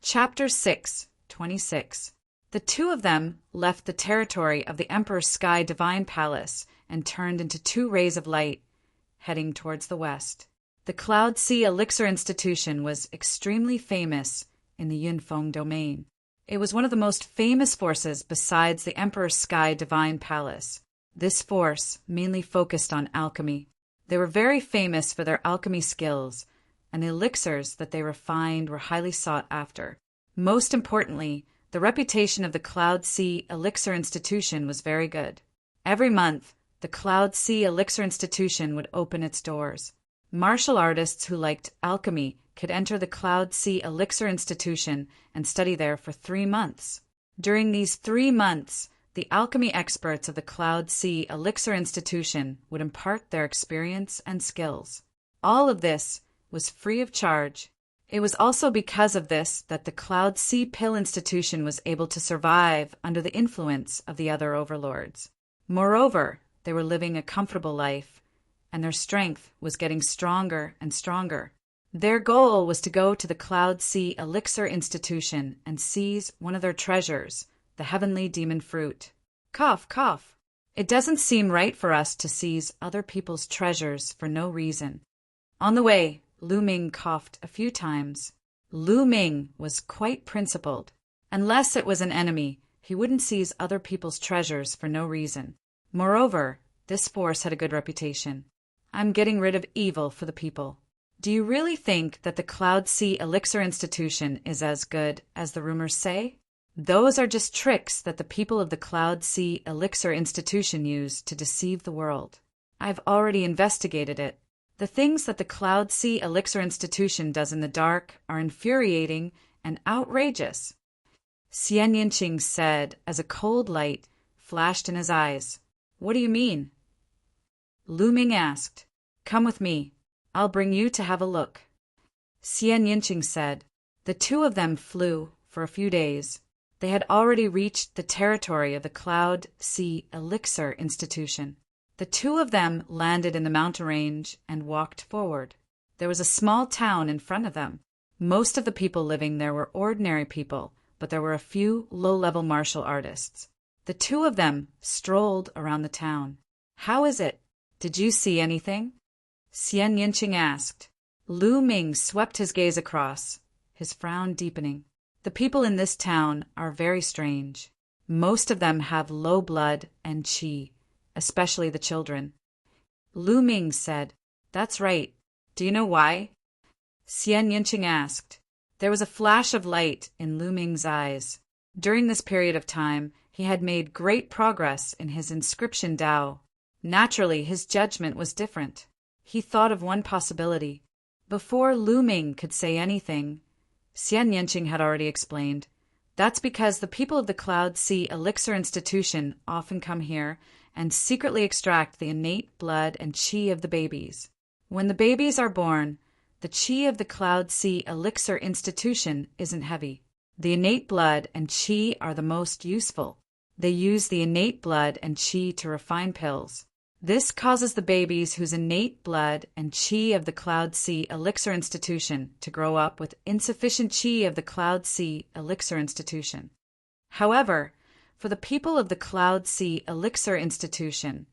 Chapter 6:26. The two of them left the territory of the Emperor's Sky Divine Palace and turned into two rays of light, heading towards the west. The Cloud Sea Elixir Institution was extremely famous in the Yunfeng domain. It was one of the most famous forces besides the Emperor's Sky Divine Palace. This force mainly focused on alchemy. They were very famous for their alchemy skills, and the elixirs that they refined were highly sought after. Most importantly, the reputation of the Cloud Sea Elixir Institution was very good. Every month, the Cloud Sea Elixir Institution would open its doors. Martial artists who liked alchemy could enter the Cloud Sea Elixir Institution and study there for 3 months. During these 3 months, the alchemy experts of the Cloud Sea Elixir Institution would impart their experience and skills. All of this was free of charge. It was also because of this that the Cloud Sea Pill Institution was able to survive under the influence of the other overlords. Moreover, they were living a comfortable life, and their strength was getting stronger and stronger. Their goal was to go to the Cloud Sea Elixir Institution and seize one of their treasures, the heavenly demon fruit. Cough, cough. It doesn't seem right for us to seize other people's treasures for no reason. On the way, Lu Ming coughed a few times. Lu Ming was quite principled. Unless it was an enemy, he wouldn't seize other people's treasures for no reason. Moreover, this force had a good reputation. I'm getting rid of evil for the people. Do you really think that the Cloud Sea Elixir Institution is as good as the rumors say? Those are just tricks that the people of the Cloud Sea Elixir Institution use to deceive the world. I've already investigated it. The things that the Cloud Sea Elixir Institution does in the dark are infuriating and outrageous. Xian Yinqing said as a cold light flashed in his eyes. What do you mean? Lu Ming asked. Come with me. I'll bring you to have a look. Xian Yinqing said. The two of them flew for a few days. They had already reached the territory of the Cloud Sea Elixir Institution. The two of them landed in the mountain range and walked forward. There was a small town in front of them. Most of the people living there were ordinary people, but there were a few low-level martial artists. The two of them strolled around the town. How is it? Did you see anything? Xian Yinqing asked. Lu Ming swept his gaze across, his frown deepening. The people in this town are very strange. Most of them have low blood and qi, especially the children. Lu Ming said, That's right. Do you know why? Xian Yinqing asked. There was a flash of light in Lu Ming's eyes. During this period of time, he had made great progress in his inscription Dao. Naturally, his judgment was different. He thought of one possibility. Before Lu Ming could say anything, Xian Yinqing had already explained. That's because the people of the Cloud Sea Elixir Institution often come here and secretly extract the innate blood and qi of the babies. When the babies are born, the qi of the Cloud Sea Elixir Institution isn't heavy. The innate blood and qi are the most useful. They use the innate blood and qi to refine pills. This causes the babies whose innate blood and qi of the Cloud Sea Elixir Institution to grow up with insufficient qi of the Cloud Sea Elixir Institution. However, for the people of the Cloud Sea Elixir Institution,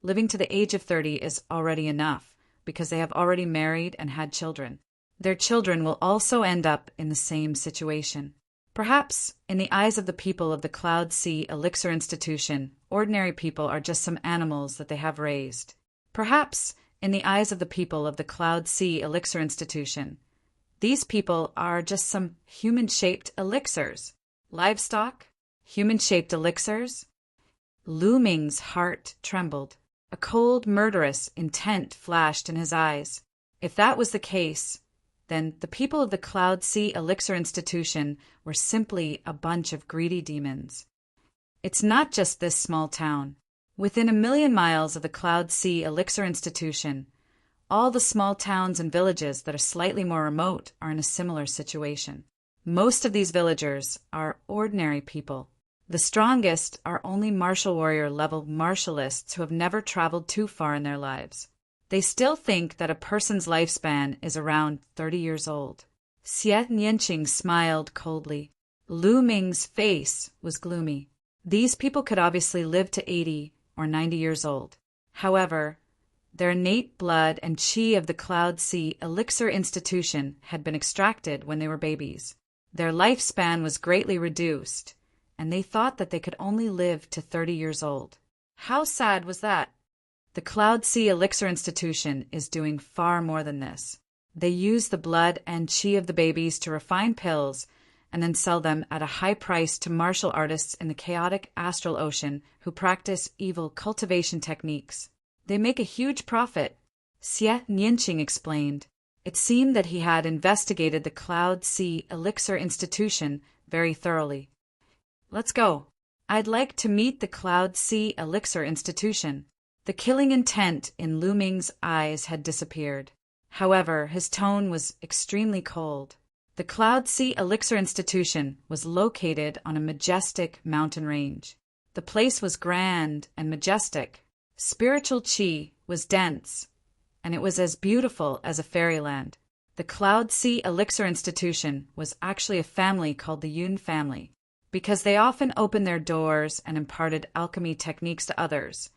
living to the age of 30 is already enough because they have already married and had children. Their children will also end up in the same situation. Perhaps, in the eyes of the people of the Cloud Sea Elixir Institution, ordinary people are just some animals that they have raised. Perhaps, in the eyes of the people of the Cloud Sea Elixir Institution, these people are just some human-shaped elixirs. Livestock? Human-shaped elixirs? Lu Ming's heart trembled. A cold, murderous intent flashed in his eyes. If that was the case, then the people of the Cloud Sea Elixir Institution were simply a bunch of greedy demons. It's not just this small town. Within 1,000,000 miles of the Cloud Sea Elixir Institution, all the small towns and villages that are slightly more remote are in a similar situation. Most of these villagers are ordinary people. The strongest are only martial warrior level martialists who have never traveled too far in their lives. They still think that a person's lifespan is around 30 years old. Xie Nianqing smiled coldly. Lu Ming's face was gloomy. These people could obviously live to 80 or 90 years old. However, their innate blood and qi of the Cloud Sea Elixir Institution had been extracted when they were babies. Their lifespan was greatly reduced, and they thought that they could only live to 30 years old. How sad was that? The Cloud Sea Elixir Institution is doing far more than this. They use the blood and qi of the babies to refine pills and then sell them at a high price to martial artists in the chaotic astral ocean who practice evil cultivation techniques. They make a huge profit. Xie Nianqing explained. It seemed that he had investigated the Cloud Sea Elixir Institution very thoroughly. Let's go. I'd like to meet the Cloud Sea Elixir Institution. The killing intent in Lu Ming's eyes had disappeared. However, his tone was extremely cold. The Cloud Sea Elixir Institution was located on a majestic mountain range. The place was grand and majestic. Spiritual qi was dense, and it was as beautiful as a fairyland. The Cloud Sea Elixir Institution was actually a family called the Yun family, because they often opened their doors and imparted alchemy techniques to others.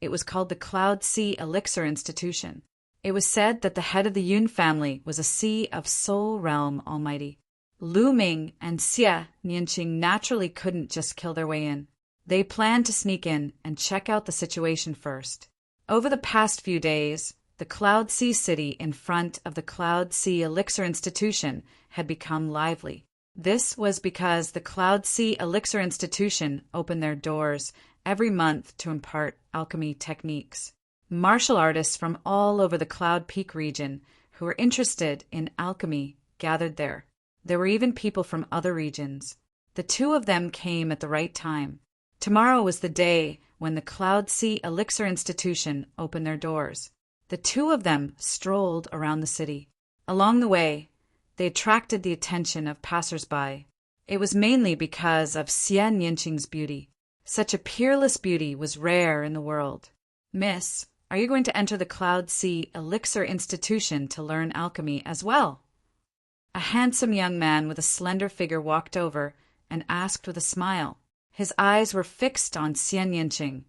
It was called the Cloud Sea Elixir Institution. It was said that the head of the Yun family was a sea of soul realm almighty. Lu Ming and Xie Nianqing naturally couldn't just kill their way in. They planned to sneak in and check out the situation first. Over the past few days, the Cloud Sea City in front of the Cloud Sea Elixir Institution had become lively. This was because the Cloud Sea Elixir Institution opened their doors every month to impart alchemy techniques. Martial artists from all over the Cloud Peak region who were interested in alchemy gathered there. There were even people from other regions. The two of them came at the right time. Tomorrow was the day when the Cloud Sea Elixir Institution opened their doors. The two of them strolled around the city. Along the way, they attracted the attention of passers-by. It was mainly because of Xie Nianqing's beauty. Such a peerless beauty was rare in the world. Miss, are you going to enter the Cloud Sea Elixir Institution to learn alchemy as well? A handsome young man with a slender figure walked over and asked with a smile. His eyes were fixed on Xie Nianqing,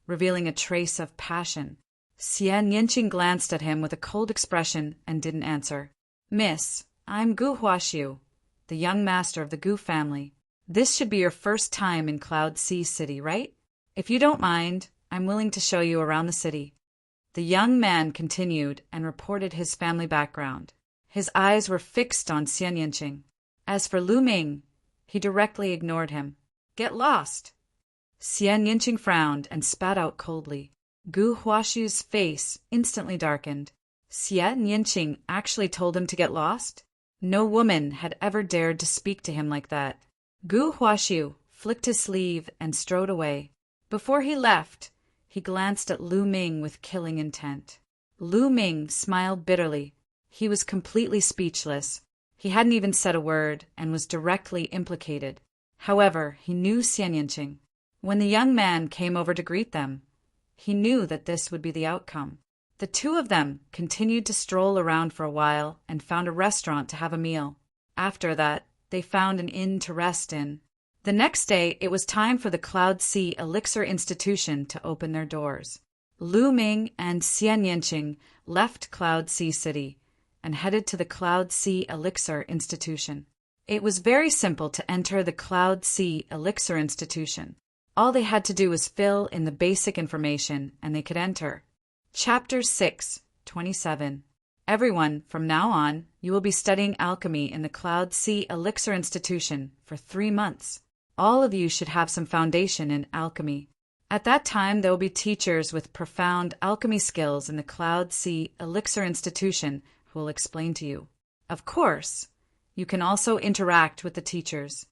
revealing a trace of passion. Xie Nianqing glanced at him with a cold expression and didn't answer. Miss, I'm Gu Huaxiu, the young master of the Gu family. This should be your first time in Cloud Sea City, right? If you don't mind, I'm willing to show you around the city. The young man continued and reported his family background. His eyes were fixed on Xie Nianqing. As for Lu Ming, he directly ignored him. Get lost! Xie Nianqing frowned and spat out coldly. Gu Huaxiu's face instantly darkened. Xie Nianqing actually told him to get lost? No woman had ever dared to speak to him like that. Gu Huaxiu flicked his sleeve and strode away. Before he left, he glanced at Lu Ming with killing intent. Lu Ming smiled bitterly. He was completely speechless. He hadn't even said a word and was directly implicated. However, he knew Xie Nianqing. When the young man came over to greet them, he knew that this would be the outcome. The two of them continued to stroll around for a while and found a restaurant to have a meal. After that, they found an inn to rest in. The next day, it was time for the Cloud Sea Elixir Institution to open their doors. Lu Ming and Xie Nianqing left Cloud Sea City and headed to the Cloud Sea Elixir Institution. It was very simple to enter the Cloud Sea Elixir Institution. All they had to do was fill in the basic information and they could enter. Chapter 6, 27. Everyone, from now on, you will be studying alchemy in the Cloud Sea Elixir Institution for 3 months. All of you should have some foundation in alchemy. At that time, there will be teachers with profound alchemy skills in the Cloud Sea Elixir Institution who will explain to you. Of course, you can also interact with the teachers.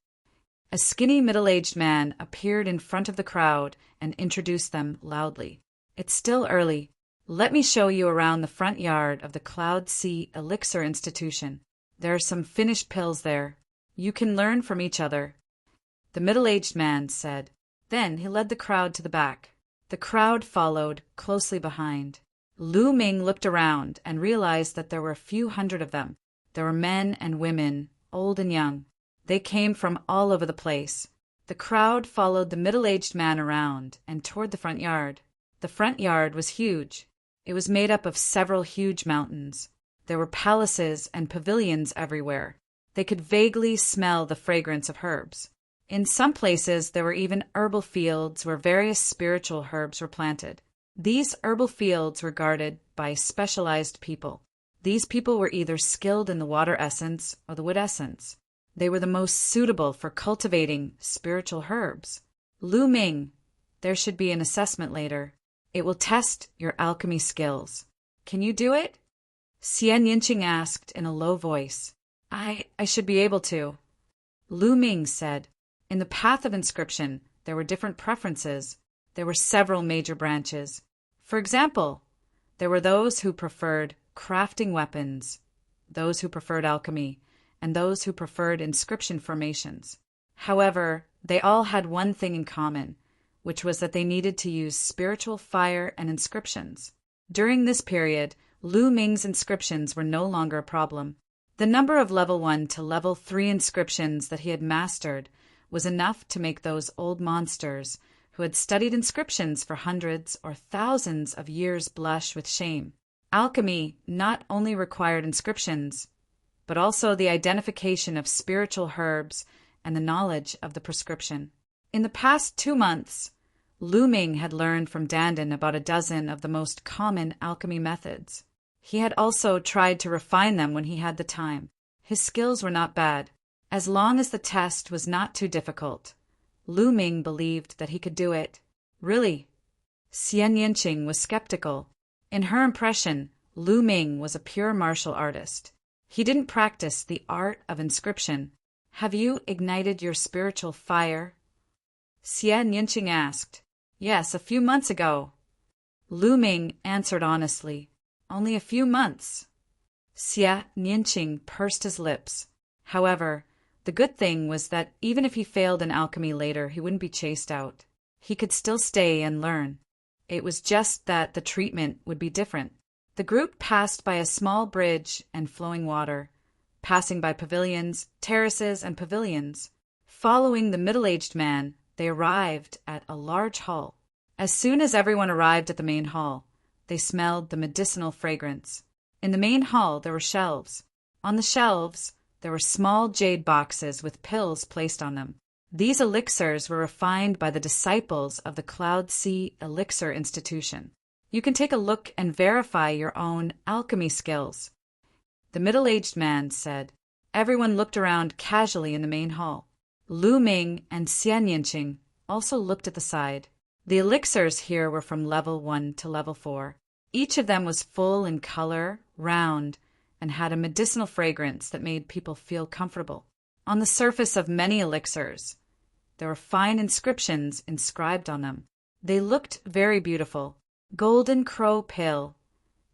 A skinny middle-aged man appeared in front of the crowd and introduced them loudly. It's still early. Let me show you around the front yard of the Cloud Sea Elixir Institution. There are some finished pills there. You can learn from each other. The middle-aged man said. Then he led the crowd to the back. The crowd followed closely behind. Lu Ming looked around and realized that there were a few hundred of them. There were men and women, old and young. They came from all over the place. The crowd followed the middle-aged man around and toward the front yard. The front yard was huge. It was made up of several huge mountains. There were palaces and pavilions everywhere. They could vaguely smell the fragrance of herbs. In some places there were even herbal fields where various spiritual herbs were planted. These herbal fields were guarded by specialized people. These people were either skilled in the water essence or the wood essence. They were the most suitable for cultivating spiritual herbs. Lu Ming, there should be an assessment later. It will test your alchemy skills. Can you do it? Xian Yinqing asked in a low voice. I should be able to. Lu Ming said. In the path of inscription, there were different preferences. There were several major branches. For example, there were those who preferred crafting weapons, those who preferred alchemy, and those who preferred inscription formations. However, they all had one thing in common, which was that they needed to use spiritual fire and inscriptions. During this period, Lu Ming's inscriptions were no longer a problem. The number of level 1 to level 3 inscriptions that he had mastered was enough to make those old monsters who had studied inscriptions for hundreds or thousands of years blush with shame. Alchemy not only required inscriptions, but also the identification of spiritual herbs and the knowledge of the prescription. In the past 2 months, Lu Ming had learned from Dandan about a dozen of the most common alchemy methods. He had also tried to refine them when he had the time. His skills were not bad. As long as the test was not too difficult, Lu Ming believed that he could do it. Really? Xian Yinqing was skeptical. In her impression, Lu Ming was a pure martial artist. He didn't practice the art of inscription. Have you ignited your spiritual fire? Xian Yinqing asked. Yes, a few months ago. Lu Ming answered honestly. Only a few months. Xian Yinqing pursed his lips. However, the good thing was that even if he failed in alchemy later, he wouldn't be chased out. He could still stay and learn. It was just that the treatment would be different. The group passed by a small bridge and flowing water, passing by pavilions, terraces, and pavilions. Following the middle-aged man, they arrived at a large hall. As soon as everyone arrived at the main hall, they smelled the medicinal fragrance. In the main hall there were shelves. On the shelves, there were small jade boxes with pills placed on them. These elixirs were refined by the disciples of the Cloud Sea Elixir Institution. You can take a look and verify your own alchemy skills. The middle-aged man said. Everyone looked around casually in the main hall. Lu Ming and Xian Yinqing also looked at the side. The elixirs here were from level 1 to level 4. Each of them was full in color, round, and had a medicinal fragrance that made people feel comfortable. On the surface of many elixirs, there were fine inscriptions inscribed on them. They looked very beautiful. Golden Crow Pill,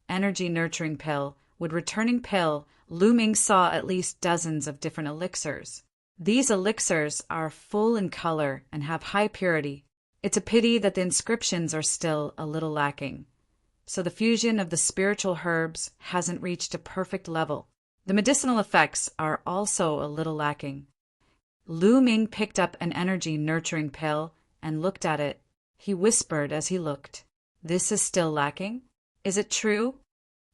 Energy Nurturing Pill, Wood Returning Pill. Lu Ming saw at least dozens of different elixirs. These elixirs are full in color and have high purity. It's a pity that the inscriptions are still a little lacking. So the fusion of the spiritual herbs hasn't reached a perfect level. The medicinal effects are also a little lacking. Lu Ming picked up an energy nurturing pill and looked at it. He whispered as he looked. This is still lacking? Is it true?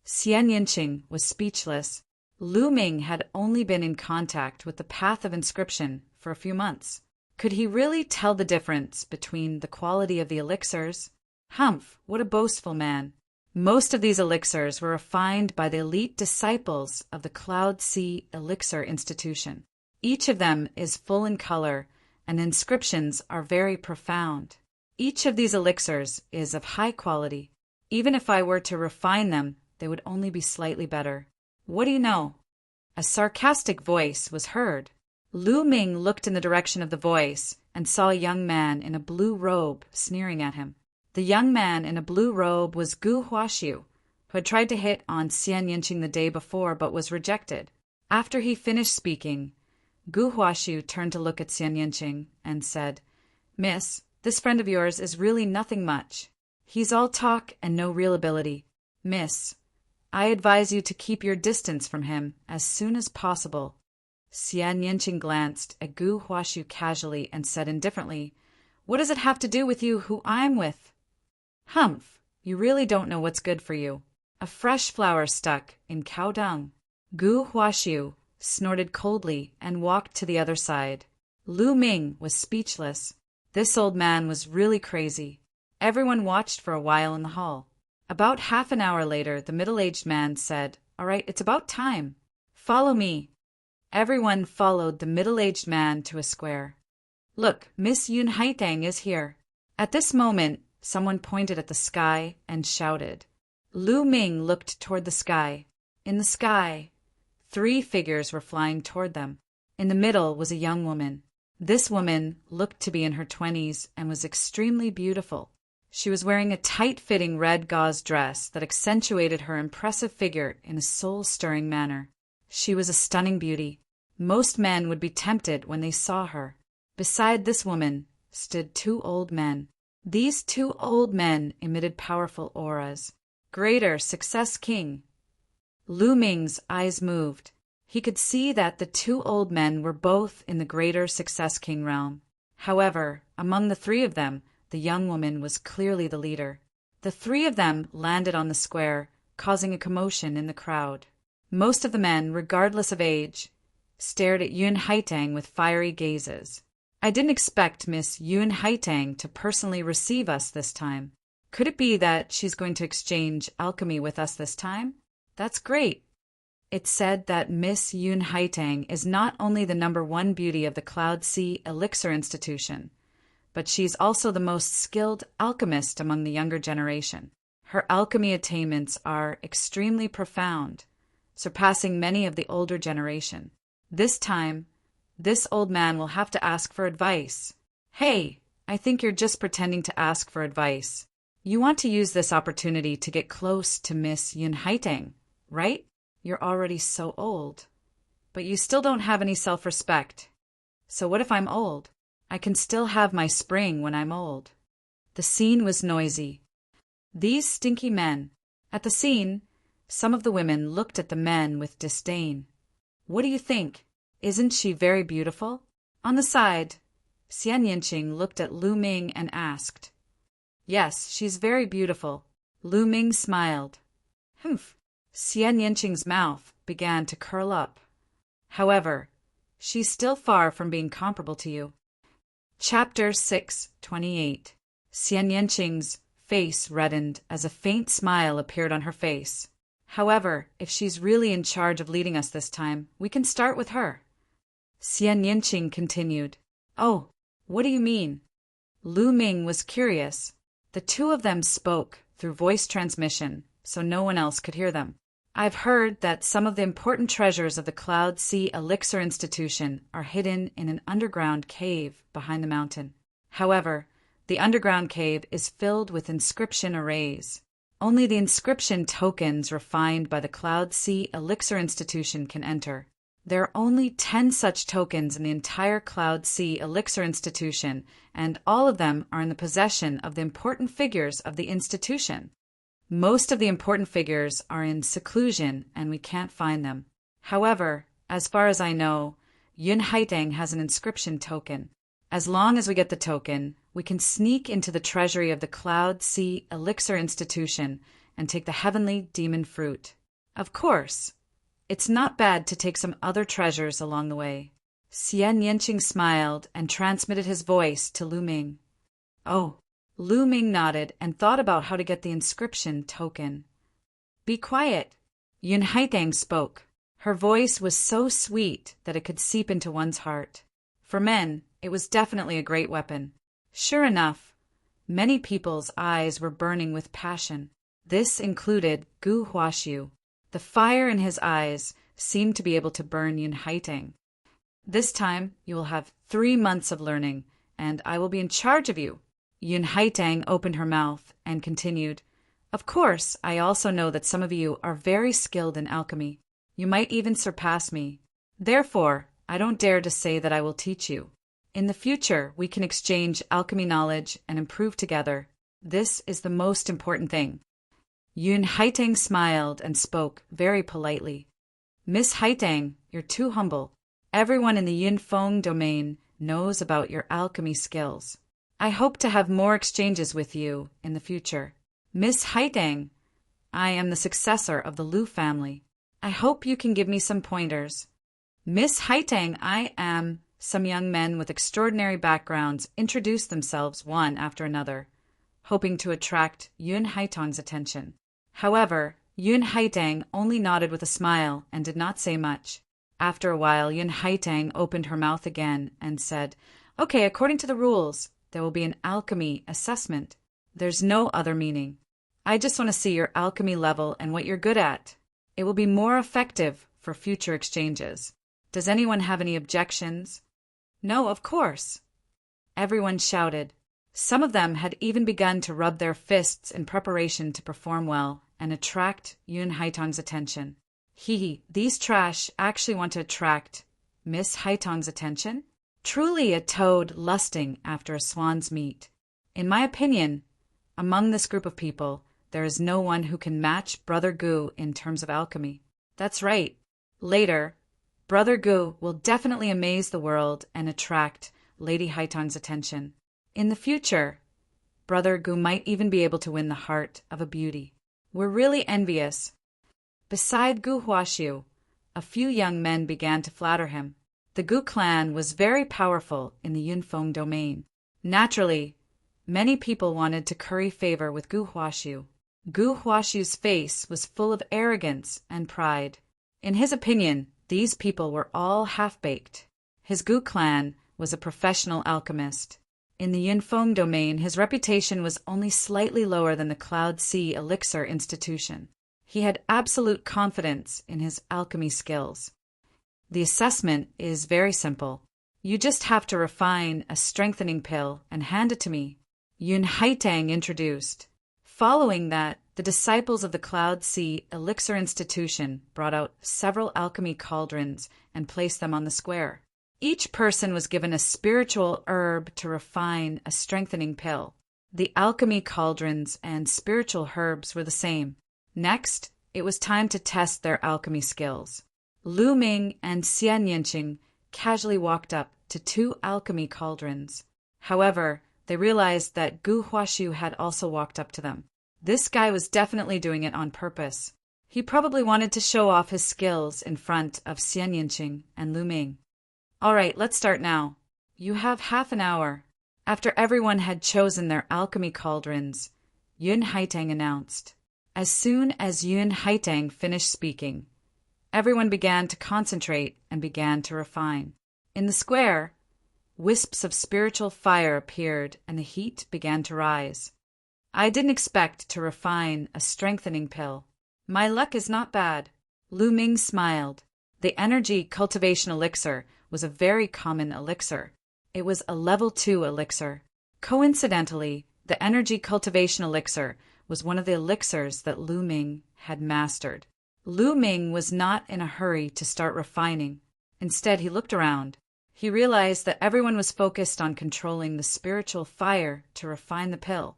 Xian Yinqing was speechless. Lu Ming had only been in contact with the path of inscription for a few months. Could he really tell the difference between the quality of the elixirs? Humph, what a boastful man. Most of these elixirs were refined by the elite disciples of the Cloud Sea Elixir Institution. Each of them is full in color, and the inscriptions are very profound. Each of these elixirs is of high quality. Even if I were to refine them, they would only be slightly better. What do you know? A sarcastic voice was heard. Lu Ming looked in the direction of the voice and saw a young man in a blue robe sneering at him. The young man in a blue robe was Gu Huaxiu, who had tried to hit on Xian Yinqing the day before but was rejected. After he finished speaking, Gu Huaxiu turned to look at Xian Yinqing and said, Miss, this friend of yours is really nothing much. He's all talk and no real ability. Miss, I advise you to keep your distance from him as soon as possible. Xian Yanqing glanced at Gu Huashu casually and said indifferently, What does it have to do with you who I'm with? Humph, you really don't know what's good for you. A fresh flower stuck in cow dung. Gu Huashu snorted coldly and walked to the other side. Lu Ming was speechless. This old man was really crazy. Everyone watched for a while in the hall. About half an hour later, the middle-aged man said, All right, it's about time. Follow me. Everyone followed the middle-aged man to a square. Look, Miss Yun Haitang is here. At this moment, someone pointed at the sky and shouted. Lu Ming looked toward the sky. In the sky, 3 figures were flying toward them. In the middle was a young woman. This woman looked to be in her 20s and was extremely beautiful. She was wearing a tight-fitting red gauze dress that accentuated her impressive figure in a soul-stirring manner. She was a stunning beauty. Most men would be tempted when they saw her. Beside this woman stood 2 old men. These 2 old men emitted powerful auras. Greater Success King. Lu Ming's eyes moved. He could see that the 2 old men were both in the Greater Success King realm. However, among the 3 of them, the young woman was clearly the leader. The 3 of them landed on the square, causing a commotion in the crowd. Most of the men, regardless of age, stared at Yun Haitang with fiery gazes. I didn't expect Miss Yun Haitang to personally receive us this time. Could it be that she's going to exchange alchemy with us this time? That's great. It's said that Miss Yun Haitang is not only the #1 beauty of the Cloud Sea Elixir Institution, but she's also the most skilled alchemist among the younger generation. Her alchemy attainments are extremely profound, surpassing many of the older generation. This time, this old man will have to ask for advice. Hey, I think you're just pretending to ask for advice. You want to use this opportunity to get close to Miss Yun Haitang, right? You're already so old. But you still don't have any self-respect. So what if I'm old? I can still have my spring when I'm old. The scene was noisy. These stinky men. At the scene, some of the women looked at the men with disdain. What do you think? Isn't she very beautiful? On the side, Xian Yanqing looked at Lu Ming and asked. Yes, she's very beautiful. Lu Ming smiled. Humph. Xian Yanqing's mouth began to curl up. However, she's still far from being comparable to you. Chapter 6:28. Xian Yanqing's face reddened as a faint smile appeared on her face. However, if she's really in charge of leading us this time, we can start with her. Xian Yanqing continued. Oh, what do you mean? Lu Ming was curious. The 2 of them spoke through voice transmission, so no one else could hear them. I've heard that some of the important treasures of the Cloud Sea Elixir Institution are hidden in an underground cave behind the mountain. However, the underground cave is filled with inscription arrays. Only the inscription tokens refined by the Cloud Sea Elixir Institution can enter. There are only 10 such tokens in the entire Cloud Sea Elixir Institution, and all of them are in the possession of the important figures of the institution. Most of the important figures are in seclusion, and we can't find them. However, as far as I know, Yun Haitang has an inscription token. As long as we get the token, we can sneak into the treasury of the Cloud Sea Elixir Institution and take the heavenly demon fruit. Of course, it's not bad to take some other treasures along the way. Xian Yanqing smiled and transmitted his voice to Lu Ming. Oh. Lu Ming nodded and thought about how to get the inscription token. Be quiet. Yun Haitang spoke. Her voice was so sweet that it could seep into one's heart. For men, it was definitely a great weapon. Sure enough, many people's eyes were burning with passion. This included Gu Huashu. The fire in his eyes seemed to be able to burn Yun Haitang. This time, you will have 3 months of learning, and I will be in charge of you. Yun Haitang opened her mouth and continued, Of course, I also know that some of you are very skilled in alchemy. You might even surpass me. Therefore, I don't dare to say that I will teach you. In the future, we can exchange alchemy knowledge and improve together. This is the most important thing. Yun Haitang smiled and spoke very politely. Miss Haitang, you're too humble. Everyone in the Yin Feng domain knows about your alchemy skills. I hope to have more exchanges with you in the future. Miss Haitang, I am the successor of the Lu family. I hope you can give me some pointers. Miss Haitang, I am... Some young men with extraordinary backgrounds introduced themselves one after another, hoping to attract Yun Haitang's attention. However, Yun Haitang only nodded with a smile and did not say much. After a while, Yun Haitang opened her mouth again and said, "Okay, according to the rules, there will be an alchemy assessment. There's no other meaning. I just want to see your alchemy level and what you're good at. It will be more effective for future exchanges. Does anyone have any objections?" "No, of course," everyone shouted. Some of them had even begun to rub their fists in preparation to perform well and attract Yun Haitang's attention. These trash actually want to attract Miss Haitang's attention? Truly a toad lusting after a swan's meat. In my opinion, among this group of people, there is no one who can match Brother Gu in terms of alchemy. That's right. Later, Brother Gu will definitely amaze the world and attract Lady Haitang's attention. In the future, Brother Gu might even be able to win the heart of a beauty. We're really envious. Beside Gu Huaxiu, a few young men began to flatter him. The Gu clan was very powerful in the Yunfeng domain. Naturally, many people wanted to curry favor with Gu Huaxiu. Gu Huaxiu's face was full of arrogance and pride. In his opinion, these people were all half-baked. His Gu clan was a professional alchemist. In the Yunfeng domain, his reputation was only slightly lower than the Cloud Sea Elixir Institution. He had absolute confidence in his alchemy skills. The assessment is very simple. You just have to refine a strengthening pill and hand it to me. Yun Haitang introduced. Following that, the disciples of the Cloud Sea Elixir Institution brought out several alchemy cauldrons and placed them on the square. Each person was given a spiritual herb to refine a strengthening pill. The alchemy cauldrons and spiritual herbs were the same. Next, it was time to test their alchemy skills. Lu Ming and Xian Yanqing casually walked up to 2 alchemy cauldrons. However, they realized that Gu Huaxiu had also walked up to them. This guy was definitely doing it on purpose. He probably wanted to show off his skills in front of Xian Yanqing and Lu Ming. "All right, let's start now. You have half an hour." After everyone had chosen their alchemy cauldrons, Yun Haitang announced. As soon as Yun Haitang finished speaking, everyone began to concentrate and began to refine. In the square, wisps of spiritual fire appeared and the heat began to rise. I didn't expect to refine a strengthening pill. My luck is not bad. Lu Ming smiled. The energy cultivation elixir was a very common elixir. It was a level 2 elixir. Coincidentally, the energy cultivation elixir was one of the elixirs that Lu Ming had mastered. Lu Ming was not in a hurry to start refining. Instead, he looked around. He realized that everyone was focused on controlling the spiritual fire to refine the pill.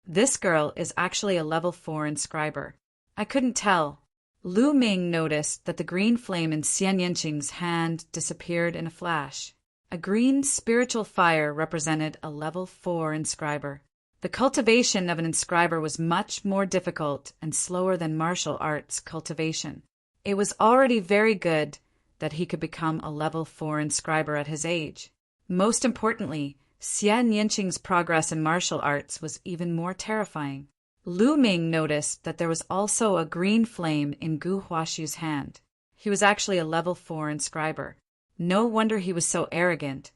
This girl is actually a level 4 inscriber. I couldn't tell. Lu Ming noticed that the green flame in Xian Yanqing's hand disappeared in a flash. A green spiritual fire represented a level 4 inscriber. The cultivation of an inscriber was much more difficult and slower than martial arts cultivation. It was already very good that he could become a level 4 inscriber at his age. Most importantly, Xian Yanqing's progress in martial arts was even more terrifying. Lu Ming noticed that there was also a green flame in Gu Huaxiu's hand. He was actually a level 4 inscriber. No wonder he was so arrogant.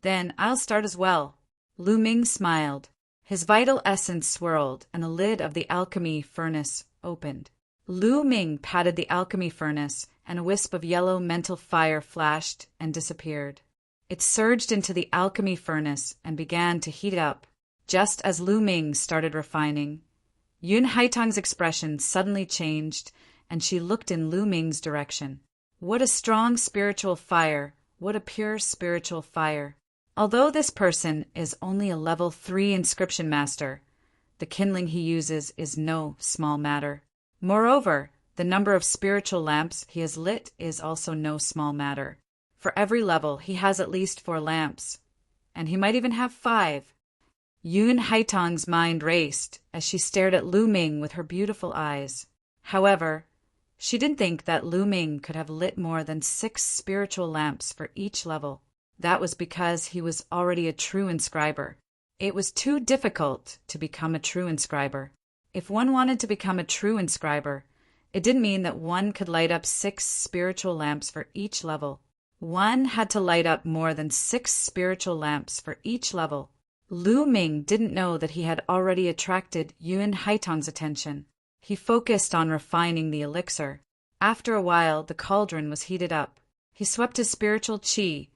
Then I'll start as well. Lu Ming smiled. His vital essence swirled and the lid of the alchemy furnace opened. Lu Ming patted the alchemy furnace and a wisp of yellow mental fire flashed and disappeared. It surged into the alchemy furnace and began to heat up. Just as Lu Ming started refining, Yun Haitang's expression suddenly changed and she looked in Lu Ming's direction. What a strong spiritual fire! What a pure spiritual fire! Although this person is only a level 3 inscription master, The kindling he uses is no small matter. Moreover, the number of spiritual lamps he has lit is also no small matter. For every level, he has at least 4 lamps, and he might even have 5. Yun Haitong's mind raced as she stared at Lu Ming with her beautiful eyes. However, she didn't think that Lu Ming could have lit more than 6 spiritual lamps for each level. That was because he was already a true inscriber. It was too difficult to become a true inscriber. If one wanted to become a true inscriber, it didn't mean that one could light up 6 spiritual lamps for each level. One had to light up more than 6 spiritual lamps for each level. Lu Ming didn't know that he had already attracted Yun Haitong's attention. He focused on refining the elixir. After a while, the cauldron was heated up. He swept his spiritual qi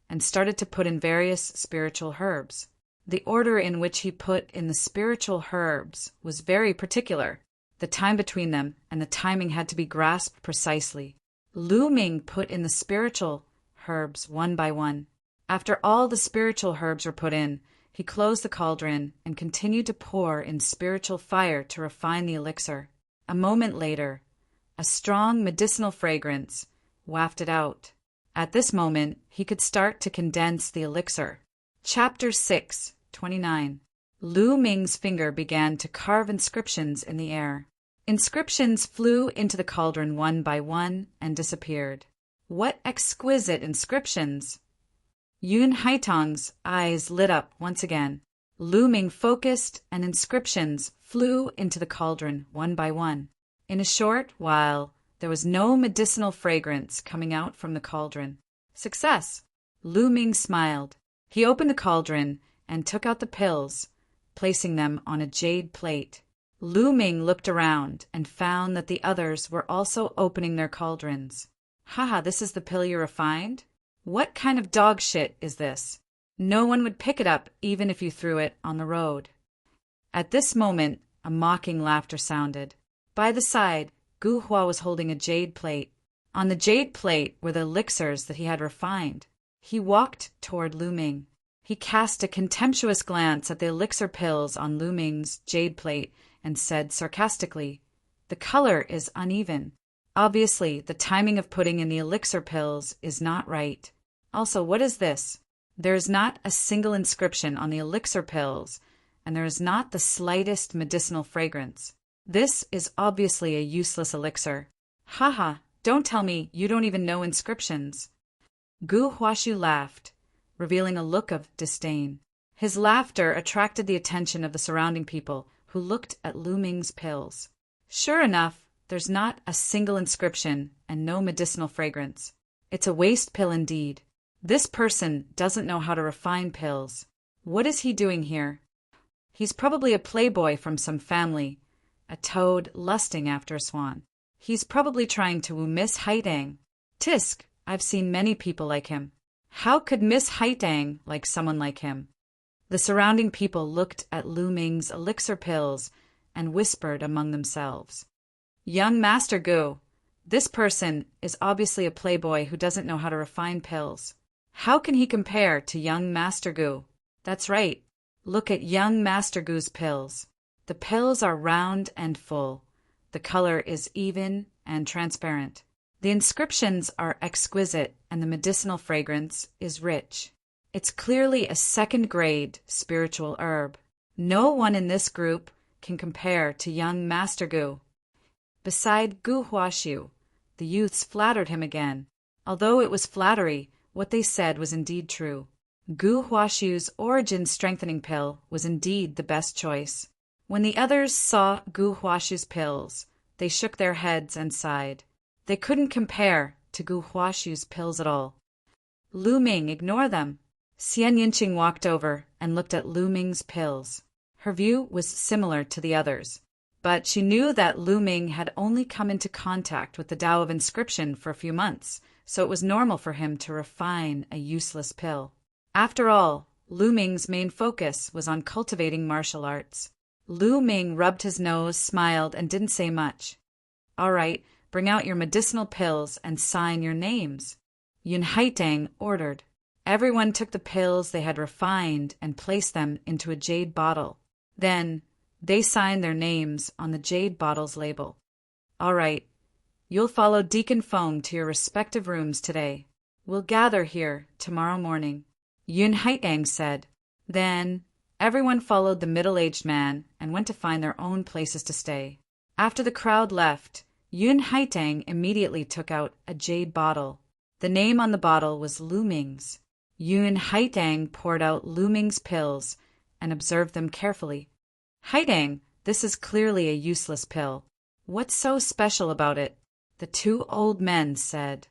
and started to put in various spiritual herbs. The order in which he put in the spiritual herbs was very particular. The time between them and the timing had to be grasped precisely. Lu Ming put in the spiritual herbs one by one. After all the spiritual herbs were put in, he closed the cauldron and continued to pour in spiritual fire to refine the elixir. A moment later, a strong medicinal fragrance wafted out. At this moment, he could start to condense the elixir. Chapter 6, 29. Lu Ming's finger began to carve inscriptions in the air. Inscriptions flew into the cauldron one by one and disappeared. What exquisite inscriptions! Yun Haitong's eyes lit up once again. Lu Ming focused, and inscriptions flew into the cauldron one by one. In a short while, there was no medicinal fragrance coming out from the cauldron. Success! Lu Ming smiled. He opened the cauldron and took out the pills, placing them on a jade plate. Lu Ming looked around and found that the others were also opening their cauldrons. Haha, this is the pill you refined? What kind of dog shit is this? No one would pick it up even if you threw it on the road. At this moment, a mocking laughter sounded. By the side, Gu Hua was holding a jade plate. On the jade plate were the elixirs that he had refined. He walked toward Lu Ming. He cast a contemptuous glance at the elixir pills on Lu Ming's jade plate and said sarcastically, "The color is uneven. Obviously, the timing of putting in the elixir pills is not right. Also, what is this? There is not a single inscription on the elixir pills, and there is not the slightest medicinal fragrance. This is obviously a useless elixir. Haha, don't tell me you don't even know inscriptions." Gu Huashu laughed, revealing a look of disdain. His laughter attracted the attention of the surrounding people, who looked at Lu Ming's pills. Sure enough, there's not a single inscription and no medicinal fragrance. It's a waste pill indeed. This person doesn't know how to refine pills. What is he doing here? He's probably a playboy from some family, a toad lusting after a swan. He's probably trying to woo Miss Haitang. Tisk, I've seen many people like him. How could Miss Haitang like someone like him? The surrounding people looked at Lu Ming's elixir pills and whispered among themselves. Young Master Gu, this person is obviously a playboy who doesn't know how to refine pills. How can he compare to young Master Gu? That's right. Look at young Master Gu's pills. The pills are round and full. The color is even and transparent. The inscriptions are exquisite and the medicinal fragrance is rich. It's clearly a second-grade spiritual herb. No one in this group can compare to young Master Gu. Beside Gu Huashu, the youths flattered him again. Although it was flattery, what they said was indeed true. Gu Huashu's origin-strengthening pill was indeed the best choice. When the others saw Gu Huashu's pills, they shook their heads and sighed. They couldn't compare to Gu Huashu's pills at all. Lu Ming, ignore them. Xian Yinqing walked over and looked at Lu Ming's pills. Her view was similar to the others, but she knew that Lu Ming had only come into contact with the Tao of inscription for a few months, so it was normal for him to refine a useless pill. After all, Lu Ming's main focus was on cultivating martial arts. Lu Ming rubbed his nose, smiled, and didn't say much. All right, bring out your medicinal pills and sign your names, Yun Haitang ordered. Everyone took the pills they had refined and placed them into a jade bottle. Then, They signed their names on the jade bottle's label. All right, you'll follow Deacon Feng to your respective rooms today. We'll gather here tomorrow morning, Yun Haitang said. Then everyone followed the middle-aged man and went to find their own places to stay. After the crowd left, Yun Haitang immediately took out a jade bottle. The name on the bottle was Lu Ming's. Yun Haitang poured out Lu Ming's pills and observed them carefully. Haitang, this is clearly a useless pill. What's so special about it? The two old men said.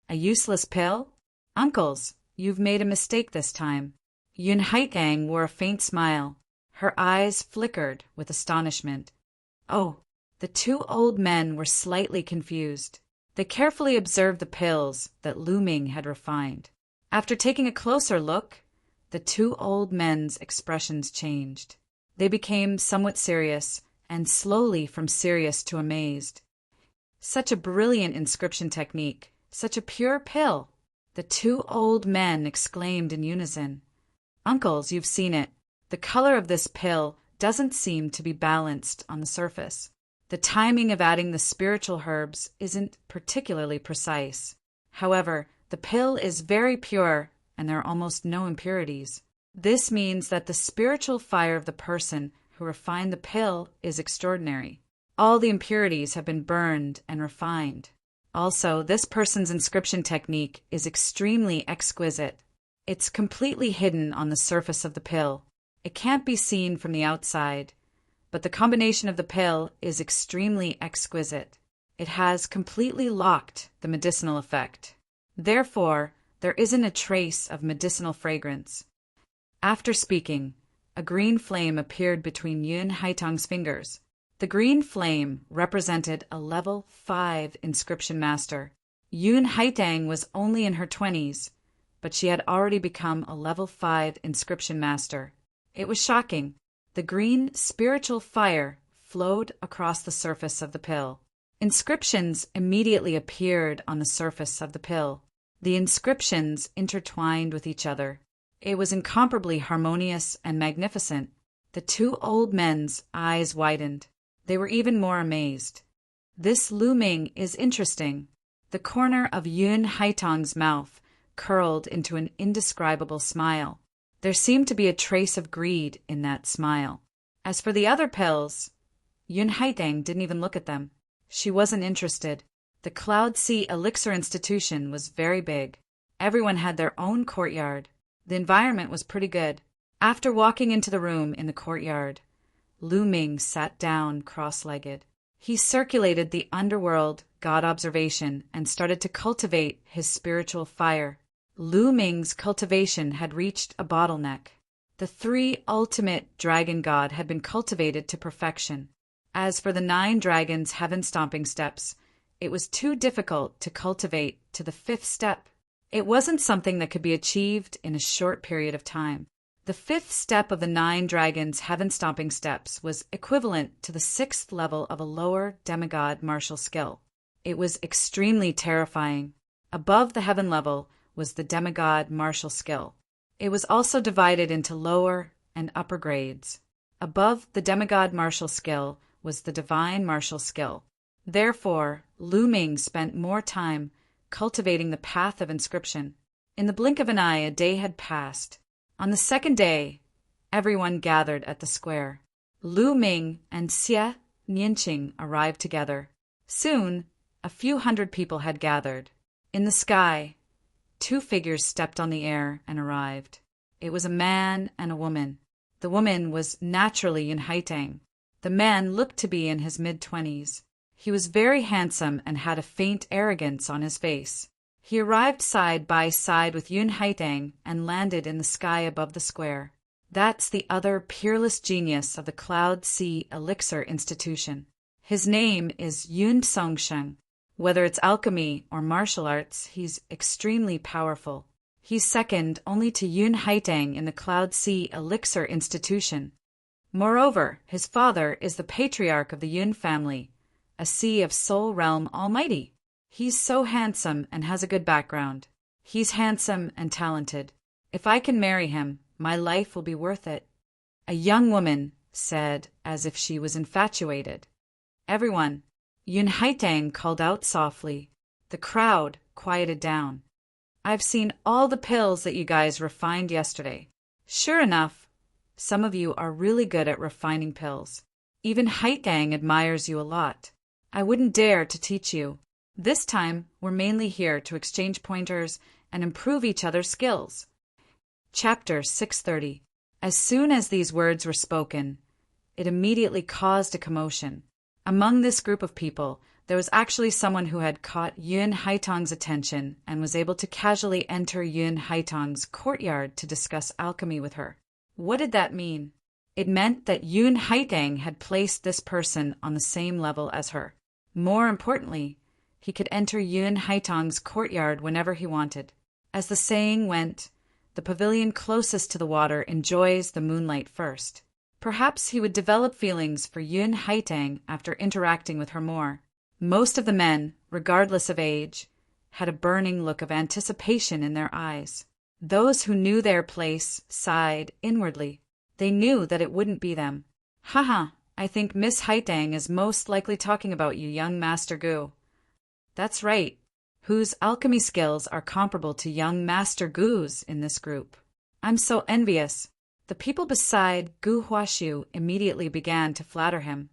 A useless pill? Uncles, you've made a mistake this time. Yun Haitang wore a faint smile. Her eyes flickered with astonishment. Oh, the two old men were slightly confused. They carefully observed the pills that Lu Ming had refined. After taking a closer look, the two old men's expressions changed. They became somewhat serious, and slowly from serious to amazed. Such a brilliant inscription technique, such a pure pill! The two old men exclaimed in unison. Uncles, you've seen it. The color of this pill doesn't seem to be balanced on the surface. The timing of adding the spiritual herbs isn't particularly precise. However, the pill is very pure and there are almost no impurities. This means that the spiritual fire of the person who refined the pill is extraordinary. All the impurities have been burned and refined. Also, this person's inscription technique is extremely exquisite. It's completely hidden on the surface of the pill. It can't be seen from the outside, but the combination of the pill is extremely exquisite. It has completely locked the medicinal effect. Therefore, there isn't a trace of medicinal fragrance. After speaking, a green flame appeared between Yun Haitang's fingers. The green flame represented a level 5 inscription master. Yun Haitang was only in her 20s, but she had already become a level 5 inscription master. It was shocking. The green spiritual fire flowed across the surface of the pill. Inscriptions immediately appeared on the surface of the pill. The inscriptions intertwined with each other. It was incomparably harmonious and magnificent. The two old men's eyes widened. They were even more amazed. This Lu Ming is interesting. The corner of Yun Haitang's mouth curled into an indescribable smile. There seemed to be a trace of greed in that smile. As for the other pills, Yun Haitang didn't even look at them. She wasn't interested. The Cloud Sea Elixir Institution was very big. Everyone had their own courtyard. The environment was pretty good. After walking into the room in the courtyard, Lu Ming sat down cross-legged. He circulated the underworld God observation and started to cultivate his spiritual fire. Lu Ming's cultivation had reached a bottleneck. The 3 ultimate dragon god had been cultivated to perfection. As for the 9 dragons' heaven-stomping steps, it was too difficult to cultivate to the 5th step. It wasn't something that could be achieved in a short period of time. The 5th step of the 9 dragons' heaven-stomping steps was equivalent to the 6th level of a lower demigod martial skill. It was extremely terrifying. Above the heaven level was the demigod martial skill. It was also divided into lower and upper grades. Above the demigod martial skill was the divine martial skill. Therefore, Lu Ming spent more time cultivating the path of inscription. In the blink of an eye, a day had passed. On the 2nd day, everyone gathered at the square. Lu Ming and Xie Nianqing arrived together. Soon, a few hundred people had gathered. In the sky, 2 figures stepped on the air and arrived. It was a man and a woman. The woman was naturally Yun Haitang. The man looked to be in his mid-20s. He was very handsome and had a faint arrogance on his face. He arrived side by side with Yun Haitang and landed in the sky above the square. That's the other peerless genius of the Cloud Sea Elixir Institution. His name is Yun Songsheng. Whether it's alchemy or martial arts, he's extremely powerful. He's second only to Yun Haitang in the Cloud Sea Elixir Institution. Moreover, his father is the patriarch of the Yun family, a Sea of Soul Realm Almighty. He's so handsome and has a good background. He's handsome and talented. If I can marry him, my life will be worth it. A young woman said, as if she was infatuated. Everyone, Yun Haitang called out softly. The crowd quieted down. I've seen all the pills that you guys refined yesterday. Sure enough, some of you are really good at refining pills. Even Haitang admires you a lot. I wouldn't dare to teach you. This time, we're mainly here to exchange pointers and improve each other's skills. Chapter 630. As soon as these words were spoken, it immediately caused a commotion. Among this group of people, there was actually someone who had caught Yun Haitang's attention and was able to casually enter Yun Haitang's courtyard to discuss alchemy with her. What did that mean? It meant that Yun Haitang had placed this person on the same level as her. More importantly, he could enter Yun Haitang's courtyard whenever he wanted. As the saying went, the pavilion closest to the water enjoys the moonlight first. Perhaps he would develop feelings for Yun Haitang after interacting with her more. Most of the men, regardless of age, had a burning look of anticipation in their eyes. Those who knew their place sighed inwardly. They knew that it wouldn't be them. Haha, I think Miss Haitang is most likely talking about you, young Master Gu. That's right. Whose alchemy skills are comparable to young Master Gu's in this group. I'm so envious. The people beside Gu Huashu immediately began to flatter him.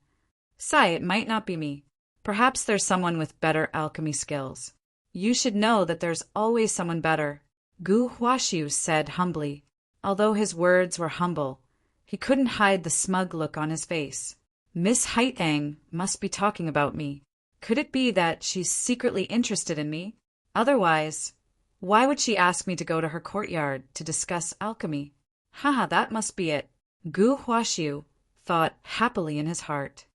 Sigh, it might not be me. Perhaps there's someone with better alchemy skills. You should know that there's always someone better, Gu Huashu said humbly. Although his words were humble, he couldn't hide the smug look on his face. Miss Haitang must be talking about me. Could it be that she's secretly interested in me? Otherwise, why would she ask me to go to her courtyard to discuss alchemy? Haha, that must be it, Gu Huashu thought happily in his heart.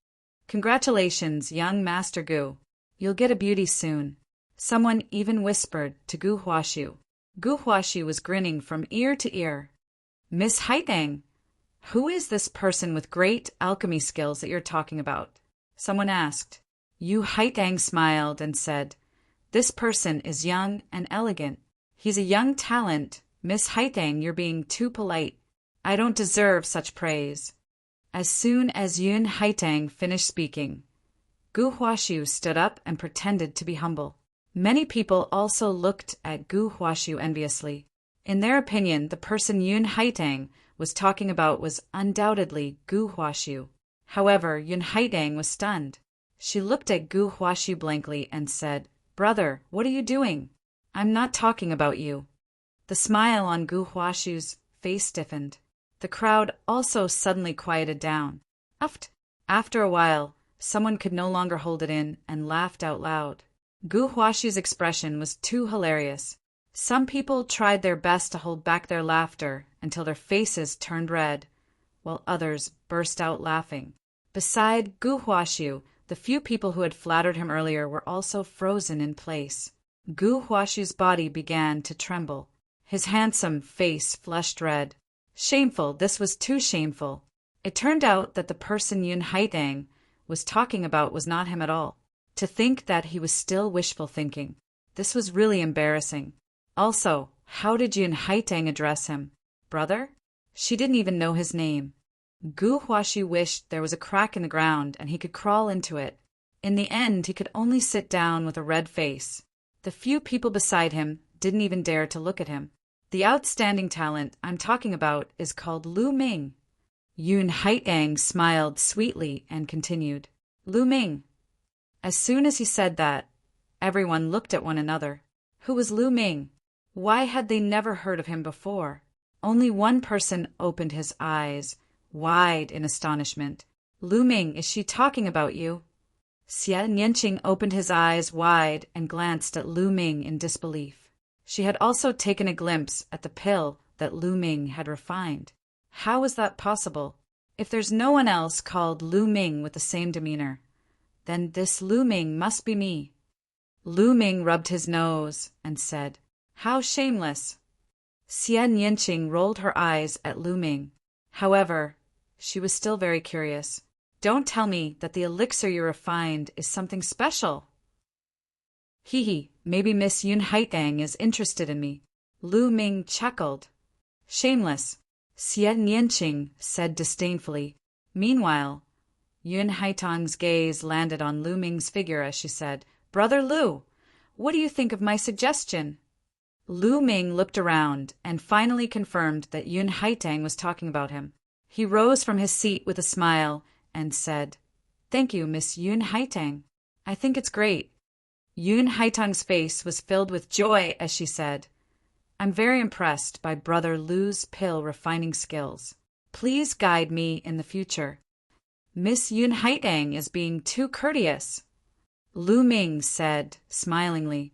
Congratulations, young Master Gu. You'll get a beauty soon. Someone even whispered to Gu Huashu. Gu Huashu was grinning from ear to ear. Miss Haitang, who is this person with great alchemy skills that you're talking about? Someone asked. Yu Haitang smiled and said, This person is young and elegant. He's a young talent. Miss Haitang, you're being too polite. I don't deserve such praise. As soon as Yun Haitang finished speaking, Gu Huashu stood up and pretended to be humble. Many people also looked at Gu Huashu enviously. In their opinion, the person Yun Haitang was talking about was undoubtedly Gu Huashu. However, Yun Haitang was stunned. She looked at Gu Huashu blankly and said, Brother, what are you doing? I'm not talking about you. The smile on Gu Huashu's face stiffened. The crowd also suddenly quieted down. Uft. After a while, someone could no longer hold it in and laughed out loud. Gu Huashu's expression was too hilarious. Some people tried their best to hold back their laughter until their faces turned red, while others burst out laughing. Beside Gu Huashu, the few people who had flattered him earlier were also frozen in place. Gu Huashu's body began to tremble. His handsome face flushed red. Shameful, this was too shameful. It turned out that the person Yun Haitang was talking about was not him at all. To think that he was still wishful thinking. This was really embarrassing. Also, how did Yun Haitang address him? Brother? She didn't even know his name. Gu Huashu wished there was a crack in the ground and he could crawl into it. In the end, he could only sit down with a red face. The few people beside him didn't even dare to look at him. The outstanding talent I'm talking about is called Lu Ming. Yun Haitang smiled sweetly and continued. Lu Ming. As soon as he said that, everyone looked at one another. Who was Lu Ming? Why had they never heard of him before? Only one person opened his eyes wide in astonishment. Lu Ming, is she talking about you? Xia Nianqing opened his eyes wide and glanced at Lu Ming in disbelief. She had also taken a glimpse at the pill that Lu Ming had refined. How was that possible? If there's no one else called Lu Ming with the same demeanor, then this Lu Ming must be me. Lu Ming rubbed his nose and said, How shameless! Xia Nianqing rolled her eyes at Lu Ming. However, she was still very curious. Don't tell me that the elixir you refined is something special. Hee, maybe Miss Yun Haitang is interested in me. Lu Ming chuckled. Shameless, Xia Nianqing said disdainfully. Meanwhile, Yun Haitong's gaze landed on Lu Ming's figure as she said, "Brother Lu, what do you think of my suggestion?" Lu Ming looked around and finally confirmed that Yun Haitang was talking about him. He rose from his seat with a smile and said, "Thank you, Miss Yun Haitang. I think it's great." Yun Haitang's face was filled with joy as she said, "I'm very impressed by Brother Lu's pill refining skills. Please guide me in the future." "Miss Yun Haitang is being too courteous," Lu Ming said smilingly.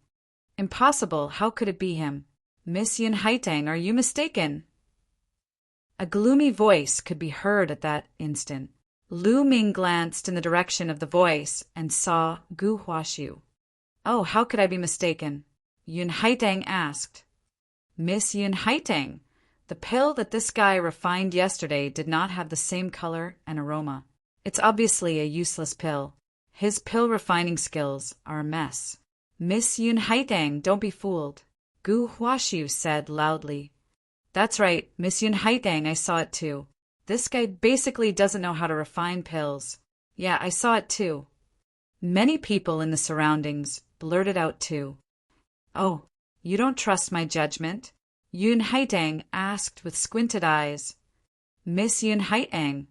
"Impossible, how could it be him? Miss Yun Haitang, are you mistaken?" A gloomy voice could be heard at that instant. Lu Ming glanced in the direction of the voice and saw Gu Huaxiu. "Oh, how could I be mistaken?" Yun Haitang asked. "Miss Yun Haitang, the pill that this guy refined yesterday did not have the same color and aroma. It's obviously a useless pill. His pill refining skills are a mess." "Miss Yun Haitang, don't be fooled," Gu Huaxiu said loudly. "That's right, Miss Yun Haitang, I saw it too. This guy basically doesn't know how to refine pills." "Yeah, I saw it too." Many people in the surroundings blurted out too. "Oh, you don't trust my judgment?" Yun Haitang asked with squinted eyes. "Miss Yun Haitang,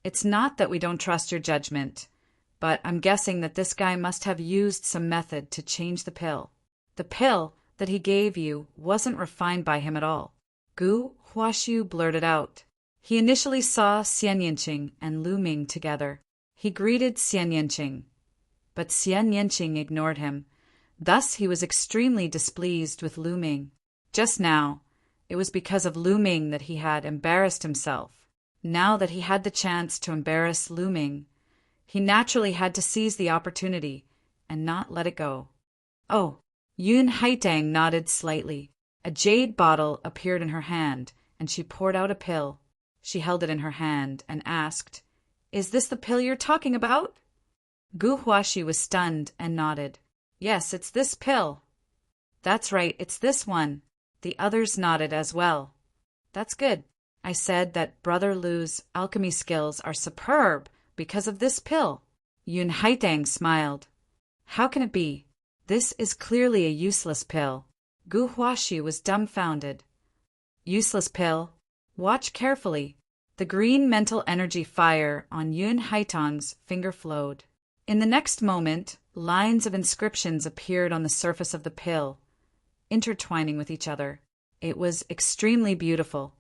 it's not that we don't trust your judgment, but I'm guessing that this guy must have used some method to change the pill. The pill that he gave you wasn't refined by him at all," Gu Huaxiu blurted out. He initially saw Xian Yinqing and Lu Ming together. He greeted Xian Yinqing, but Xian Yinqing ignored him. Thus he was extremely displeased with Lu Ming. Just now, it was because of Lu Ming that he had embarrassed himself. Now that he had the chance to embarrass Lu Ming, he naturally had to seize the opportunity and not let it go. "Oh," Yun Haitang nodded slightly. A jade bottle appeared in her hand, and she poured out a pill. She held it in her hand and asked, "Is this the pill you're talking about?" Gu Huaxi was stunned and nodded. "Yes, it's this pill." "That's right, it's this one." The others nodded as well. "That's good. I said that Brother Lu's alchemy skills are superb because of this pill." Yun Haitang smiled. "How can it be? This is clearly a useless pill." Gu Huaxi was dumbfounded. "Useless pill? Watch carefully." The green mental energy fire on Yun Haitang's finger flowed. In the next moment, lines of inscriptions appeared on the surface of the pill, intertwining with each other. It was extremely beautiful.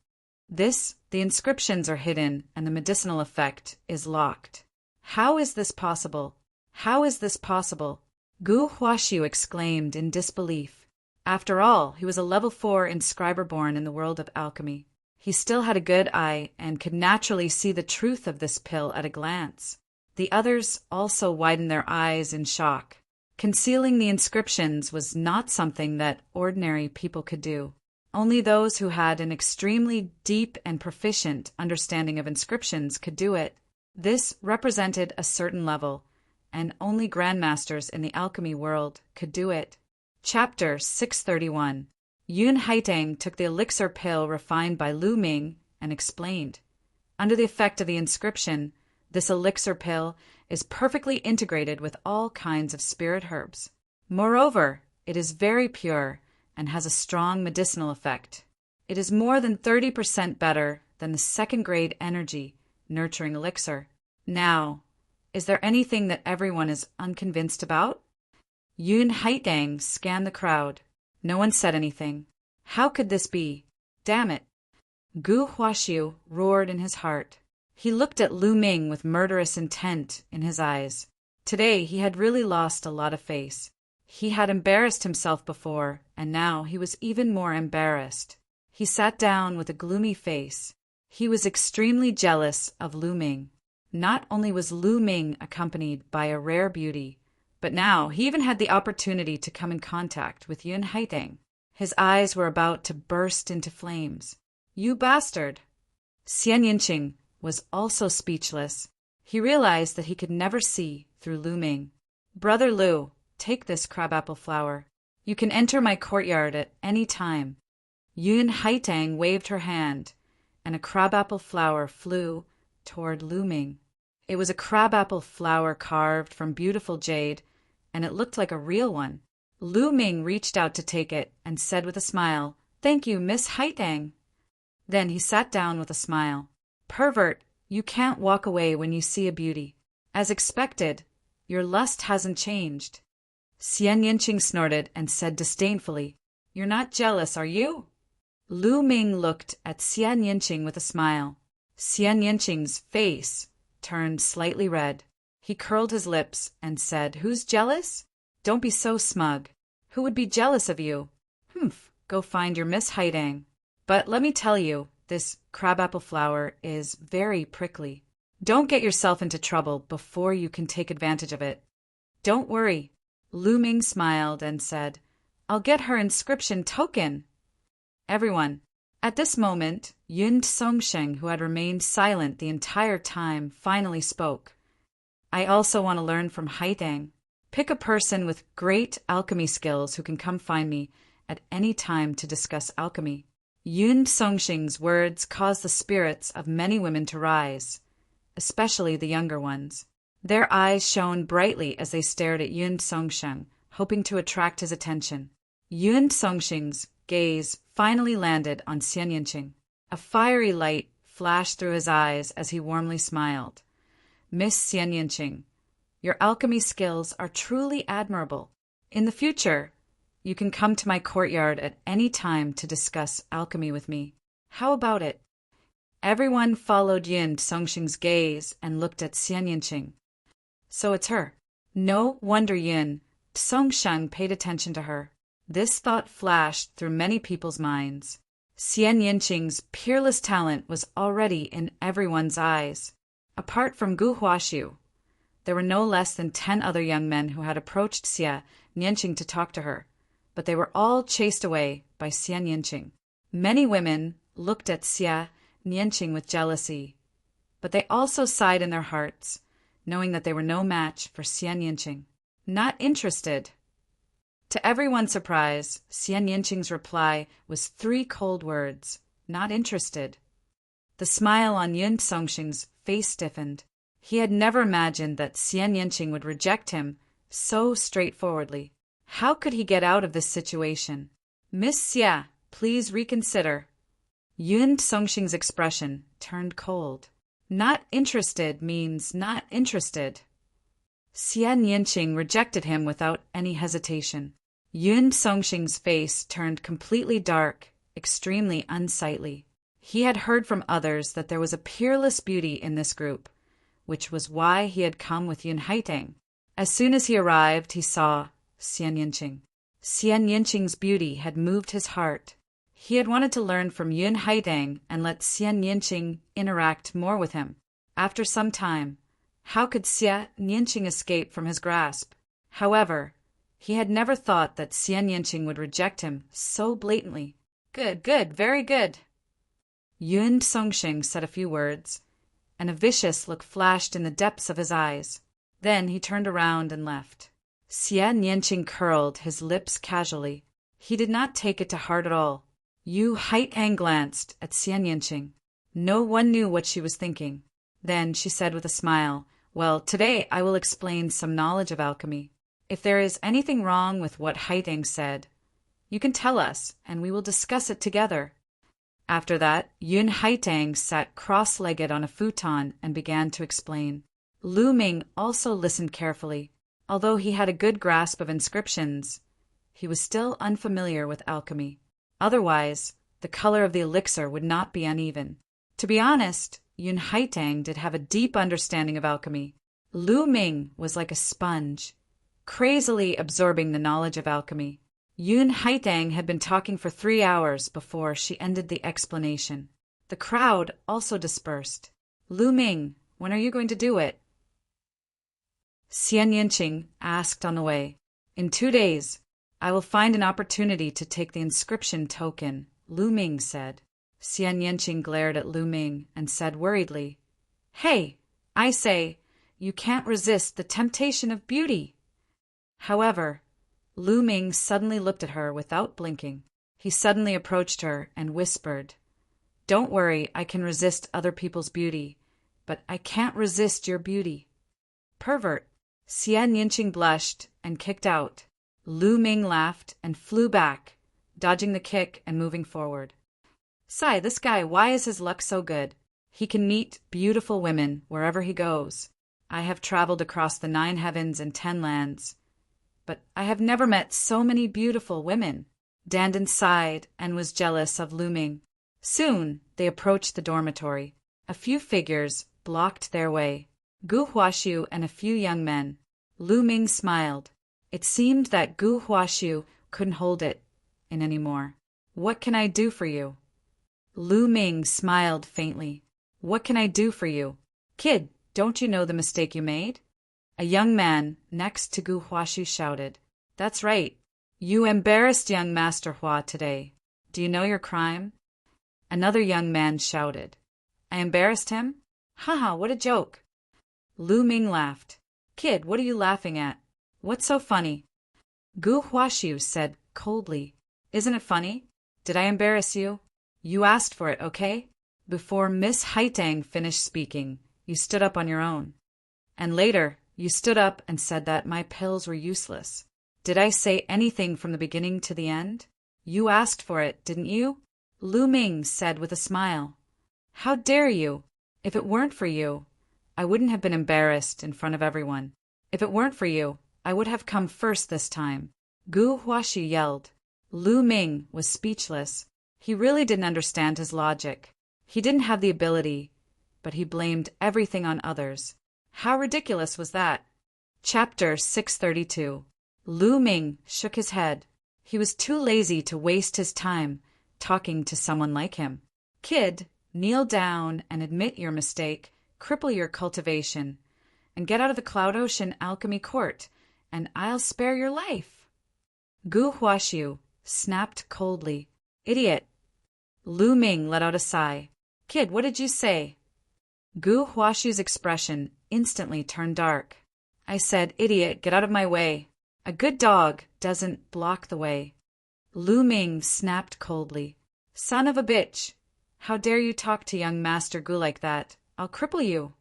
The inscriptions are hidden and the medicinal effect is locked. How is this possible? How is this possible? Gu Huaxiu exclaimed in disbelief. After all, he was a level 4 inscriber born in the world of alchemy. He still had a good eye and could naturally see the truth of this pill at a glance. The others also widened their eyes in shock. Concealing the inscriptions was not something that ordinary people could do. Only those who had an extremely deep and proficient understanding of inscriptions could do it. This represented a certain level, and only grandmasters in the alchemy world could do it. Chapter 631. Yun Haitang took the elixir pill refined by Lu Ming and explained. Under the effect of the inscription, this elixir pill is perfectly integrated with all kinds of spirit herbs. Moreover, it is very pure and has a strong medicinal effect. It is more than 30% better than the second-grade energy nurturing elixir. Now, is there anything that everyone is unconvinced about? Yun Haitang scanned the crowd. No one said anything. How could this be? Damn it! Gu Huaxiu roared in his heart. He looked at Lu Ming with murderous intent in his eyes. Today he had really lost a lot of face. He had embarrassed himself before, and now he was even more embarrassed. He sat down with a gloomy face. He was extremely jealous of Lu Ming. Not only was Lu Ming accompanied by a rare beauty, but now he even had the opportunity to come in contact with Yun Haitang. His eyes were about to burst into flames. "You bastard!" Xian Yinqing was also speechless. He realized that he could never see through Lu Ming. "Brother Lu, take this crabapple flower. You can enter my courtyard at any time." Yun Haitang waved her hand, and a crabapple flower flew toward Lu Ming. It was a crabapple flower carved from beautiful jade, and it looked like a real one. Lu Ming reached out to take it and said with a smile, "Thank you, Miss Haitang." Then he sat down with a smile. "Pervert, you can't walk away when you see a beauty. As expected, your lust hasn't changed." Xian Yinqing snorted and said disdainfully, "You're not jealous, are you?" Lu Ming looked at Xian Yinqing with a smile. Xian Yinqing's face turned slightly red. He curled his lips and said, "Who's jealous? Don't be so smug. Who would be jealous of you? Humph, go find your Miss Haitang. But let me tell you, this crabapple flower is very prickly. Don't get yourself into trouble before you can take advantage of it." "Don't worry." Lu Ming smiled and said, "I'll get her inscription token." Everyone. At this moment, Yun Songsheng, who had remained silent the entire time, finally spoke. "I also want to learn from Haitang. Pick a person with great alchemy skills who can come find me at any time to discuss alchemy." Yun Songsheng's words caused the spirits of many women to rise, especially the younger ones. Their eyes shone brightly as they stared at Yun Songsheng, hoping to attract his attention. Yun Songsheng's gaze finally landed on Xian Yinqing. A fiery light flashed through his eyes as he warmly smiled. "Miss Xian Yinqing, your alchemy skills are truly admirable. In the future, you can come to my courtyard at any time to discuss alchemy with me. How about it?" Everyone followed Yun Songsheng's gaze and looked at Xian Yinqing. So it's her. No wonder Yun Songsheng paid attention to her. This thought flashed through many people's minds. Xian Yinqing's peerless talent was already in everyone's eyes. Apart from Gu Huaxiu, there were no less than 10 other young men who had approached Xian Yinqing to talk to her, but they were all chased away by Xian Yinqing. Many women looked at Xian Yinqing with jealousy, but they also sighed in their hearts, knowing that they were no match for Xian Yinqing. "Not interested." To everyone's surprise, Xian Yinqing's reply was 3 cold words, "Not interested." The smile on Yun Songsheng's face stiffened. He had never imagined that Xian Yinqing would reject him so straightforwardly. How could he get out of this situation? "Miss Xia, please reconsider." Yun Songsheng's expression turned cold. Not interested means not interested. Xian Yinqing rejected him without any hesitation. Yun Songsheng's face turned completely dark, extremely unsightly. He had heard from others that there was a peerless beauty in this group, which was why he had come with Yun Haitang. As soon as he arrived, he saw Xian Yinqing. Xian Yinqing's beauty had moved his heart. He had wanted to learn from Yun Haitang and let Xian Yinqing interact more with him. After some time, how could Xian Yinqing escape from his grasp? However, he had never thought that Xian Yinqing would reject him so blatantly. "Good, good, very good." Yun Songsheng said a few words, and a vicious look flashed in the depths of his eyes. Then he turned around and left. Xian Yinqing curled his lips casually. He did not take it to heart at all. Yu Haitang glanced at Xian Yinqing. No one knew what she was thinking. Then she said with a smile, "Well, today I will explain some knowledge of alchemy. If there is anything wrong with what Haitang said, you can tell us, and we will discuss it together." After that, Yun Haitang sat cross-legged on a futon and began to explain. Lu Ming also listened carefully. Although he had a good grasp of inscriptions, he was still unfamiliar with alchemy. Otherwise, the color of the elixir would not be uneven. To be honest, Yun Haitang did have a deep understanding of alchemy. Lu Ming was like a sponge, crazily absorbing the knowledge of alchemy. Yun Haitang had been talking for 3 hours before she ended the explanation. The crowd also dispersed. "Lu Ming, when are you going to do it?" Xian Yinqing asked on the way. "In 2 days, I will find an opportunity to take the inscription token," Lu Ming said. Xian Yinqing glared at Lu Ming and said worriedly, "Hey, I say, you can't resist the temptation of beauty." However, Lu Ming suddenly looked at her without blinking. He suddenly approached her and whispered, "Don't worry, I can resist other people's beauty, but I can't resist your beauty." "Pervert." Xian Yinqing blushed and kicked out. Lu Ming laughed and flew back, dodging the kick and moving forward. "Sai, this guy, why is his luck so good? He can meet beautiful women wherever he goes. I have traveled across the 9 heavens and 10 lands, but I have never met so many beautiful women." Dandan sighed and was jealous of Lu Ming. Soon they approached the dormitory. A few figures blocked their way. Gu Huaxiu and a few young men. Lu Ming smiled. It seemed that Gu Huaxiu couldn't hold it in anymore. "What can I do for you?" Lu Ming smiled faintly. "What can I do for you? Kid, don't you know the mistake you made?" A young man next to Gu Huaxiu shouted. "That's right. You embarrassed young Master Hua today. Do you know your crime?" Another young man shouted. "I embarrassed him? Haha, what a joke." Lu Ming laughed. "Kid, what are you laughing at? What's so funny?" Gu Huaxiu said coldly. "Isn't it funny? Did I embarrass you? You asked for it, okay? Before Miss Haitang finished speaking, you stood up on your own. And later, you stood up and said that my pills were useless. Did I say anything from the beginning to the end? You asked for it, didn't you?" Lu Ming said with a smile. "How dare you? If it weren't for you, I wouldn't have been embarrassed in front of everyone. If it weren't for you, I would have come first this time." Gu Huaxiu yelled. Lu Ming was speechless. He really didn't understand his logic. He didn't have the ability, but he blamed everything on others. How ridiculous was that? Chapter 632. Lu Ming shook his head. He was too lazy to waste his time talking to someone like him. "Kid, kneel down and admit your mistake, cripple your cultivation, and get out of the Cloud Ocean Alchemy Court, and I'll spare your life." Gu Huaxiu snapped coldly. "Idiot." Lu Ming let out a sigh. "Kid, what did you say?" Gu Huaxiu's expression instantly turned dark. "I said, idiot, get out of my way. A good dog doesn't block the way." Lu Ming snapped coldly. "Son of a bitch! How dare you talk to young Master Gu like that? I'll cripple you."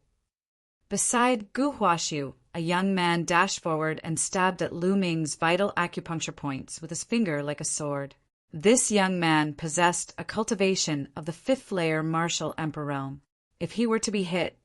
Beside Gu Huaxiu, a young man dashed forward and stabbed at Lu Ming's vital acupuncture points with his finger like a sword. This young man possessed a cultivation of the 5th layer martial emperor realm. If he were to be hit,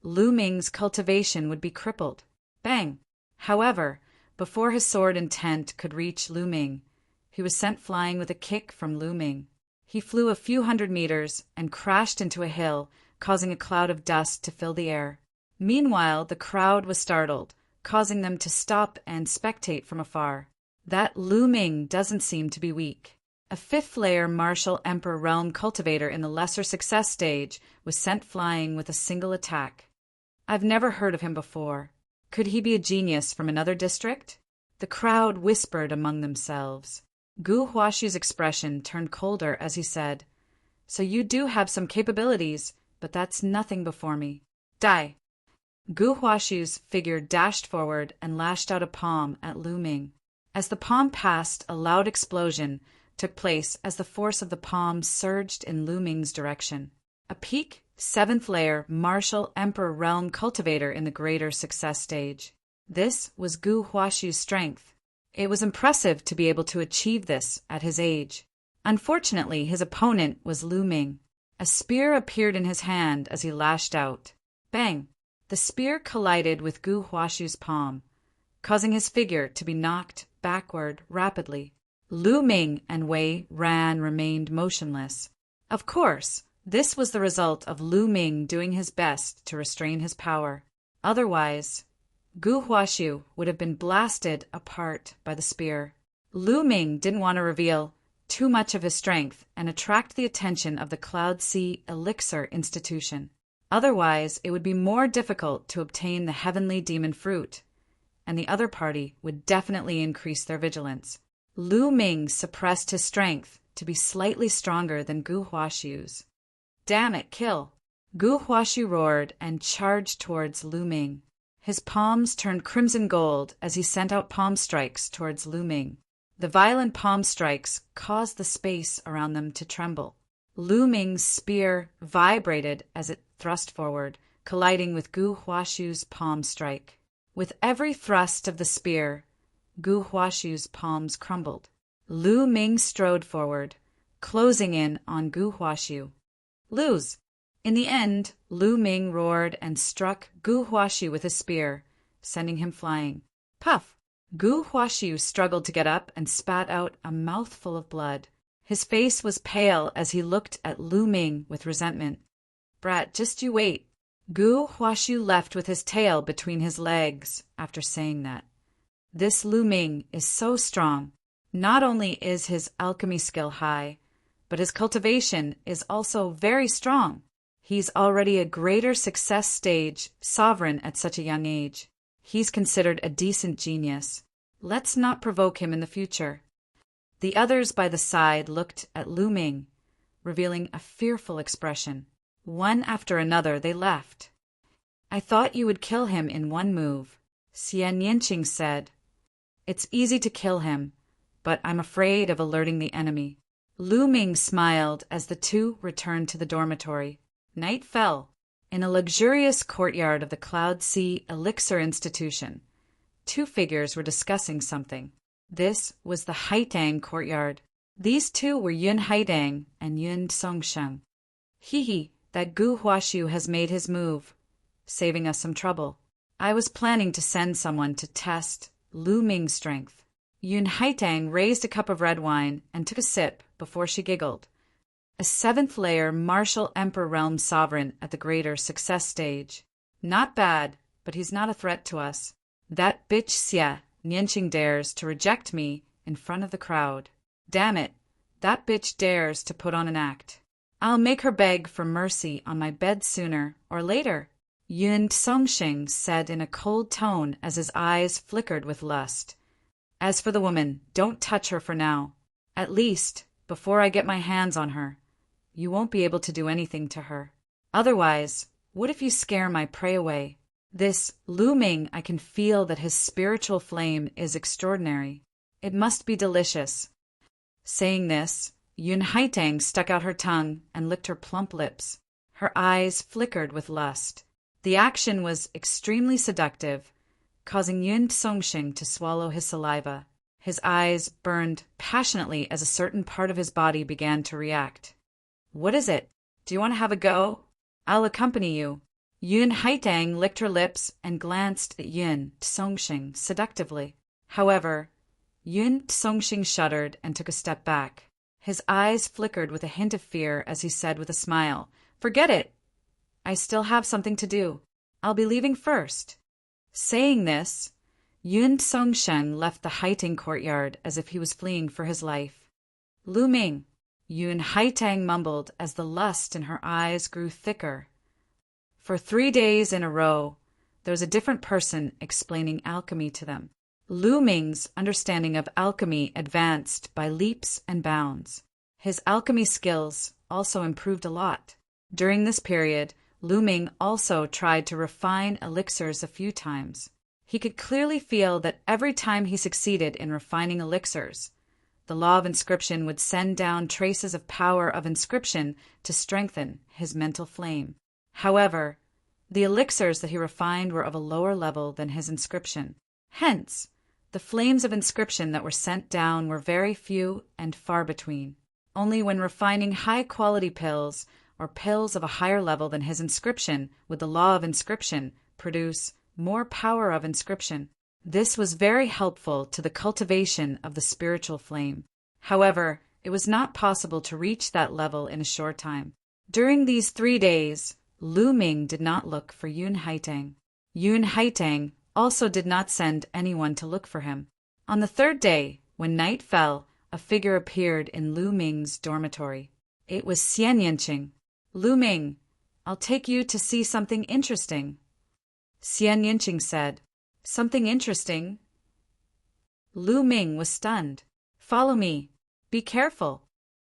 Lu Ming's cultivation would be crippled. Bang! However, before his sword intent could reach Lu Ming, he was sent flying with a kick from Lu Ming. He flew a few hundred meters and crashed into a hill, causing a cloud of dust to fill the air. Meanwhile, the crowd was startled, causing them to stop and spectate from afar. That Lu Ming doesn't seem to be weak. A 5th layer martial emperor realm cultivator in the lesser success stage was sent flying with a single attack. I've never heard of him before. Could he be a genius from another district? The crowd whispered among themselves. Gu Huaxiu's expression turned colder as he said, "So you do have some capabilities, but that's nothing before me. Die!" Gu Huaxiu's figure dashed forward and lashed out a palm at Lu Ming. As the palm passed, a loud explosion took place as the force of the palm surged in Lu Ming's direction. A peak 7th layer martial emperor realm cultivator in the greater success stage. This was Gu Huaxiu's strength. It was impressive to be able to achieve this at his age. Unfortunately, his opponent was Lu Ming. A spear appeared in his hand as he lashed out. Bang! The spear collided with Gu Huaxiu's palm, causing his figure to be knocked backward rapidly. Lu Ming and Wei Ran remained motionless. Of course, this was the result of Lu Ming doing his best to restrain his power. Otherwise, Gu Huaxiu would have been blasted apart by the spear. Lu Ming didn't want to reveal too much of his strength and attract the attention of the Cloud Sea Elixir Institution. Otherwise, it would be more difficult to obtain the heavenly demon fruit, and the other party would definitely increase their vigilance. Lu Ming suppressed his strength to be slightly stronger than Gu Huaxiu's. "Damn it, kill!" Gu Huaxiu roared and charged towards Lu Ming. His palms turned crimson gold as he sent out palm strikes towards Lu Ming. The violent palm strikes caused the space around them to tremble. Lu Ming's spear vibrated as it thrust forward, colliding with Gu Huashu's palm strike. With every thrust of the spear, Gu Huashu's palms crumbled. Lu Ming strode forward, closing in on Gu Huashu. Lose! In the end, Lu Ming roared and struck Gu Huashu with his spear, sending him flying. Puff! Gu Huashu struggled to get up and spat out a mouthful of blood. His face was pale as he looked at Lu Ming with resentment. Brat, just you wait. Gu Huashu left with his tail between his legs after saying that. This Lu Ming is so strong. Not only is his alchemy skill high, but his cultivation is also very strong. He's already a greater success stage sovereign at such a young age. He's considered a decent genius. Let's not provoke him in the future. The others by the side looked at Lu Ming, revealing a fearful expression. One after another they left. I thought you would kill him in one move, Xian Yinqing said. It's easy to kill him, but I'm afraid of alerting the enemy. Lu Ming smiled as the two returned to the dormitory. Night fell. In a luxurious courtyard of the Cloud Sea Elixir Institution, two figures were discussing something. This was the Haitang courtyard. These two were Yun Haitang and Yun Songsheng. Hee, that Gu Huashu has made his move, saving us some trouble. I was planning to send someone to test Lu Ming's strength. Yun Haitang raised a cup of red wine and took a sip before she giggled. A seventh-layer martial Emperor Realm sovereign at the greater success stage. Not bad, but he's not a threat to us. That bitch Xia Nianqing dares to reject me in front of the crowd. Damn it, that bitch dares to put on an act. I'll make her beg for mercy on my bed sooner or later, Yun Songsheng said in a cold tone as his eyes flickered with lust. As for the woman, don't touch her for now. At least, before I get my hands on her. You won't be able to do anything to her. Otherwise, what if you scare my prey away? This Lu Ming, I can feel that his spiritual flame is extraordinary. It must be delicious. Saying this, Yun Haitang stuck out her tongue and licked her plump lips. Her eyes flickered with lust. The action was extremely seductive, causing Yun Songsheng to swallow his saliva. His eyes burned passionately as a certain part of his body began to react. What is it? Do you want to have a go? I'll accompany you. Yun Haitang licked her lips and glanced at Yun Songsheng seductively. However, Yun Songsheng shuddered and took a step back. His eyes flickered with a hint of fear as he said with a smile, Forget it. I still have something to do. I'll be leaving first. Saying this, Yun Songsheng left the Haitang courtyard as if he was fleeing for his life. Lu Ming, Yun Haitang mumbled as the lust in her eyes grew thicker. For 3 days in a row, there was a different person explaining alchemy to them. Lu Ming's understanding of alchemy advanced by leaps and bounds. His alchemy skills also improved a lot. During this period, Lu Ming also tried to refine elixirs a few times. He could clearly feel that every time he succeeded in refining elixirs, the law of inscription would send down traces of power of inscription to strengthen his mental flame. However, the elixirs that he refined were of a lower level than his inscription. Hence, the flames of inscription that were sent down were very few and far between. Only when refining high-quality pills or pills of a higher level than his inscription would the law of inscription produce more power of inscription. This was very helpful to the cultivation of the spiritual flame. However, it was not possible to reach that level in a short time. During these 3 days, Lu Ming did not look for Yun Haitang. Yun Haitang also did not send anyone to look for him. On the 3rd day, when night fell, a figure appeared in Lu Ming's dormitory. It was Xian Yinqing. Lu Ming, I'll take you to see something interesting. Xian Yinqing said. Something interesting? Lu Ming was stunned. Follow me. Be careful.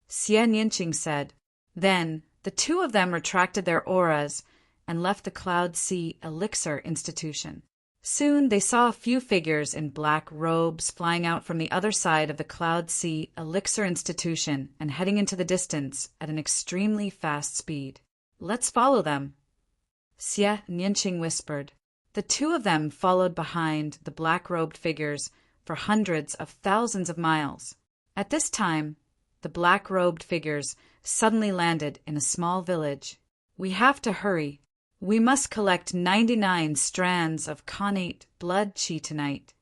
Xian Yinqing said. Then, the two of them retracted their auras and left the Cloud Sea Elixir Institution. Soon they saw a few figures in black robes flying out from the other side of the Cloud Sea Elixir Institution and heading into the distance at an extremely fast speed. Let's follow them. Xie Nianqing whispered. The two of them followed behind the black-robed figures for hundreds of thousands of miles. At this time, the black-robed figures suddenly landed in a small village. We have to hurry. We must collect 99 strands of connate blood qi tonight.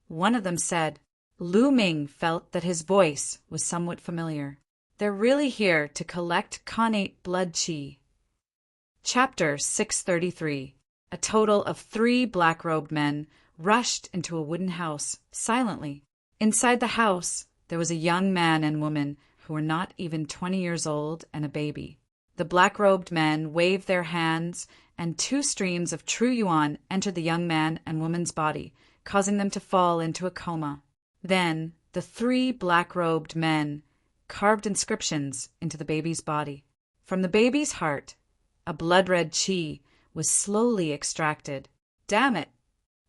One of them said. Lu Ming felt that his voice was somewhat familiar. They're really here to collect connate blood qi. Chapter 633. A total of 3 black-robed men rushed into a wooden house, silently. Inside the house, there was a young man and woman who were not even 20 years old and a baby. The black-robed men waved their hands, and 2 streams of true yuan entered the young man and woman's body, causing them to fall into a coma. Then, the 3 black-robed men carved inscriptions into the baby's body. From the baby's heart, a blood-red qi was slowly extracted. Damn it!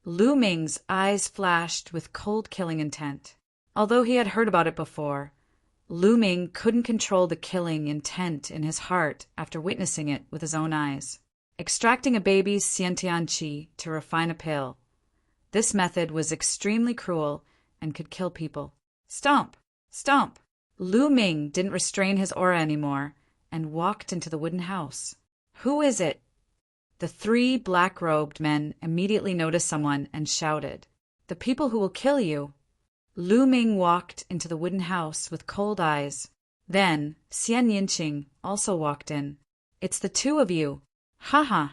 Lu Ming's eyes flashed with cold killing intent. Although he had heard about it before, Lu Ming couldn't control the killing intent in his heart after witnessing it with his own eyes. Extracting a baby's xiantian qi to refine a pill. This method was extremely cruel and could kill people. Stomp! Stomp! Lu Ming didn't restrain his aura anymore and walked into the wooden house. Who is it? The 3 black-robed men immediately noticed someone and shouted, The people who will kill you. Lu Ming walked into the wooden house with cold eyes. Then Xie Nianqing also walked in. It's the 2 of you. Haha.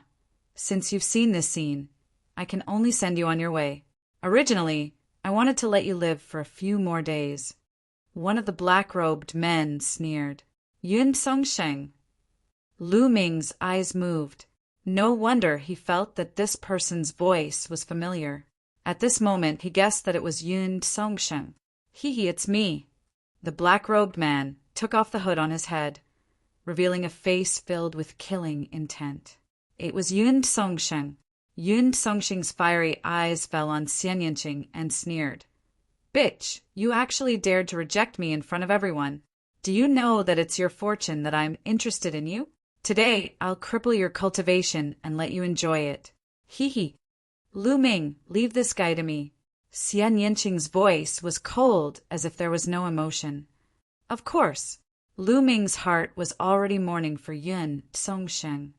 Since you've seen this scene, I can only send you on your way. Originally, I wanted to let you live for a few more days. One of the black-robed men sneered. Yun Songsheng. Lu Ming's eyes moved. No wonder he felt that this person's voice was familiar. At this moment, he guessed that it was Yun Songsheng. Hee, it's me. The black-robed man took off the hood on his head, revealing a face filled with killing intent. It was Yun Songsheng. Yun Songsheng's fiery eyes fell on Xie Nianqing and sneered. Bitch, you actually dared to reject me in front of everyone. Do you know that it's your fortune that I'm interested in you? Today, I'll cripple your cultivation and let you enjoy it. Hee. Lu Ming, leave this guy to me. Xie Nianqing's voice was cold as if there was no emotion. Of course, Lu Ming's heart was already mourning for Yun Songsheng.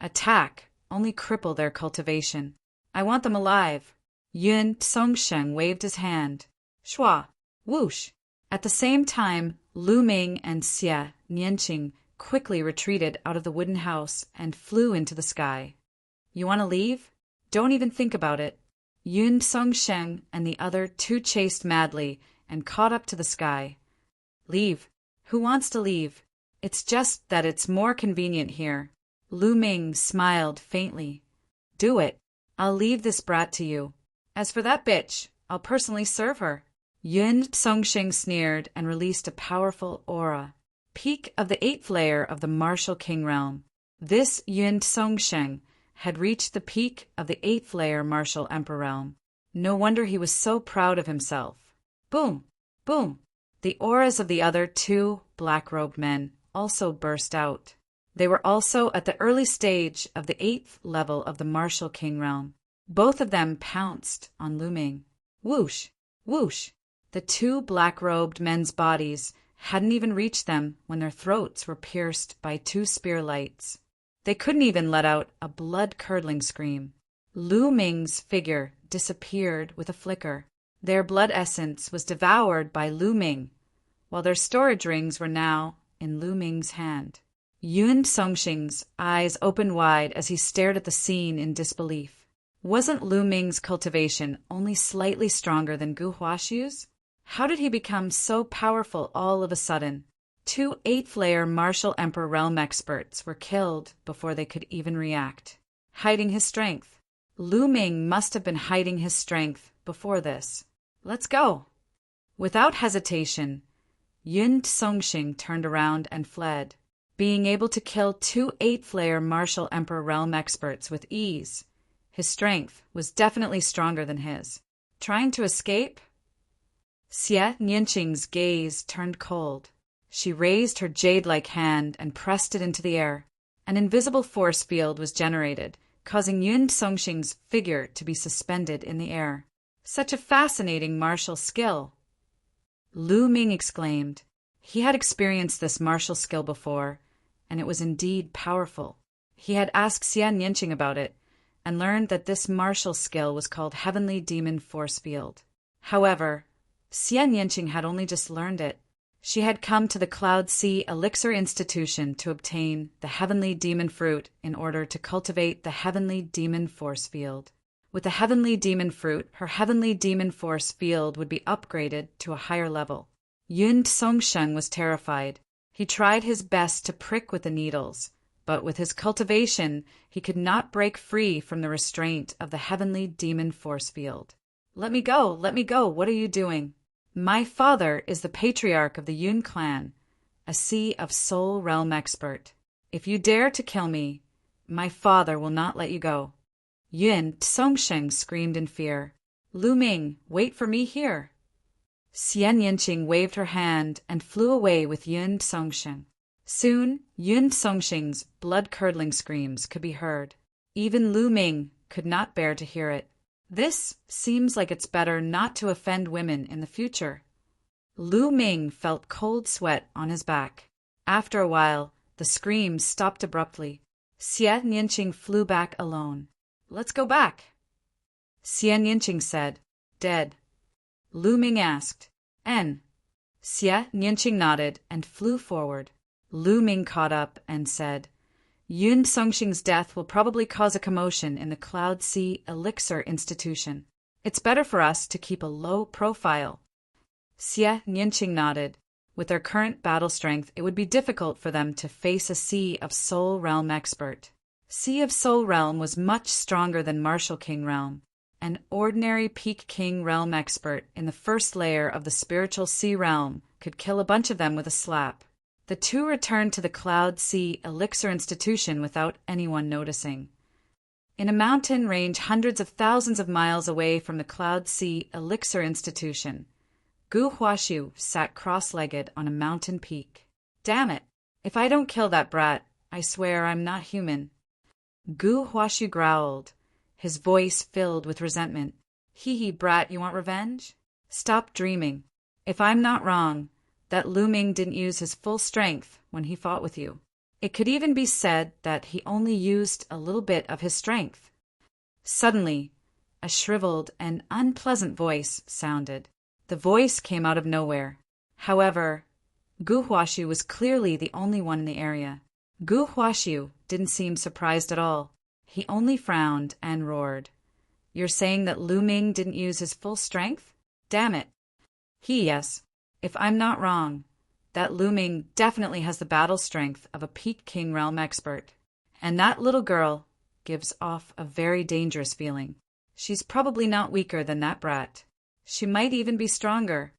Attack, only cripple their cultivation. I want them alive. Yun Songsheng waved his hand. Shua, whoosh. At the same time, Lu Ming and Xie Nianqing quickly retreated out of the wooden house and flew into the sky. You want to leave? Don't even think about it. Yun Songsheng and the other 2 chased madly and caught up to the sky. Leave. Who wants to leave? It's just that it's more convenient here. Lu Ming smiled faintly. Do it. I'll leave this brat to you. As for that bitch, I'll personally serve her. Yun Songsheng sneered and released a powerful aura. Peak of the 8th layer of the martial king realm. This Yun Songsheng had reached the peak of the 8th layer martial emperor realm. No wonder he was so proud of himself. Boom! Boom! The auras of the other 2 black-robed men also burst out. They were also at the early stage of the 8th level of the martial king realm. Both of them pounced on Lu Ming. Whoosh! Whoosh! The 2 black-robed men's bodies hadn't even reached them when their throats were pierced by 2 spear lights. They couldn't even let out a blood-curdling scream. Lu Ming's figure disappeared with a flicker. Their blood essence was devoured by Lu Ming, while their storage rings were now in Lu Ming's hand. Yun Songsheng's eyes opened wide as he stared at the scene in disbelief. Wasn't Lu Ming's cultivation only slightly stronger than Gu Huaxu's? How did he become so powerful all of a sudden? 2 8th-layer martial emperor realm experts were killed before they could even react. Hiding his strength. Lu Ming must have been hiding his strength before this. Let's go. Without hesitation, Yun Songsheng turned around and fled. Being able to kill 2 8th-layer martial emperor realm experts with ease, his strength was definitely stronger than his. Trying to escape? Xie Nianqing's gaze turned cold. She raised her jade-like hand and pressed it into the air. An invisible force field was generated, causing Yun Songxing's figure to be suspended in the air. Such a fascinating martial skill! Lu Ming exclaimed. He had experienced this martial skill before, and it was indeed powerful. He had asked Xian Yinqing about it, and learned that this martial skill was called Heavenly Demon Force Field. However, Xian Yinqing had only just learned it. She had come to the Cloud Sea Elixir Institution to obtain the Heavenly Demon Fruit in order to cultivate the Heavenly Demon Force Field. With the Heavenly Demon Fruit, her Heavenly Demon Force Field would be upgraded to a higher level. Yun Songsheng was terrified. He tried his best to prick with the needles, but with his cultivation, he could not break free from the restraint of the Heavenly Demon Force Field. Let me go! Let me go! What are you doing? My father is the patriarch of the Yun clan, a Sea of Soul Realm expert. If you dare to kill me, my father will not let you go. Yun Songsheng screamed in fear. Lu Ming, wait for me here. Xian Yinqing waved her hand and flew away with Yun Songsheng. Soon, Yun Songxing's blood-curdling screams could be heard. Even Lu Ming could not bear to hear it. This seems like it's better not to offend women in the future. Lu Ming felt cold sweat on his back. After a while, the screams stopped abruptly. Xian Yinqing flew back alone. Let's go back. Xian Yinqing said, dead. Lu Ming asked, N. Xian Yinqing nodded and flew forward. Lu Ming caught up and said, Yun Songxing's death will probably cause a commotion in the Cloud Sea Elixir Institution. It's better for us to keep a low profile. Xian Yinqing nodded. With their current battle strength, it would be difficult for them to face a Sea of Soul Realm expert. Sea of Soul Realm was much stronger than Martial King Realm. An ordinary Peak King Realm expert in the first layer of the Spiritual Sea Realm could kill a bunch of them with a slap. The two returned to the Cloud Sea Elixir Institution without anyone noticing. In a mountain range hundreds of thousands of miles away from the Cloud Sea Elixir Institution, Gu Huaxiu sat cross-legged on a mountain peak. Damn it! If I don't kill that brat, I swear I'm not human. Gu Huaxiu growled, his voice filled with resentment. Hee brat, you want revenge? Stop dreaming. If I'm not wrong, that Lu Ming didn't use his full strength when he fought with you. It could even be said that he only used a little bit of his strength. Suddenly, a shriveled and unpleasant voice sounded. The voice came out of nowhere. However, Gu Huaxiu was clearly the only one in the area. Gu Huaxiu didn't seem surprised at all. He only frowned and roared. You're saying that Lu Ming didn't use his full strength? Damn it. Yes. If I'm not wrong, that Lu Ming definitely has the battle strength of a Peak King Realm expert. And that little girl gives off a very dangerous feeling. She's probably not weaker than that brat. She might even be stronger.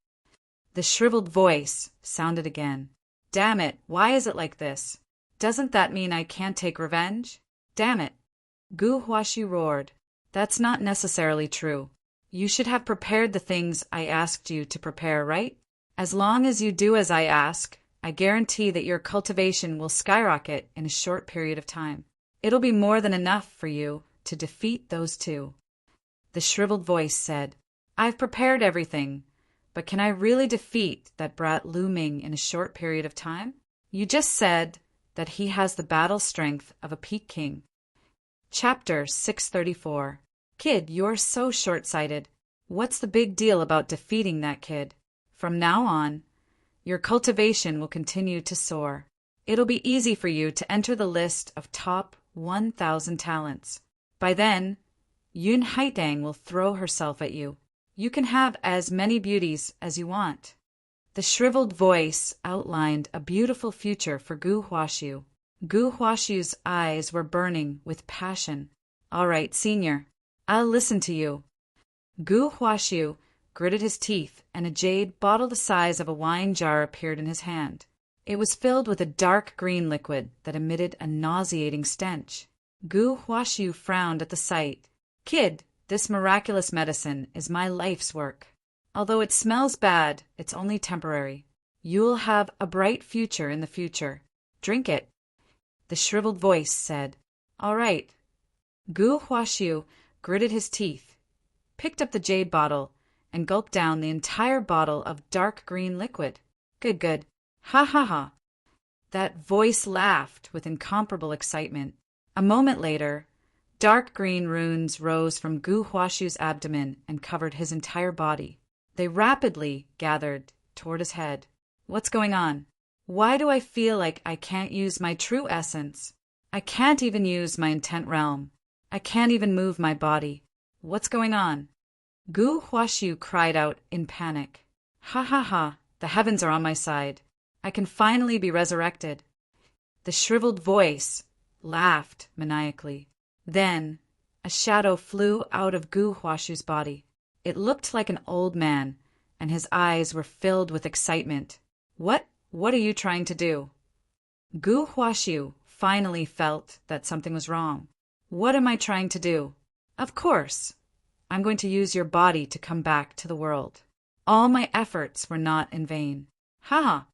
The shriveled voice sounded again. Damn it, why is it like this? Doesn't that mean I can't take revenge? Damn it. Gu Huaxiu roared. That's not necessarily true. You should have prepared the things I asked you to prepare, right? As long as you do as I ask, I guarantee that your cultivation will skyrocket in a short period of time. It'll be more than enough for you to defeat those two. The shriveled voice said, I've prepared everything, but can I really defeat that brat Lu Ming in a short period of time? You just said that he has the battle strength of a Peak King. Chapter 634. Kid, you're so short-sighted. What's the big deal about defeating that kid? From now on, your cultivation will continue to soar. It'll be easy for you to enter the list of top 1,000 talents. By then, Yun Haidang will throw herself at you. You can have as many beauties as you want. The shriveled voice outlined a beautiful future for Gu Huaxiu. Gu Huaxiu's eyes were burning with passion. All right, senior, I'll listen to you. Gu Huaxiu gritted his teeth, and a jade bottle the size of a wine jar appeared in his hand. It was filled with a dark green liquid that emitted a nauseating stench. Gu Huaxiu frowned at the sight. Kid, this miraculous medicine is my life's work. Although it smells bad, it's only temporary. You'll have a bright future in the future. Drink it. The shriveled voice said, "All right." Gu Huaxiu gritted his teeth, picked up the jade bottle, and gulped down the entire bottle of dark green liquid. Good, good. Ha ha ha. That voice laughed with incomparable excitement. A moment later, dark green runes rose from Gu Huaxiu's abdomen and covered his entire body. They rapidly gathered toward his head. What's going on? Why do I feel like I can't use my true essence? I can't even use my intent realm. I can't even move my body. What's going on? Gu Huaxiu cried out in panic. Ha ha ha, the heavens are on my side. I can finally be resurrected. The shriveled voice laughed maniacally. Then a shadow flew out of Gu Huaxiu's body. It looked like an old man, and his eyes were filled with excitement. What are you trying to do? Gu Huaxiu finally felt that something was wrong. What am I trying to do? Of course, I'm going to use your body to come back to the world. All my efforts were not in vain. Ha ha!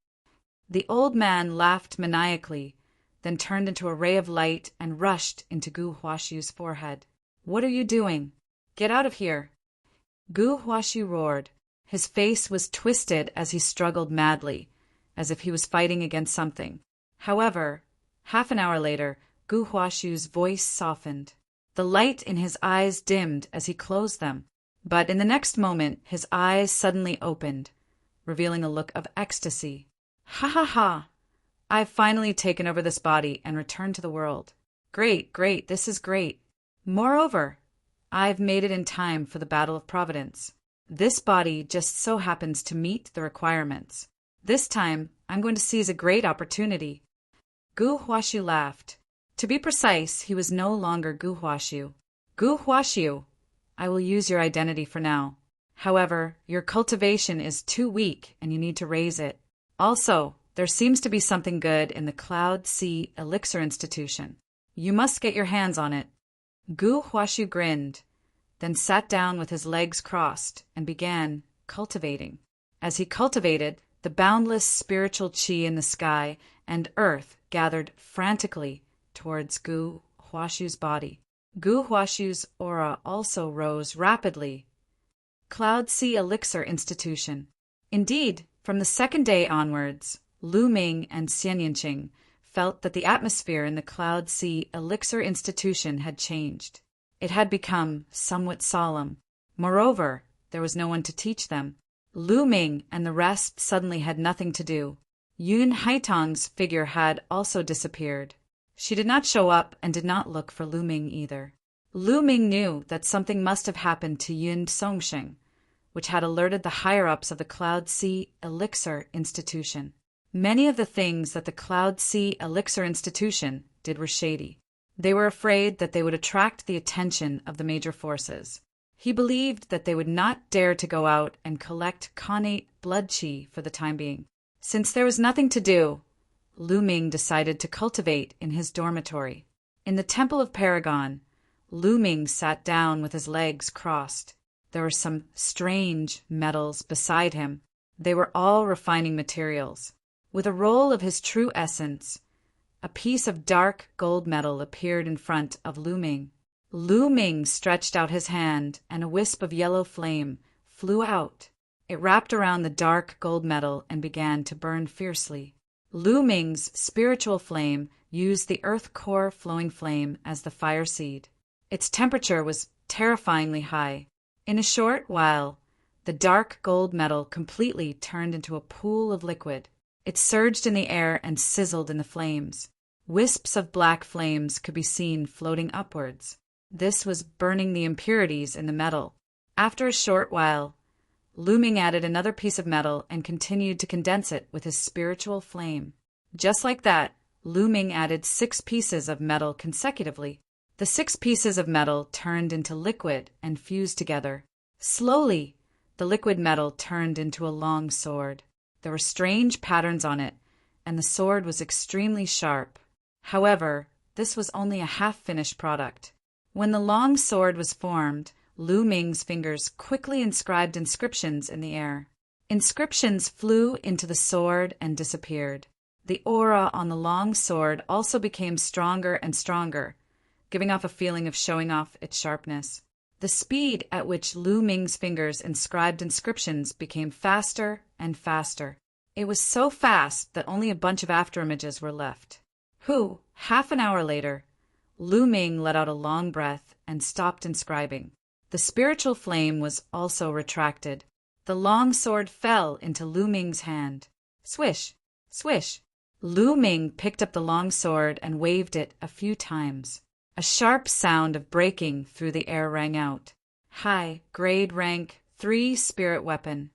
The old man laughed maniacally, then turned into a ray of light and rushed into Gu Huaxiu's forehead. What are you doing? Get out of here! Gu Huaxiu roared. His face was twisted as he struggled madly, as if he was fighting against something. However, half an hour later, Gu Huaxiu's voice softened. The light in his eyes dimmed as he closed them, but in the next moment his eyes suddenly opened, revealing a look of ecstasy. Ha ha ha! I've finally taken over this body and returned to the world. Great, great, this is great. Moreover, I've made it in time for the Battle of Providence. This body just so happens to meet the requirements. This time, I'm going to seize a great opportunity. Gu Huaxiu laughed. To be precise, he was no longer Gu Huaxiu. Gu Huaxiu, I will use your identity for now. However, your cultivation is too weak and you need to raise it. Also, there seems to be something good in the Cloud Sea Elixir Institution. You must get your hands on it. Gu Huaxiu grinned, then sat down with his legs crossed and began cultivating. As he cultivated, the boundless spiritual qi in the sky and earth gathered frantically towards Gu Huaxiu's body. Gu Huaxiu's aura also rose rapidly. Cloud Sea Elixir Institution. Indeed, from the second day onwards, Lu Ming and Xian Yinqing felt that the atmosphere in the Cloud Sea Elixir Institution had changed. It had become somewhat solemn. Moreover, there was no one to teach them. Lu Ming and the rest suddenly had nothing to do. Yun Haitong's figure had also disappeared. She did not show up and did not look for Lu Ming either. Lu Ming knew that something must have happened to Yun Songsheng, which had alerted the higher-ups of the Cloud Sea Elixir Institution. Many of the things that the Cloud Sea Elixir Institution did were shady. They were afraid that they would attract the attention of the major forces. He believed that they would not dare to go out and collect connate blood qi for the time being. Since there was nothing to do, Lu Ming decided to cultivate in his dormitory. In the Temple of Paragon, Lu Ming sat down with his legs crossed. There were some strange metals beside him. They were all refining materials. With a roll of his true essence, a piece of dark gold metal appeared in front of Lu Ming. Lu Ming stretched out his hand, and a wisp of yellow flame flew out. It wrapped around the dark gold metal and began to burn fiercely. Lu Ming's spiritual flame used the earth core flowing flame as the fire seed. Its temperature was terrifyingly high. In a short while, the dark gold metal completely turned into a pool of liquid. It surged in the air and sizzled in the flames. Wisps of black flames could be seen floating upwards. This was burning the impurities in the metal. After a short while, Lu Ming added another piece of metal and continued to condense it with his spiritual flame. Just like that, Lu Ming added 6 pieces of metal consecutively. The 6 pieces of metal turned into liquid and fused together. Slowly, the liquid metal turned into a long sword. There were strange patterns on it, and the sword was extremely sharp. However, this was only a half-finished product. When the long sword was formed, Lu Ming's fingers quickly inscribed inscriptions in the air. Inscriptions flew into the sword and disappeared. The aura on the long sword also became stronger and stronger, giving off a feeling of showing off its sharpness. The speed at which Lu Ming's fingers inscribed inscriptions became faster and faster. It was so fast that only a bunch of afterimages were left. Half an hour later, Lu Ming let out a long breath and stopped inscribing. The spiritual flame was also retracted. The long sword fell into Lu Ming's hand. Swish, swish. Lu Ming picked up the long sword and waved it a few times. A sharp sound of breaking through the air rang out. High, grade rank 3 spirit weapon.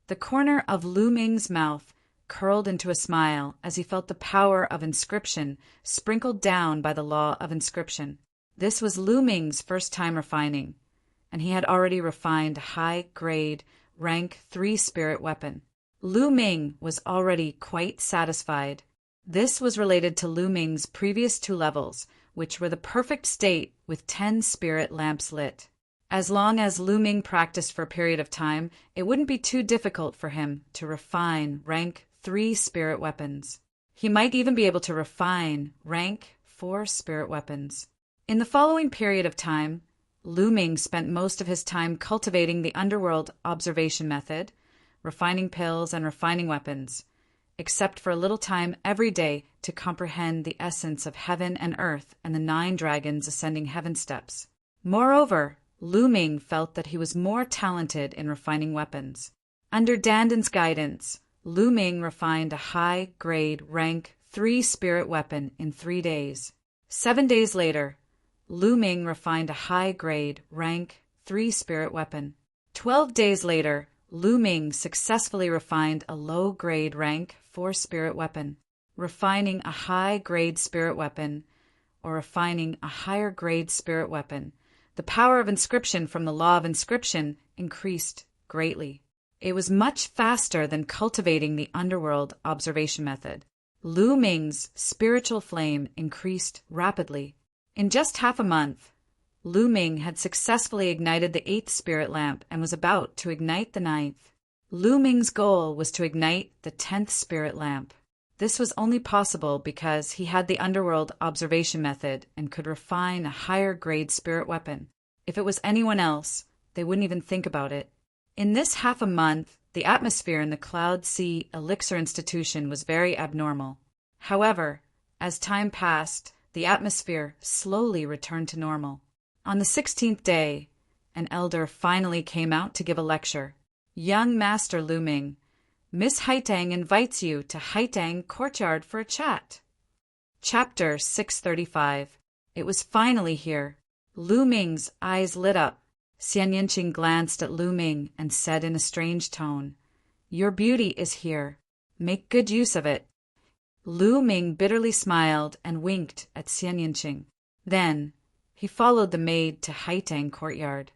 The corner of Lu Ming's mouth curled into a smile as he felt the power of inscription sprinkled down by the law of inscription. This was Lu Ming's first time refining, and he had already refined a high-grade, rank 3 spirit weapon. Lu Ming was already quite satisfied. This was related to Lu Ming's previous 2 levels, which were the perfect state with 10 spirit lamps lit. As long as Lu Ming practiced for a period of time, it wouldn't be too difficult for him to refine rank 3 spirit weapons. He might even be able to refine rank 4 spirit weapons. In the following period of time, Lu Ming spent most of his time cultivating the underworld observation method, refining pills and refining weapons, except for a little time every day to comprehend the essence of heaven and earth and the 9 dragons ascending heaven steps. Moreover, Lu Ming felt that he was more talented in refining weapons. Under Danden's guidance, Lu Ming refined a high-grade rank 3 spirit weapon in 3 days. 7 days later, Lu Ming refined a high-grade rank 3 spirit weapon. 12 days later, Lu Ming successfully refined a low-grade rank 4 spirit weapon. Refining a high-grade spirit weapon, or refining a higher-grade spirit weapon, the power of inscription from the law of inscription increased greatly. It was much faster than cultivating the underworld observation method. Lu Ming's spiritual flame increased rapidly. In just half a month, Lu Ming had successfully ignited the 8th spirit lamp and was about to ignite the 9th. Lu Ming's goal was to ignite the 10th spirit lamp. This was only possible because he had the underworld observation method and could refine a higher grade spirit weapon. If it was anyone else, they wouldn't even think about it. In this half a month, the atmosphere in the Cloud Sea Elixir Institution was very abnormal. However, as time passed, the atmosphere slowly returned to normal. On the 16th day, an elder finally came out to give a lecture. Young Master Lu Ming, Miss Haitang invites you to Haitang Courtyard for a chat. Chapter 635. It was finally here. Lu Ming's eyes lit up. Xian Yinqing glanced at Lu Ming and said in a strange tone, "Your beauty is here. Make good use of it." Lu Ming bitterly smiled and winked at Xian Yinqing. Then, he followed the maid to Haitang Courtyard.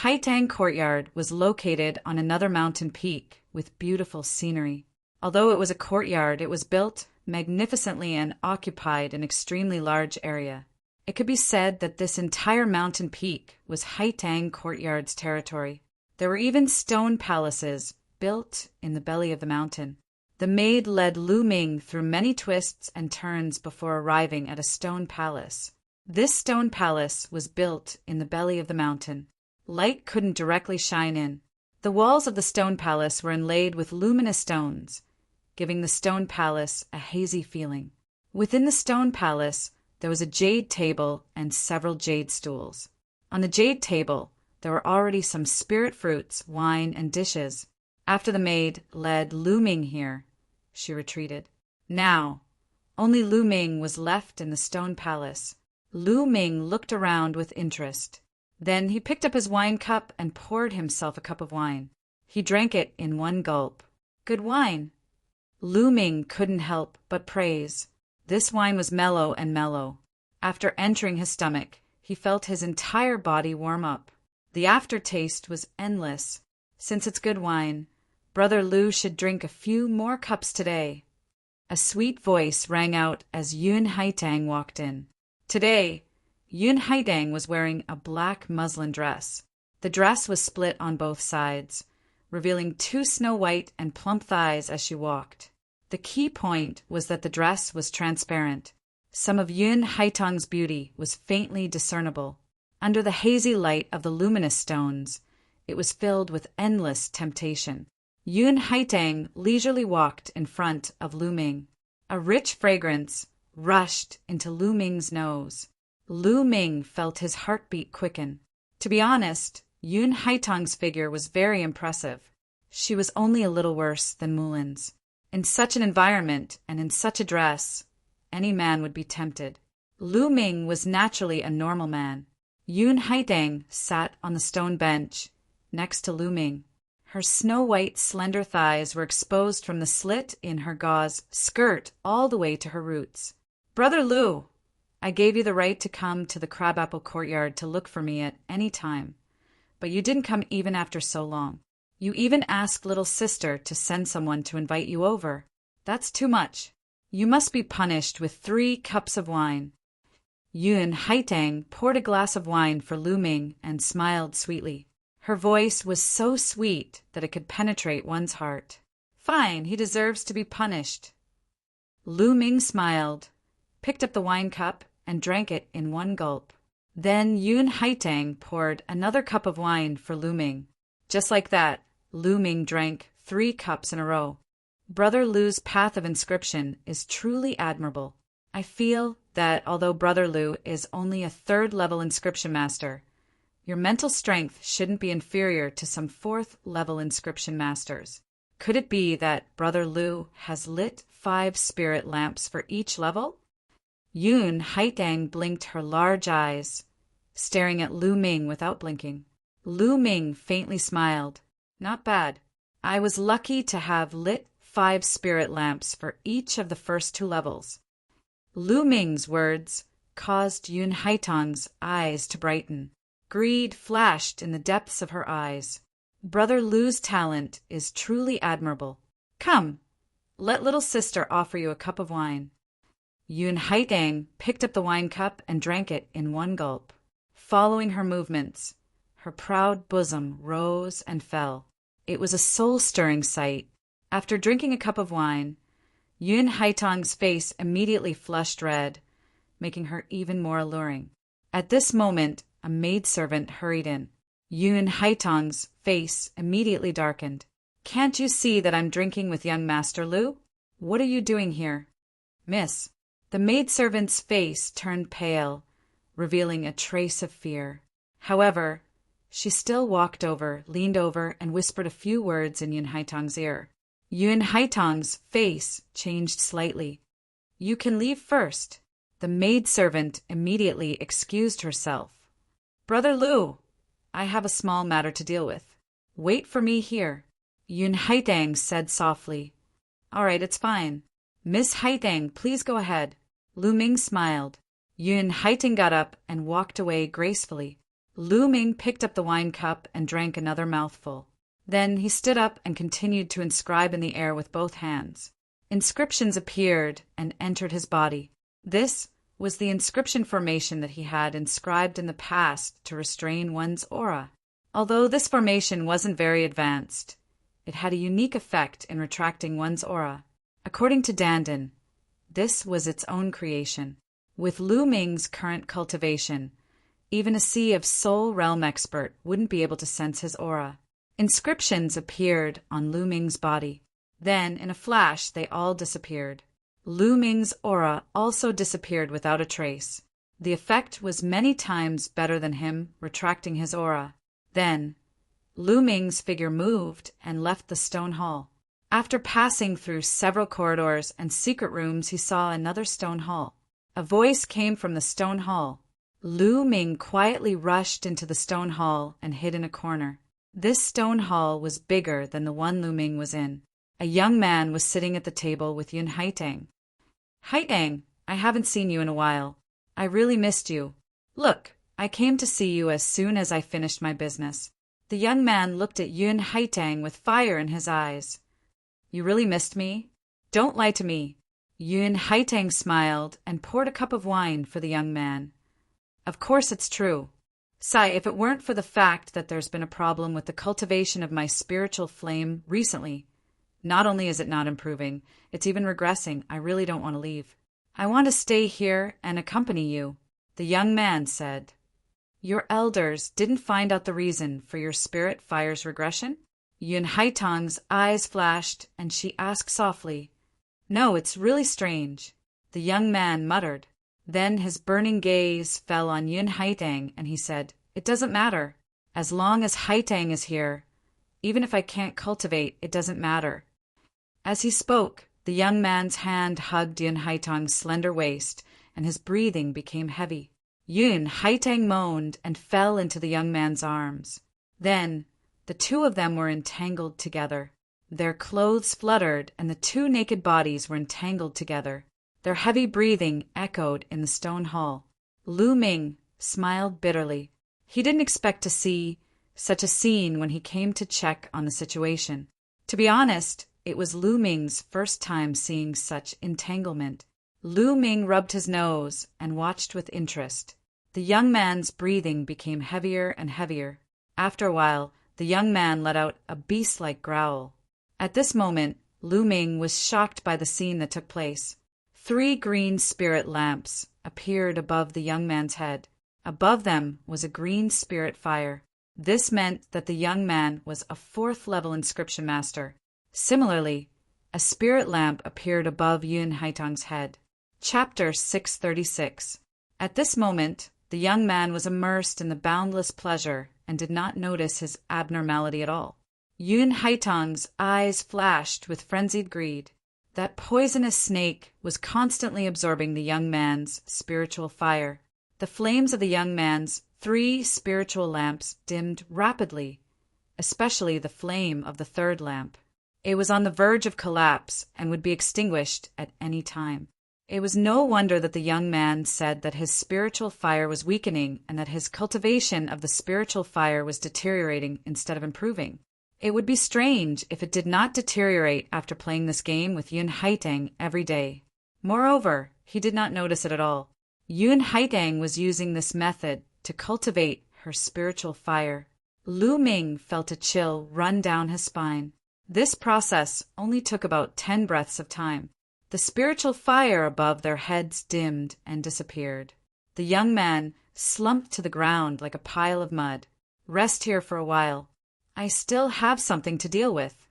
Haitang Courtyard was located on another mountain peak with beautiful scenery. Although it was a courtyard, it was built magnificently and occupied an extremely large area. It could be said that this entire mountain peak was Haitang Courtyard's territory. There were even stone palaces built in the belly of the mountain. The maid led Lu Ming through many twists and turns before arriving at a stone palace. This stone palace was built in the belly of the mountain. Light couldn't directly shine in. The walls of the stone palace were inlaid with luminous stones, giving the stone palace a hazy feeling. Within the stone palace, there was a jade table and several jade stools. On the jade table, there were already some spirit fruits, wine, and dishes. After the maid led Lu Ming here, she retreated. Now, only Lu Ming was left in the stone palace. Lu Ming looked around with interest. Then he picked up his wine cup and poured himself a cup of wine. He drank it in one gulp. Good wine. Lu Ming couldn't help but praise. This wine was mellow and mellow. After entering his stomach, he felt his entire body warm up. The aftertaste was endless. Since it's good wine, Brother Lu should drink a few more cups today. A sweet voice rang out as Yun Haitang walked in. Today, Yun Haitang was wearing a black muslin dress. The dress was split on both sides, revealing 2 snow-white and plump thighs as she walked. The The key point was that the dress was transparent. Some of Yun Haitong's beauty was faintly discernible. Under the hazy light of the luminous stones, it was filled with endless temptation. Yun Haitang leisurely walked in front of Lu Ming. A rich fragrance rushed into Lu Ming's nose. Lu Ming felt his heartbeat quicken. To be honest, Yun Haitong's figure was very impressive. She was only a little worse than Mulan's. In such an environment and in such a dress, any man would be tempted. Lu Ming was naturally a normal man. Yun Haitang sat on the stone bench next to Lu Ming. Her snow-white, slender thighs were exposed from the slit in her gauze skirt all the way to her roots. "Brother Lu, I gave you the right to come to the crabapple courtyard to look for me at any time, but you didn't come even after so long. You even asked little sister to send someone to invite you over. That's too much. You must be punished with 3 cups of wine." Yun Haitang poured a glass of wine for Lu Ming and smiled sweetly. Her voice was so sweet that it could penetrate one's heart. "Fine, he deserves to be punished." Lu Ming smiled, picked up the wine cup, and drank it in one gulp. Then Yun Haitang poured another cup of wine for Lu Ming. Just like that, Lu Ming drank 3 cups in a row. Brother Lu's path of inscription is truly admirable. I feel that although Brother Lu is only a 3rd-level inscription master, your mental strength shouldn't be inferior to some 4th-level inscription masters. Could it be that Brother Lu has lit 5 spirit lamps for each level? Yun Haitang blinked her large eyes, staring at Lu Ming without blinking. Lu Ming faintly smiled. "Not bad. I was lucky to have lit 5 spirit lamps for each of the first 2 levels." Lu Ming's words caused Yun Haitang's eyes to brighten. Greed flashed in the depths of her eyes. Brother Lu's talent is truly admirable. "Come, let little sister offer you a cup of wine." Yun Haitang picked up the wine cup and drank it in one gulp. Following her movements, her proud bosom rose and fell. It was a soul-stirring sight. After drinking a cup of wine, Yun Haitang's face immediately flushed red, making her even more alluring. At this moment, a maidservant hurried in. Yun Haitang's face immediately darkened. "Can't you see that I'm drinking with young Master Lu? What are you doing here?" "Miss." The maidservant's face turned pale, revealing a trace of fear. However, she still walked over, leaned over, and whispered a few words in Yun Haitang's ear. Yun Haitang's face changed slightly. "You can leave first." The maidservant immediately excused herself. "Brother Lu, I have a small matter to deal with. Wait for me here." Yun Haitang said softly. "All right, it's fine. Miss Haitang, please go ahead." Lu Ming smiled. Yun Haitang got up and walked away gracefully. Lu Ming picked up the wine cup and drank another mouthful. Then he stood up and continued to inscribe in the air with both hands. Inscriptions appeared and entered his body. This was the inscription formation that he had inscribed in the past to restrain one's aura. Although this formation wasn't very advanced, it had a unique effect in retracting one's aura. According to Dandan, this was its own creation. With Lu Ming's current cultivation, even a Sea of Soul Realm expert wouldn't be able to sense his aura. Inscriptions appeared on Lu Ming's body. Then, in a flash, they all disappeared. Lu Ming's aura also disappeared without a trace. The effect was many times better than him retracting his aura. Then, Lu Ming's figure moved and left the stone hall. After passing through several corridors and secret rooms, he saw another stone hall. A voice came from the stone hall. Lu Ming quietly rushed into the stone hall and hid in a corner. This stone hall was bigger than the one Lu Ming was in. A young man was sitting at the table with Yun Haitang. "Haitang, I haven't seen you in a while. I really missed you. Look, I came to see you as soon as I finished my business." The young man looked at Yun Haitang with fire in his eyes. "You really missed me? Don't lie to me." Yun Haitang smiled and poured a cup of wine for the young man. "Of course it's true. Sai, if it weren't for the fact that there's been a problem with the cultivation of my spiritual flame recently, Not only is it not improving, it's even regressing. I really don't want to leave. I want to stay here and accompany you, the young man said. Your elders didn't find out the reason for your spirit fire's regression? Yun Haitong's eyes flashed, and she asked softly. No, it's really strange, the young man muttered. Then his burning gaze fell on Yun Haitang, and he said, It doesn't matter. As long as Haitang is here, even if I can't cultivate, it doesn't matter. As he spoke, the young man's hand hugged Yun Haitang's slender waist, and his breathing became heavy. Yun Haitang moaned and fell into the young man's arms. Then, the two of them were entangled together. Their clothes fluttered, and the two naked bodies were entangled together. Their heavy breathing echoed in the stone hall. Lu Ming smiled bitterly. He didn't expect to see such a scene when he came to check on the situation. To be honest, it was Lu Ming's first time seeing such entanglement. Lu Ming rubbed his nose and watched with interest. The young man's breathing became heavier and heavier. After a while, the young man let out a beast-like growl. At this moment, Lu Ming was shocked by the scene that took place. 3 green spirit lamps appeared above the young man's head. Above them was a green spirit fire. This meant that the young man was a 4th-level inscription master. Similarly, a spirit lamp appeared above Yun Haitong's head. Chapter 636. At this moment, the young man was immersed in the boundless pleasure and did not notice his abnormality at all. Yun Haitong's eyes flashed with frenzied greed. That poisonous snake was constantly absorbing the young man's spiritual fire. The flames of the young man's 3 spiritual lamps dimmed rapidly, especially the flame of the 3rd lamp. It was on the verge of collapse and would be extinguished at any time. It was no wonder that the young man said that his spiritual fire was weakening and that his cultivation of the spiritual fire was deteriorating instead of improving. It would be strange if it did not deteriorate after playing this game with Yun Haitang every day. Moreover, he did not notice it at all. Yun Haitang was using this method to cultivate her spiritual fire. Lu Ming felt a chill run down his spine. This process only took about 10 breaths of time. The spiritual fire above their heads dimmed and disappeared. The young man slumped to the ground like a pile of mud. Rest here for a while. I still have something to deal with,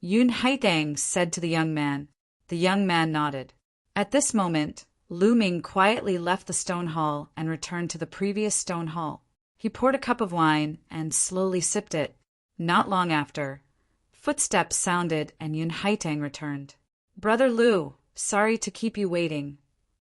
Yun Haitang said to the young man. The young man nodded. At this moment, Lu Ming quietly left the stone hall and returned to the previous stone hall. He poured a cup of wine and slowly sipped it. Not long after, footsteps sounded and Yun Haitang returned. Brother Lu, sorry to keep you waiting,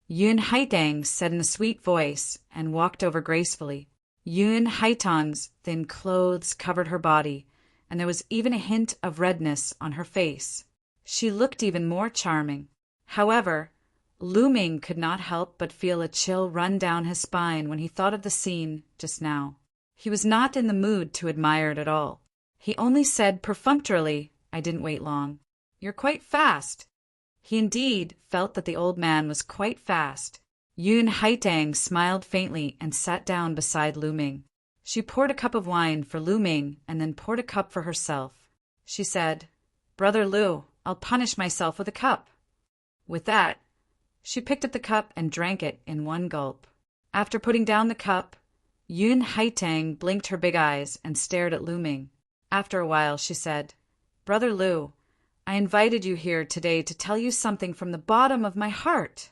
Yun Haitang said in a sweet voice and walked over gracefully. Yun Haitang's thin clothes covered her body, and there was even a hint of redness on her face. She looked even more charming. However, Lu Ming could not help but feel a chill run down his spine when he thought of the scene just now. He was not in the mood to admire it at all. He only said perfunctorily, I didn't wait long. You're quite fast. He indeed felt that the old man was quite fast. Yun Haitang smiled faintly and sat down beside Lu Ming. She poured a cup of wine for Lu Ming and then poured a cup for herself. She said, Brother Lu, I'll punish myself with a cup. With that, she picked up the cup and drank it in one gulp. After putting down the cup, Yun Haitang blinked her big eyes and stared at Lu Ming. After a while, she said, Brother Lu, I invited you here today to tell you something from the bottom of my heart.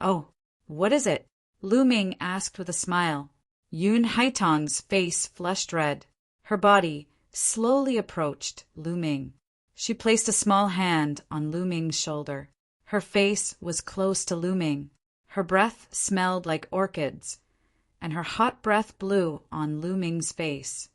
Oh, what is it? Lu Ming asked with a smile. Yun Haitang's face flushed red. Her body slowly approached Lu Ming. She placed a small hand on Lu Ming's shoulder. Her face was close to Lu Ming. Her breath smelled like orchids, and her hot breath blew on Lu Ming's face.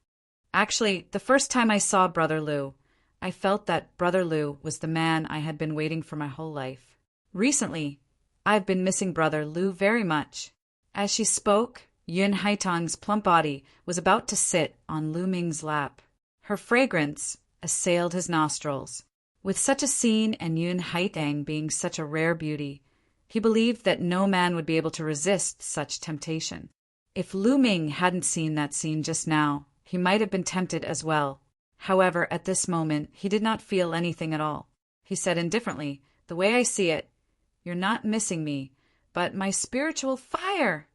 Actually, the first time I saw Brother Lu, I felt that Brother Lu was the man I had been waiting for my whole life. Recently, I've been missing Brother Lu very much. As she spoke, Yun Haitang's plump body was about to sit on Lu Ming's lap. Her fragrance assailed his nostrils. With such a scene and Yun Haitang being such a rare beauty, he believed that no man would be able to resist such temptation. If Lu Ming hadn't seen that scene just now, he might have been tempted as well. However, at this moment, he did not feel anything at all. He said indifferently, "The way I see it, you're not missing me, but my spiritual fire."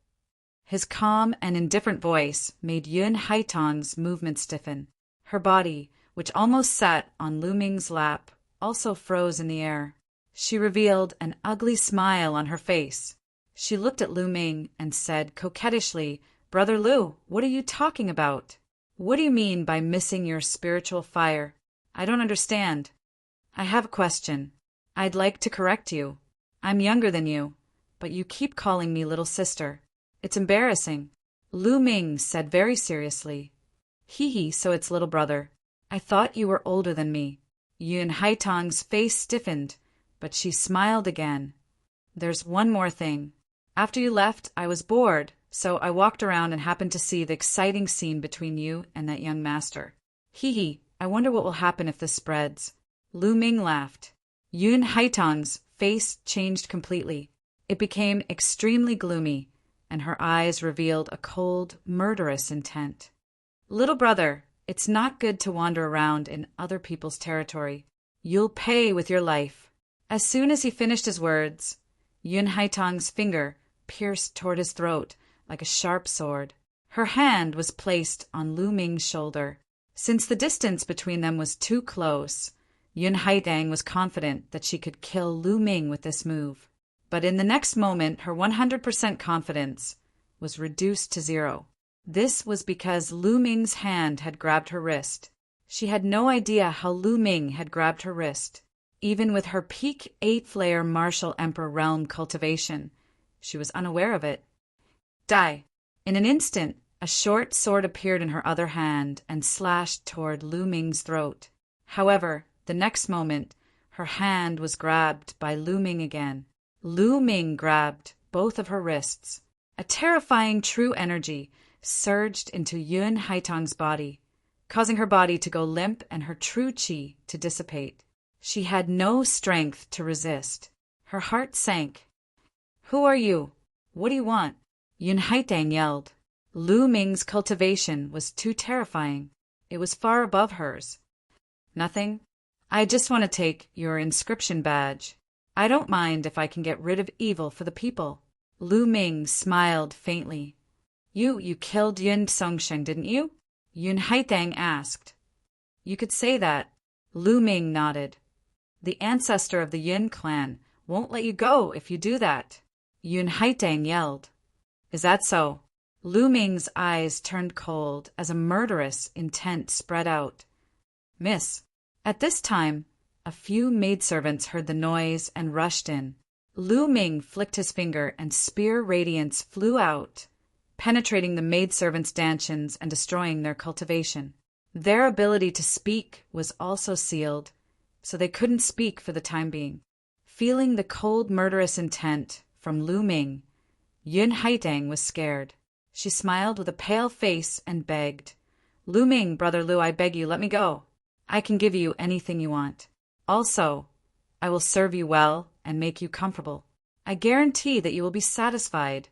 His calm and indifferent voice made Yun Haitong's movement stiffen. Her body, which almost sat on Lu Ming's lap, also froze in the air. She revealed an ugly smile on her face. She looked at Lu Ming and said coquettishly, "Brother Lu, what are you talking about? What do you mean by missing your spiritual fire? I don't understand." "I have a question. I'd like to correct you. I'm younger than you, but you keep calling me little sister. It's embarrassing." Lu Ming said very seriously, "Hee, so it's little brother. I thought you were older than me." Yun Haitong's face stiffened, but she smiled again. "There's one more thing. After you left, I was bored, so I walked around and happened to see the exciting scene between you and that young master. Hee, I wonder what will happen if this spreads." Lu Ming laughed. Yun Haitong's face changed completely. It became extremely gloomy, and her eyes revealed a cold, murderous intent. "Little brother, it's not good to wander around in other people's territory. You'll pay with your life." As soon as he finished his words, Yun Haitong's finger pierced toward his throat like a sharp sword. Her hand was placed on Lu Ming's shoulder. Since the distance between them was too close, Yun Haitang was confident that she could kill Lu Ming with this move. But in the next moment, her 100% confidence was reduced to 0. This was because Lu Ming's hand had grabbed her wrist. She had no idea how Lu Ming had grabbed her wrist. Even with her peak 8th-layer Martial Emperor Realm cultivation, she was unaware of it. Die! In an instant, a short sword appeared in her other hand and slashed toward Lu Ming's throat. However, the next moment, her hand was grabbed by Lu Ming again. Lu Ming grabbed both of her wrists. A terrifying true energy surged into Yun Haitong's body, causing her body to go limp and her true qi to dissipate. She had no strength to resist. Her heart sank. "Who are you? What do you want?" Yun Haitang yelled. Lu Ming's cultivation was too terrifying. It was far above hers. "Nothing. I just want to take your inscription badge. I don't mind if I can get rid of evil for the people." Lu Ming smiled faintly. You killed Yun Songsheng, didn't you?" Yun Haitang asked. "You could say that." Lu Ming nodded. "The ancestor of the Yun clan won't let you go if you do that." Yun Haitang yelled. "Is that so?" Lu Ming's eyes turned cold as a murderous intent spread out. "Miss." At this time, a few maidservants heard the noise and rushed in. Lu Ming flicked his finger and spear radiance flew out, penetrating the maidservants' stanchions and destroying their cultivation. Their ability to speak was also sealed, so they couldn't speak for the time being. Feeling the cold murderous intent from Lu Ming, Yun Haitang was scared. She smiled with a pale face and begged, "Lu Ming, brother Lu, I beg you, let me go. I can give you anything you want. Also, I will serve you well and make you comfortable. I guarantee that you will be satisfied."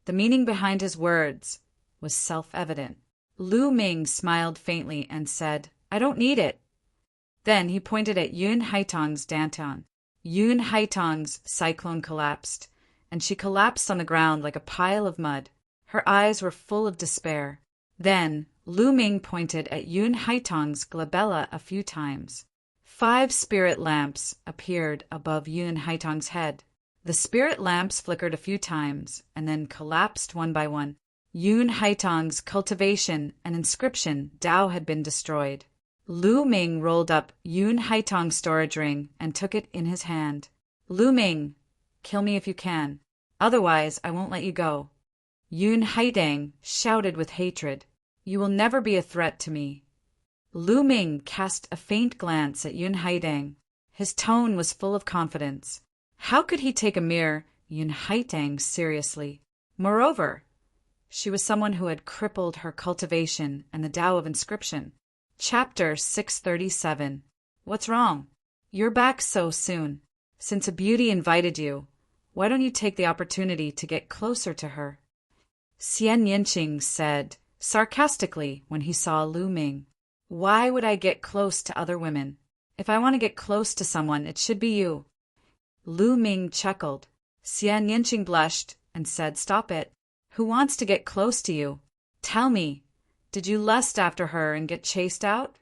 The meaning behind his words was self-evident. Lu Ming smiled faintly and said, "I don't need it." Then he pointed at Yun Haitong's dantian. Yun Haitong's cyclone collapsed, and she collapsed on the ground like a pile of mud. Her eyes were full of despair. Then Lu Ming pointed at Yun Haitong's glabella a few times. 5 spirit lamps appeared above Yun Haitong's head. The spirit lamps flickered a few times and then collapsed one by one. Yun Haitong's cultivation and inscription Dao had been destroyed. Lu Ming rolled up Yun Haitong's storage ring and took it in his hand. "Lu Ming, kill me if you can. Otherwise, I won't let you go." Yun Haitang shouted with hatred, "You will never be a threat to me." Lu Ming cast a faint glance at Yun Haitang. His tone was full of confidence. How could he take a mere Yun Haitang seriously? Moreover, she was someone who had crippled her cultivation and the Tao of inscription. Chapter 637. What's wrong? You're back so soon. Since a beauty invited you, why don't you take the opportunity to get closer to her? Xian Yinqing said sarcastically when he saw Lu Ming. Why would I get close to other women? If I want to get close to someone, it should be you. Lu Ming chuckled. Xian Yinqing blushed and said, Stop it. Who wants to get close to you? Tell me, did you lust after her and get chased out?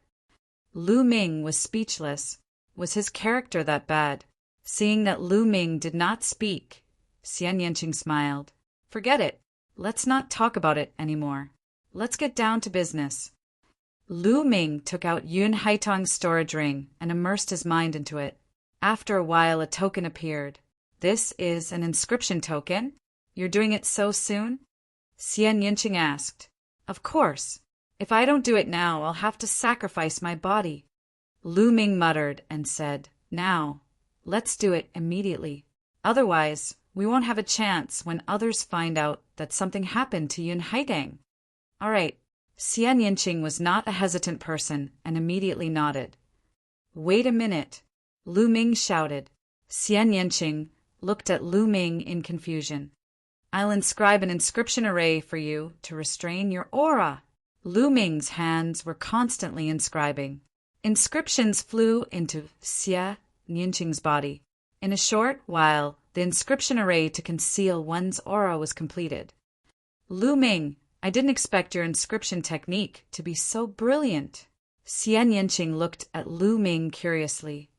Lu Ming was speechless. Was his character that bad? Seeing that Lu Ming did not speak, Xian Yinqing smiled. Forget it. Let's not talk about it anymore. Let's get down to business. Lu Ming took out Yun Haitong's storage ring and immersed his mind into it. After a while, a token appeared. This is an inscription token? You're doing it so soon? Xian Yinqing asked. Of course. If I don't do it now, I'll have to sacrifice my body. Lu Ming muttered and said, Now, let's do it immediately. Otherwise, we won't have a chance when others find out that something happened to Yun Haitong. All right. Xian Yinqing was not a hesitant person and immediately nodded. Wait a minute, Lu Ming shouted. Xian Yinqing looked at Lu Ming in confusion. I'll inscribe an inscription array for you to restrain your aura. Lu Ming's hands were constantly inscribing. Inscriptions flew into Xian Yinqing's body. In a short while, the inscription array to conceal one's aura was completed. Lu Ming, I didn't expect your inscription technique to be so brilliant. Xian Yinqing looked at Lu Ming curiously.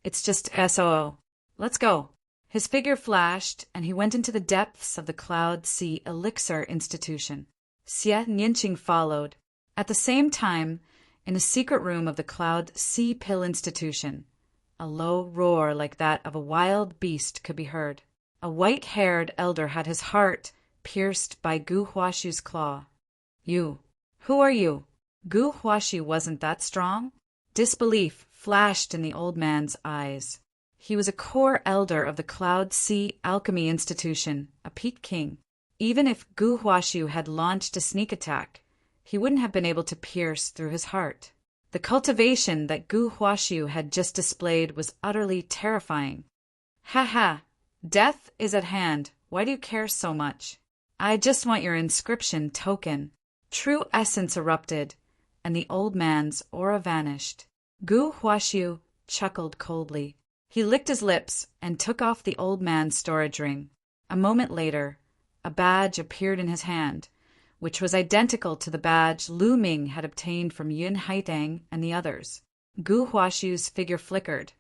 It's just SOO. Let's go. His figure flashed, and he went into the depths of the Cloud Sea Elixir Institution. Xian Yinqing followed. At the same time, in a secret room of the Cloud Sea Pill Institution, a low roar like that of a wild beast could be heard. A white-haired elder had his heart pierced by Gu Huashu's claw. You. Who are you? Gu Huashu wasn't that strong? Disbelief flashed in the old man's eyes. He was a core elder of the Cloud Sea Alchemy Institution, a Peak King. Even if Gu Huashu had launched a sneak attack, he wouldn't have been able to pierce through his heart. The cultivation that Gu Huashu had just displayed was utterly terrifying. Ha ha! Death is at hand. Why do you care so much? I just want your inscription token. True essence erupted, and the old man's aura vanished. Gu Huashu chuckled coldly. He licked his lips and took off the old man's storage ring. A moment later, a badge appeared in his hand, which was identical to the badge Lu Ming had obtained from Yun Haitong and the others. Gu Huashu's figure flickered,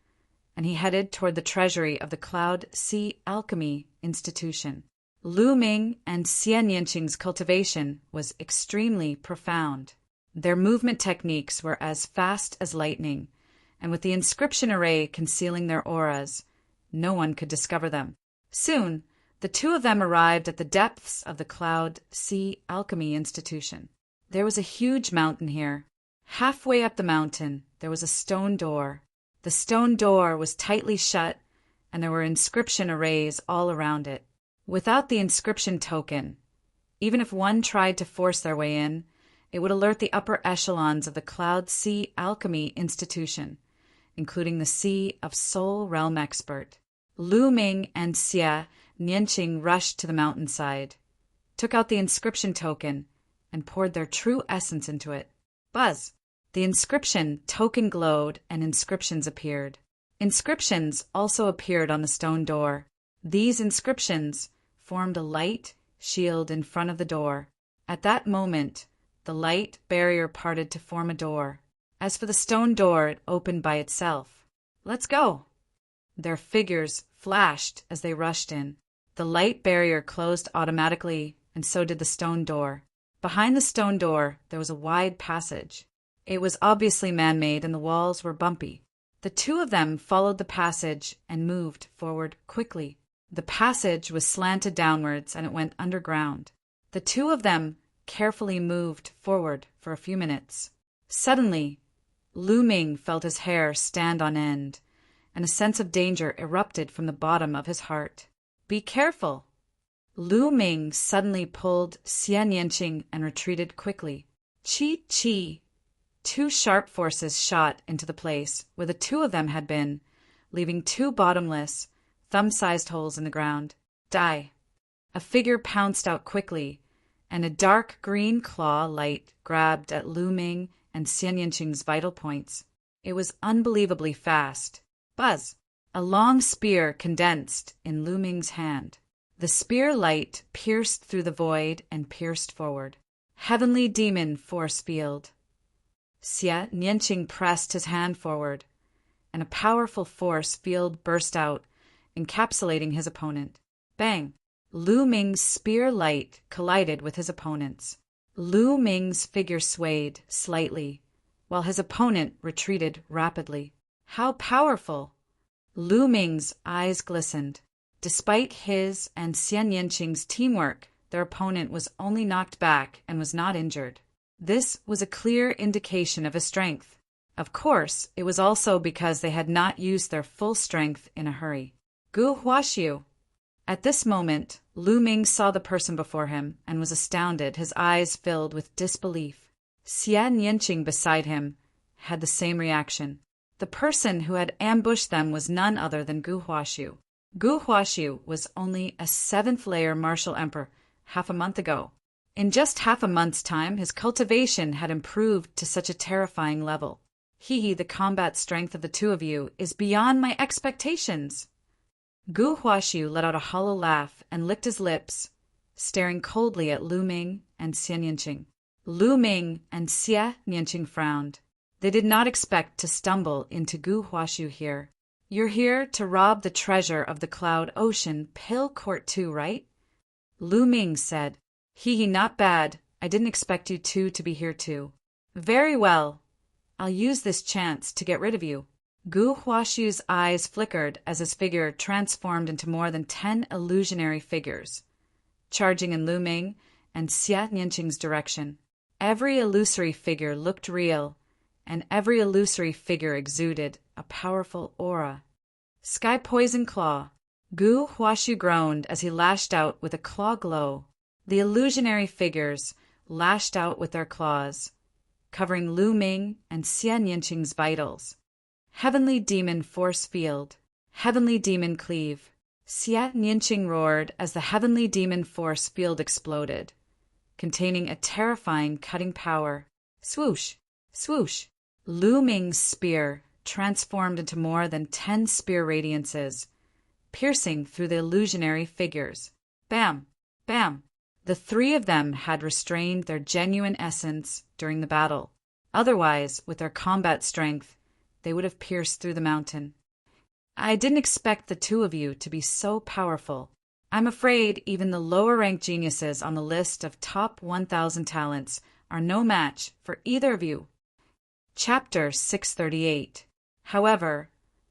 and he headed toward the treasury of the Cloud Sea Alchemy Institution. Lu Ming and Xian Yinqing's cultivation was extremely profound. Their movement techniques were as fast as lightning, and with the inscription array concealing their auras, no one could discover them. Soon, the two of them arrived at the depths of the Cloud Sea Alchemy Institution. There was a huge mountain here. Halfway up the mountain, there was a stone door. The stone door was tightly shut, and there were inscription arrays all around it. Without the inscription token, even if one tried to force their way in, it would alert the upper echelons of the Cloud Sea Alchemy Institution, including the Sea of Soul Realm expert. Lu Ming and Xian Yinqing rushed to the mountainside, took out the inscription token, and poured their true essence into it. Buzz! The inscription token glowed and inscriptions appeared. Inscriptions also appeared on the stone door. These inscriptions formed a light shield in front of the door. At that moment, the light barrier parted to form a door. As for the stone door, it opened by itself. Let's go! Their figures flashed as they rushed in. The light barrier closed automatically, and so did the stone door. Behind the stone door, there was a wide passage. It was obviously man-made, and the walls were bumpy. The two of them followed the passage and moved forward quickly. The passage was slanted downwards, and it went underground. The two of them carefully moved forward for a few minutes. Suddenly, Lu Ming felt his hair stand on end, and a sense of danger erupted from the bottom of his heart. Be careful! Lu Ming suddenly pulled Xian Yinqing and retreated quickly. Chi! Two sharp forces shot into the place where the two of them had been, leaving two bottomless, thumb-sized holes in the ground. Die! A figure pounced out quickly, and a dark green claw light grabbed at Lu Ming and Xian Yinqing's vital points. It was unbelievably fast. Buzz! A long spear condensed in Lu Ming's hand. The spear light pierced through the void and pierced forward. Heavenly demon force field. Xian Yinqing pressed his hand forward, and a powerful force field burst out, encapsulating his opponent. Bang! Lu Ming's spear light collided with his opponent's. Lu Ming's figure swayed slightly, while his opponent retreated rapidly. How powerful! Lu Ming's eyes glistened. Despite his and Xian Yinqing's teamwork, their opponent was only knocked back and was not injured. This was a clear indication of his strength. Of course, it was also because they had not used their full strength in a hurry. Gu Huaxiu! At this moment, Lu Ming saw the person before him and was astounded, his eyes filled with disbelief. Xian Yinqing beside him had the same reaction. The person who had ambushed them was none other than Gu Huaxiu. Gu Huaxiu was only a 7th-layer martial emperor half a month ago. In just half a month's time, his cultivation had improved to such a terrifying level. The combat strength of the two of you is beyond my expectations. Gu Huaxiu let out a hollow laugh and licked his lips, staring coldly at Lu Ming and Xian Yinqing. Lu Ming and Xian Yinqing frowned. They did not expect to stumble into Gu Huaxiu here. You're here to rob the treasure of the Cloud Ocean Pill Court too, right? Lu Ming said. Not bad. I didn't expect you two to be here too. Very well. I'll use this chance to get rid of you. Gu Huaxiu's eyes flickered as his figure transformed into more than 10 illusionary figures, charging in Lu Ming and Xian Yinqing's direction. Every illusory figure looked real, and every illusory figure exuded a powerful aura. Sky Poison Claw. Gu Huaxiu groaned as he lashed out with a claw glow. The illusionary figures lashed out with their claws, covering Lu Ming and Xian Yinqing's vitals. Heavenly Demon Force Field. Heavenly Demon Cleave. Xian Yinqing roared as the Heavenly Demon Force Field exploded, containing a terrifying cutting power. Swoosh! Swoosh! Lu Ming's spear transformed into more than 10 spear radiances, piercing through the illusionary figures. Bam! Bam! The three of them had restrained their genuine essence during the battle. Otherwise, with their combat strength, they would have pierced through the mountain. I didn't expect the two of you to be so powerful. I'm afraid even the lower-ranked geniuses on the list of top 1,000 talents are no match for either of you. Chapter 638. However,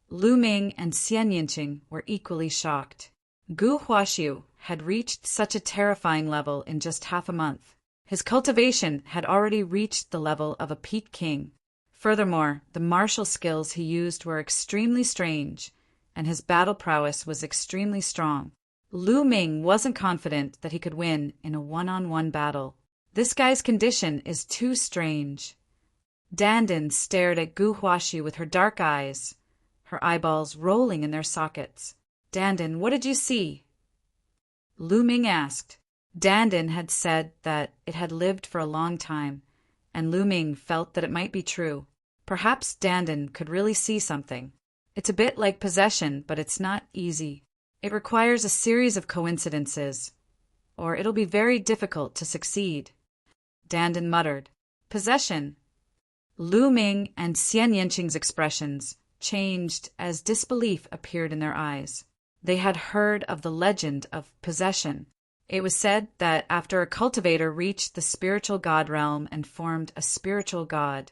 Lu Ming and Xian Yinqing were equally shocked. Gu Huaxiu had reached such a terrifying level in just half a month. His cultivation had already reached the level of a peak king. Furthermore, the martial skills he used were extremely strange, and his battle prowess was extremely strong. Lu Ming wasn't confident that he could win in a one-on-one battle. This guy's condition is too strange. Dandan stared at Gu Huaxiu with her dark eyes, her eyeballs rolling in their sockets. Dandan, what did you see? Lu Ming asked. Dandan had said that it had lived for a long time, and Lu Ming felt that it might be true. Perhaps Dandan could really see something. It's a bit like possession, but it's not easy. It requires a series of coincidences, or it'll be very difficult to succeed. Dandan muttered. Possession. Lu Ming and Xian Yinqing's expressions changed as disbelief appeared in their eyes. They had heard of the legend of possession. It was said that after a cultivator reached the spiritual god realm and formed a spiritual god,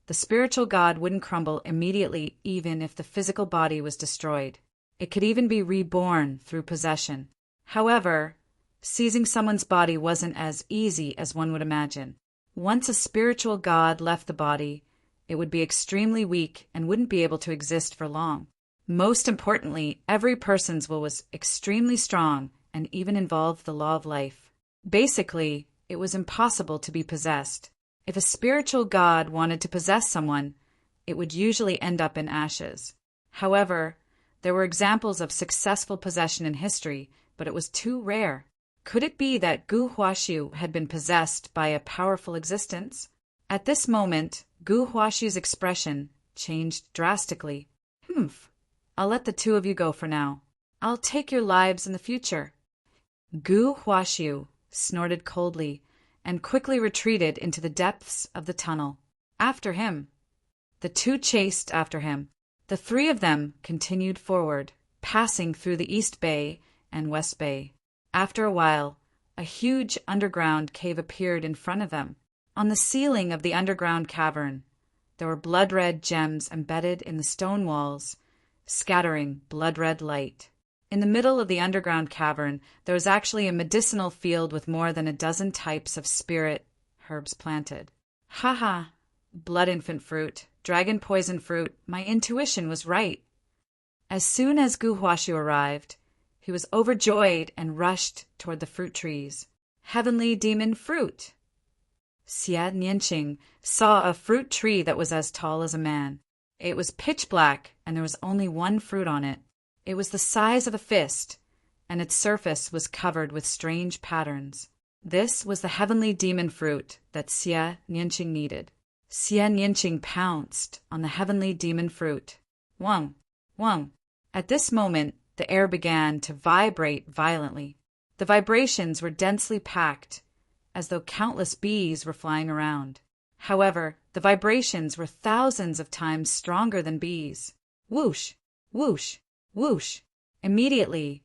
the spiritual god wouldn't crumble immediately even if the physical body was destroyed. It could even be reborn through possession. However, seizing someone's body wasn't as easy as one would imagine. Once a spiritual god left the body, it would be extremely weak and wouldn't be able to exist for long. Most importantly, every person's will was extremely strong and even involved the law of life. Basically, it was impossible to be possessed. If a spiritual god wanted to possess someone, it would usually end up in ashes. However, there were examples of successful possession in history, but it was too rare. Could it be that Gu Huaxiu had been possessed by a powerful existence? At this moment, Gu Huaxiu's expression changed drastically. Humph. I'll let the two of you go for now. I'll take your lives in the future. Gu Huaxiu snorted coldly and quickly retreated into the depths of the tunnel. After him. The two chased after him. The three of them continued forward, passing through the East Bay and West Bay. After a while, a huge underground cave appeared in front of them. On the ceiling of the underground cavern, there were blood-red gems embedded in the stone walls, scattering blood-red light. In the middle of the underground cavern, there was actually a medicinal field with more than a dozen types of spirit herbs planted. Ha! Blood infant fruit, dragon poison fruit, my intuition was right. As soon as Gu Huaxiu arrived, he was overjoyed and rushed toward the fruit trees. Heavenly demon fruit! Xie Nianqing saw a fruit tree that was as tall as a man. It was pitch black, and there was only one fruit on it. It was the size of a fist, and its surface was covered with strange patterns. This was the heavenly demon fruit that Xie Nianqing needed. Xie Nianqing pounced on the heavenly demon fruit. Wang! At this moment, the air began to vibrate violently. The vibrations were densely packed, as though countless bees were flying around. However, the vibrations were thousands of times stronger than bees. Whoosh! Immediately,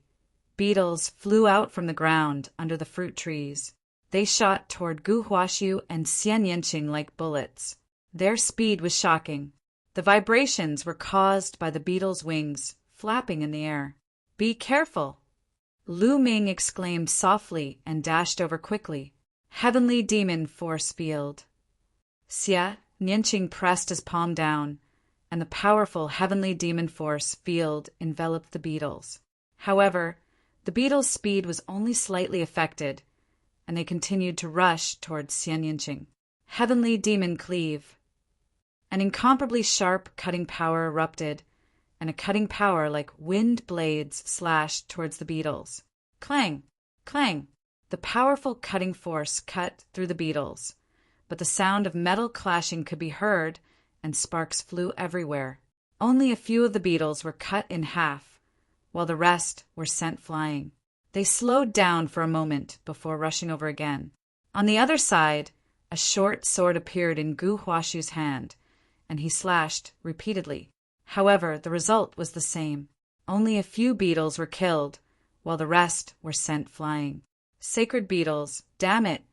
beetles flew out from the ground under the fruit trees. They shot toward Gu Huaxiu and Xie Nianqing like bullets. Their speed was shocking. The vibrations were caused by the beetles' wings flapping in the air. Be careful! Lu Ming exclaimed softly and dashed over quickly. Heavenly demon force field. Xie Nianqing pressed his palm down, and the powerful heavenly demon force field enveloped the beetles. However, the beetles' speed was only slightly affected, and they continued to rush towards Xie Nianqing. Heavenly demon cleave. An incomparably sharp cutting power erupted, and a cutting power like wind blades slashed towards the beetles. Clang! The powerful cutting force cut through the beetles, but the sound of metal clashing could be heard, and sparks flew everywhere. Only a few of the beetles were cut in half, while the rest were sent flying. They slowed down for a moment before rushing over again. On the other side, a short sword appeared in Gu Huaxiu's hand, and he slashed repeatedly. However, the result was the same. Only a few beetles were killed, while the rest were sent flying. Sacred beetles, damn it!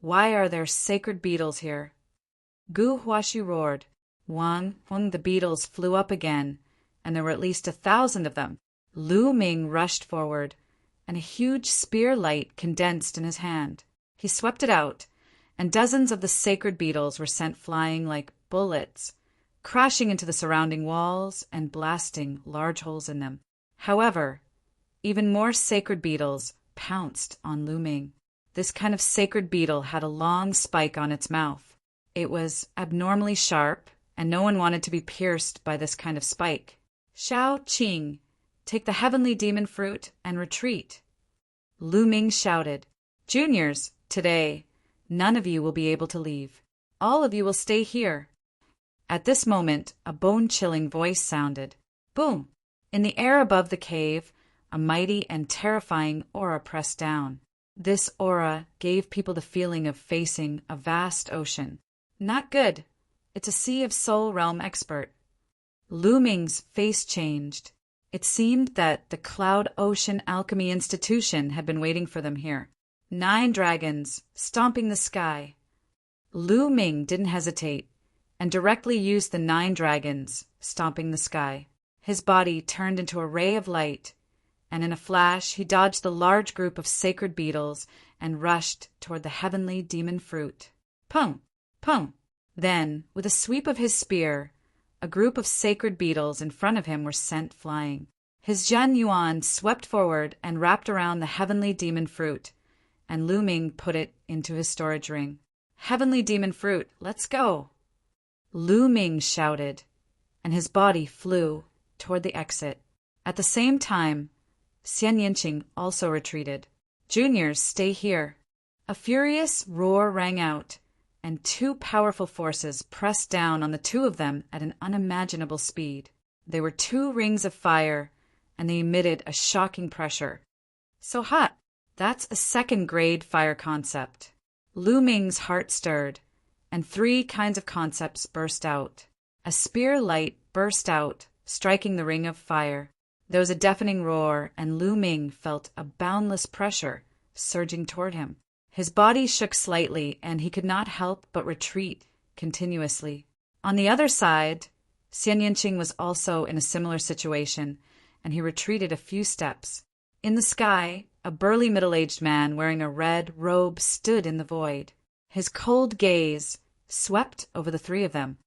Why are there sacred beetles here? Gu Huaxiu roared. Wang, the beetles flew up again, and there were at least 1,000 of them. Lu Ming rushed forward, and a huge spear light condensed in his hand. He swept it out, and dozens of the sacred beetles were sent flying like bullets, crashing into the surrounding walls and blasting large holes in them. However, even more sacred beetles pounced on Lu Ming. This kind of sacred beetle had a long spike on its mouth. It was abnormally sharp, and no one wanted to be pierced by this kind of spike. Shao Qing, take the heavenly demon fruit and retreat. Lu Ming shouted, Juniors, today, none of you will be able to leave. All of you will stay here. At this moment, a bone-chilling voice sounded. Boom! In the air above the cave, a mighty and terrifying aura pressed down. This aura gave people the feeling of facing a vast ocean. Not good. It's a Sea of Soul Realm expert. Lu Ming's face changed. It seemed that the Cloud Ocean Alchemy Institution had been waiting for them here. 9 dragons, stomping the sky. Lu Ming didn't hesitate, and directly used the 9 dragons, stomping the sky. His body turned into a ray of light, and in a flash he dodged the large group of sacred beetles and rushed toward the heavenly demon fruit. Pung! Then, with a sweep of his spear, a group of sacred beetles in front of him were sent flying. His Zhen Yuan swept forward and wrapped around the heavenly demon fruit, and Lu Ming put it into his storage ring. Heavenly demon fruit, let's go! Lu Ming shouted, and his body flew toward the exit. At the same time, Xie Nianqing also retreated. Juniors, stay here. A furious roar rang out, and two powerful forces pressed down on the two of them at an unimaginable speed. They were two rings of fire, and they emitted a shocking pressure. So hot! That's a second-grade fire concept. Lu Ming's heart stirred, and three kinds of concepts burst out. A spear light burst out, striking the ring of fire. There was a deafening roar, and Lu Ming felt a boundless pressure surging toward him. His body shook slightly, and he could not help but retreat continuously. On the other side, Xian Yinqing was also in a similar situation, and he retreated a few steps. In the sky, a burly middle-aged man wearing a red robe stood in the void. His cold gaze swept over the three of them.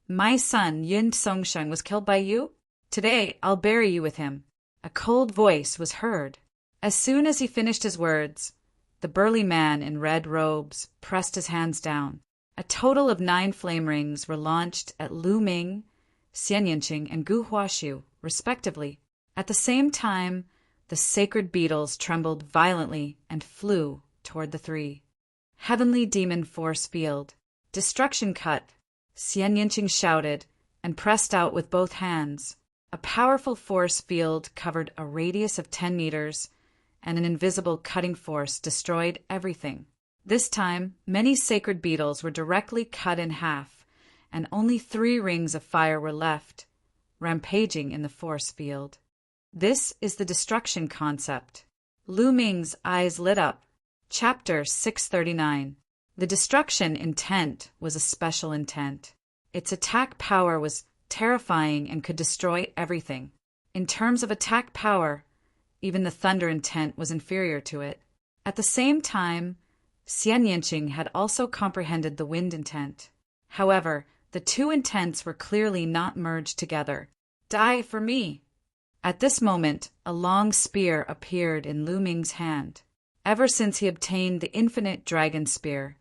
My son, Yun Songsheng, was killed by you? Today, I'll bury you with him. A cold voice was heard. As soon as he finished his words, the burly man in red robes pressed his hands down. A total of 9 flame rings were launched at Lu Ming, Xian Yinqing, and Gu Huaxiu, respectively. At the same time, the sacred beetles trembled violently and flew toward the three. Heavenly demon force field. Destruction cut, Xian Yinqing shouted and pressed out with both hands. A powerful force field covered a radius of 10 meters, and an invisible cutting force destroyed everything. This time, many sacred beetles were directly cut in half, and only 3 rings of fire were left, rampaging in the force field. This is the destruction concept. Lu Ming's eyes lit up. Chapter 639. The destruction intent was a special intent. Its attack power was terrifying and could destroy everything. In terms of attack power, even the thunder intent was inferior to it. At the same time, Xian Yinqing had also comprehended the wind intent. However, the two intents were clearly not merged together. Die for me! At this moment, a long spear appeared in Lu Ming's hand. Ever since he obtained the infinite dragon spear,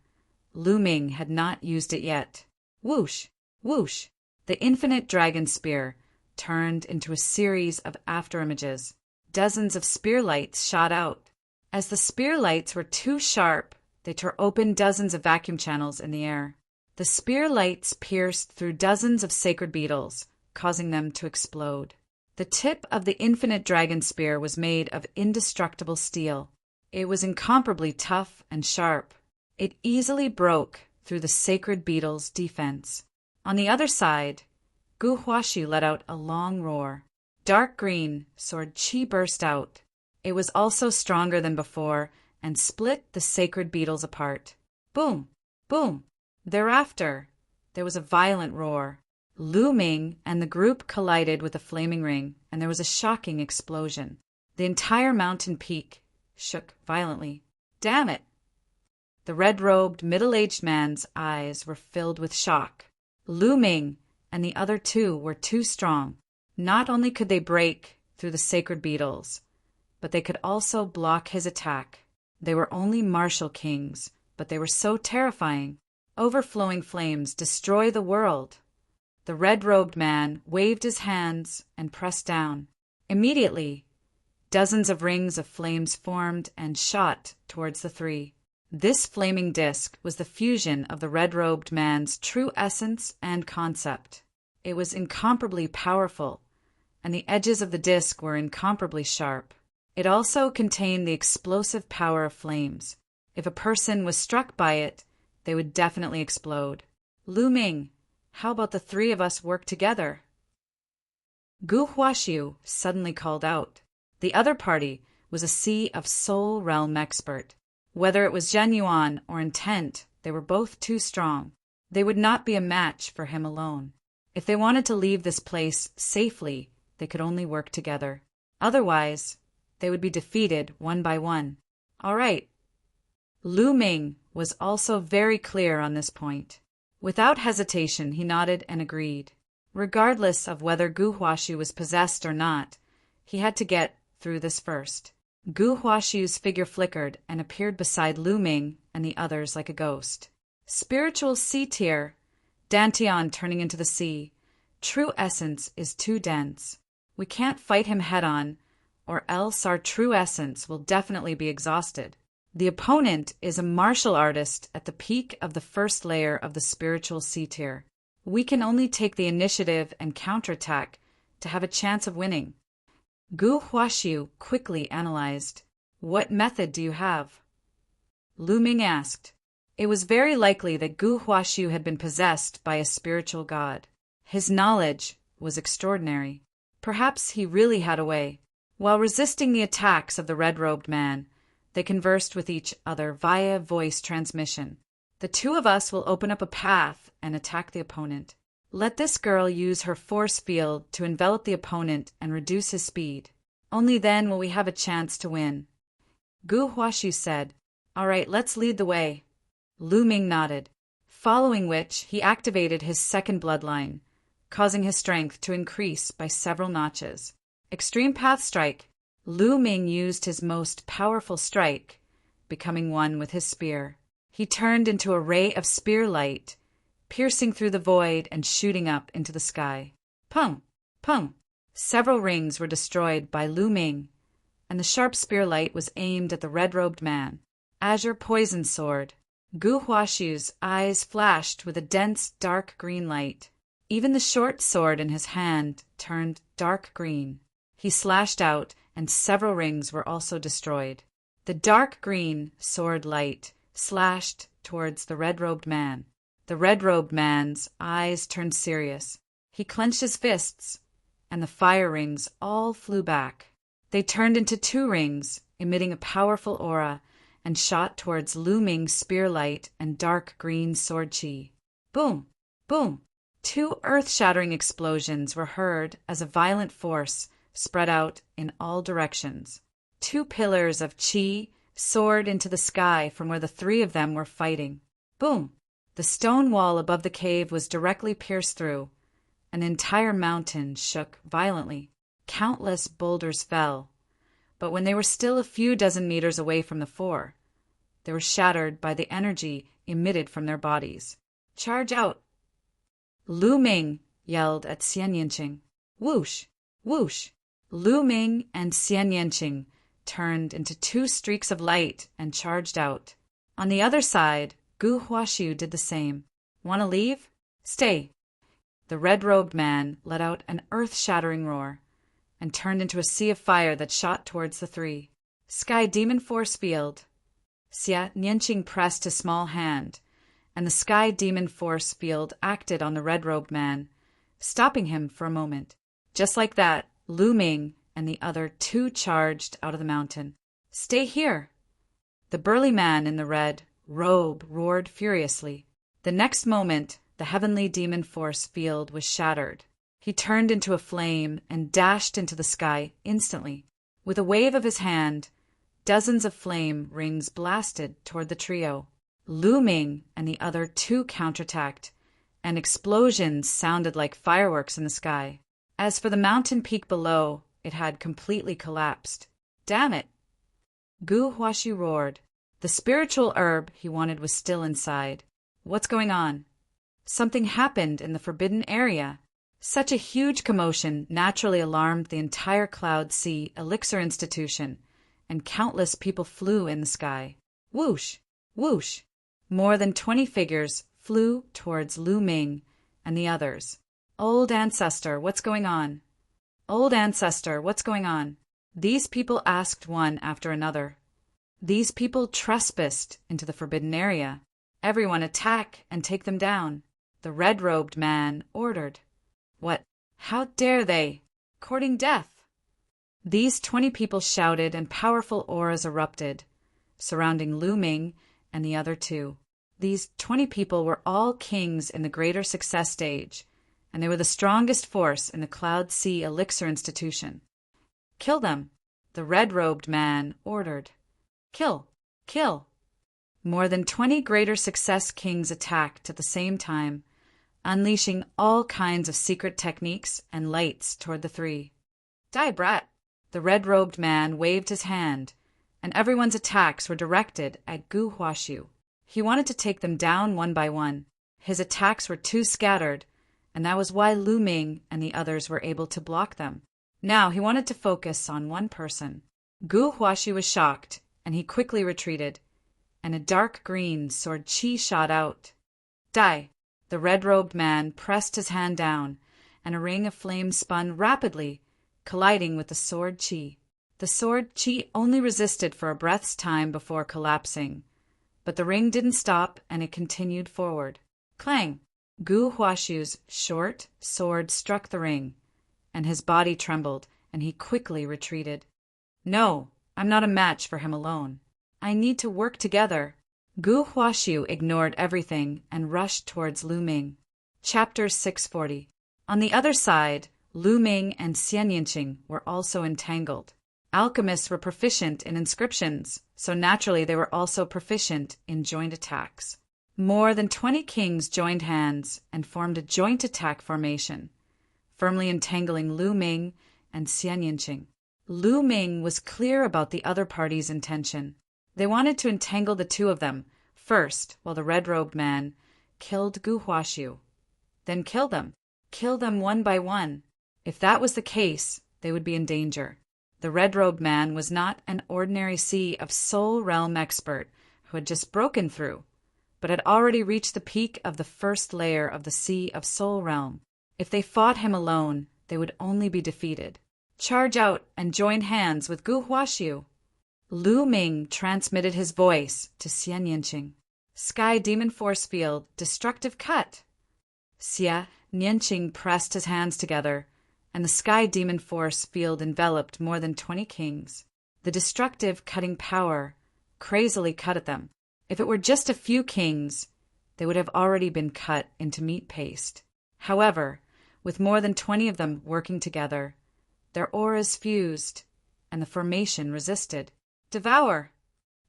Lu Ming had not used it yet. Whoosh! Whoosh! The infinite dragon spear turned into a series of afterimages. Dozens of spear lights shot out. As the spear lights were too sharp, they tore open dozens of vacuum channels in the air. The spear lights pierced through dozens of sacred beetles, causing them to explode. The tip of the infinite dragon spear was made of indestructible steel. It was incomparably tough and sharp. It easily broke through the sacred beetle's defense. On the other side, Gu Huaxiu let out a long roar. Dark green sword qi burst out. It was also stronger than before and split the sacred beetles apart. Boom! Boom! Thereafter, there was a violent roar. Lu Ming and the group collided with a flaming ring, and there was a shocking explosion. The entire mountain peak shook violently. Damn it! The red-robed, middle-aged man's eyes were filled with shock. Lu Ming and the other two were too strong. Not only could they break through the sacred beetles, but they could also block his attack. They were only martial kings, but they were so terrifying. Overflowing flames destroy the world. The red-robed man waved his hands and pressed down. Immediately, dozens of rings of flames formed and shot towards the three. This flaming disk was the fusion of the red-robed man's true essence and concept. It was incomparably powerful, and the edges of the disk were incomparably sharp. It also contained the explosive power of flames. If a person was struck by it, they would definitely explode. Lu Ming, how about the 3 of us work together? Gu Huaxiu suddenly called out. The other party was a Sea of Soul Realm expert. Whether it was genuine or intent, they were both too strong. They would not be a match for him alone. If they wanted to leave this place safely, they could only work together. Otherwise, they would be defeated one by one. All right. Lu Ming was also very clear on this point. Without hesitation, he nodded and agreed. Regardless of whether Gu Huaxiu was possessed or not, he had to get through this first. Gu Huaxiu's figure flickered and appeared beside Lu Ming and the others like a ghost. Spiritual sea tier, Dantian turning into the sea. True essence is too dense. We can't fight him head-on, or else our true essence will definitely be exhausted. The opponent is a martial artist at the peak of the first layer of the spiritual C tier. We can only take the initiative and counterattack to have a chance of winning. Gu Huaxiu quickly analyzed. What method do you have? Lu Ming asked. It was very likely that Gu Huaxiu had been possessed by a spiritual god. His knowledge was extraordinary. Perhaps he really had a way. While resisting the attacks of the red-robed man, they conversed with each other via voice transmission. The two of us will open up a path and attack the opponent. Let this girl use her force field to envelop the opponent and reduce his speed. Only then will we have a chance to win. Gu Huaxiu said, All right, let's lead the way. Lu Ming nodded, following which he activated his second bloodline, causing his strength to increase by several notches. Extreme Path Strike. Lu Ming used his most powerful strike, becoming one with his spear. He turned into a ray of spear light, piercing through the void and shooting up into the sky. Pung! Pung! Several rings were destroyed by Lu Ming, and the sharp spear light was aimed at the red-robed man. Azure Poison Sword. Gu Huaxiu's eyes flashed with a dense dark green light. Even the short sword in his hand turned dark green. He slashed out, and several rings were also destroyed. The dark green sword light slashed towards the red-robed man. The red-robed man's eyes turned serious. He clenched his fists, and the fire rings all flew back. They turned into 2 rings, emitting a powerful aura, and shot towards Lu Ming's spear light and dark green sword chi. Boom! Boom! 2 earth-shattering explosions were heard as a violent force spread out in all directions. 2 pillars of chi soared into the sky from where the 3 of them were fighting. Boom! The stone wall above the cave was directly pierced through. An entire mountain shook violently. Countless boulders fell, but when they were still a few dozen meters away from the 4, they were shattered by the energy emitted from their bodies. Charge out! Lu Ming yelled at Xian Yinqing. Whoosh! Whoosh! Lu Ming and Xian Yinqing turned into 2 streaks of light and charged out. On the other side, Gu Huaxiu did the same. Want to leave? Stay. The red-robed man let out an earth-shattering roar and turned into a sea of fire that shot towards the 3. Sky Demon Force Field. Xian Yinqing pressed his small hand, and the Sky Demon Force Field acted on the red-robed man, stopping him for a moment. Just like that, Lu Ming and the other 2 charged out of the mountain. Stay here! The burly man in the red robe roared furiously. The next moment, the heavenly demon force field was shattered. He turned into a flame and dashed into the sky instantly. With a wave of his hand, dozens of flame rings blasted toward the trio. Lu Ming and the other 2 counterattacked, and explosions sounded like fireworks in the sky. As for the mountain peak below, it had completely collapsed. Damn it! Gu Huaxiu roared. The spiritual herb he wanted was still inside. What's going on? Something happened in the forbidden area. Such a huge commotion naturally alarmed the entire Cloud Sea Elixir Institution, and countless people flew in the sky. Whoosh! Whoosh! More than 20 figures flew towards Lu Ming and the others. Old Ancestor, what's going on? Old Ancestor, what's going on? These people asked one after another. These people trespassed into the forbidden area. Everyone attack and take them down. The red-robed man ordered. What? How dare they? Courting death! These 20 people shouted and powerful auras erupted, surrounding Lu Ming and the other 2. These 20 people were all kings in the Greater Success Stage, and they were the strongest force in the Cloud Sea Elixir Institution. Kill them, the red-robed man ordered. Kill! Kill! More than 20 Greater Success Kings attacked at the same time, unleashing all kinds of secret techniques and lights toward the 3. Die, brat! The red-robed man waved his hand, and everyone's attacks were directed at Gu Huaxiu. He wanted to take them down one by one. His attacks were too scattered, and that was why Lu Ming and the others were able to block them. Now he wanted to focus on one person. Gu Huaxiu was shocked and he quickly retreated, and a dark green sword chi shot out. Die! The red-robed man pressed his hand down, and a ring of flame spun rapidly, colliding with the sword chi. The sword chi only resisted for a breath's time before collapsing, but the ring didn't stop, and it continued forward. Clang! Gu Huashu's short sword struck the ring, and his body trembled, and he quickly retreated. No, I'm not a match for him alone. I need to work together. Gu Huashu ignored everything and rushed towards Lu Ming. Chapter 640. On the other side, Lu Ming and Xian Yinqing were also entangled. Alchemists were proficient in inscriptions, so naturally they were also proficient in joint attacks. More than 20 kings joined hands and formed a joint attack formation, firmly entangling Lu Ming and Xian Yinqing. Lu Ming was clear about the other party's intention. They wanted to entangle the two of them first, while the red-robed man killed Gu Huashu. Then kill them one by one. If that was the case, they would be in danger. The red-robed man was not an ordinary Sea of Soul Realm expert who had just broken through, but had already reached the peak of the first layer of the Sea of Soul Realm. If they fought him alone, they would only be defeated. Charge out and join hands with Gu Huashu. Lu Ming transmitted his voice to Xian Yinqing. Sky Demon Force Field, Destructive Cut. Xian Yinqing pressed his hands together, and the Sky Demon Force Field enveloped more than 20 kings. The destructive cutting power crazily cut at them. If it were just a few kings, they would have already been cut into meat paste. However, with more than 20 of them working together, their auras fused, and the formation resisted. Devour!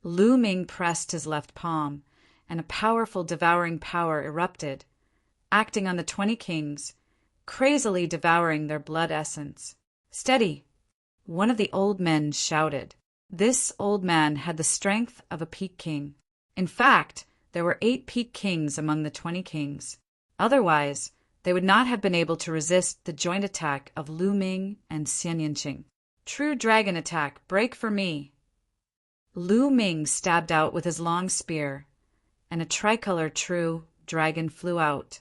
Lu Ming pressed his left palm, and a powerful devouring power erupted, acting on the 20 kings, crazily devouring their blood essence. Steady! One of the old men shouted. This old man had the strength of a peak king. In fact, there were 8 peak kings among the 20 kings. Otherwise, they would not have been able to resist the joint attack of Lu Ming and Xian Yinqing. True dragon attack, break for me! Lu Ming stabbed out with his long spear, and a tricolor true dragon flew out,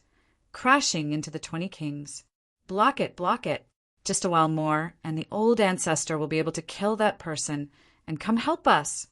crashing into the 20 kings. Block it, block it. Just a while more, and the old ancestor will be able to kill that person and come help us.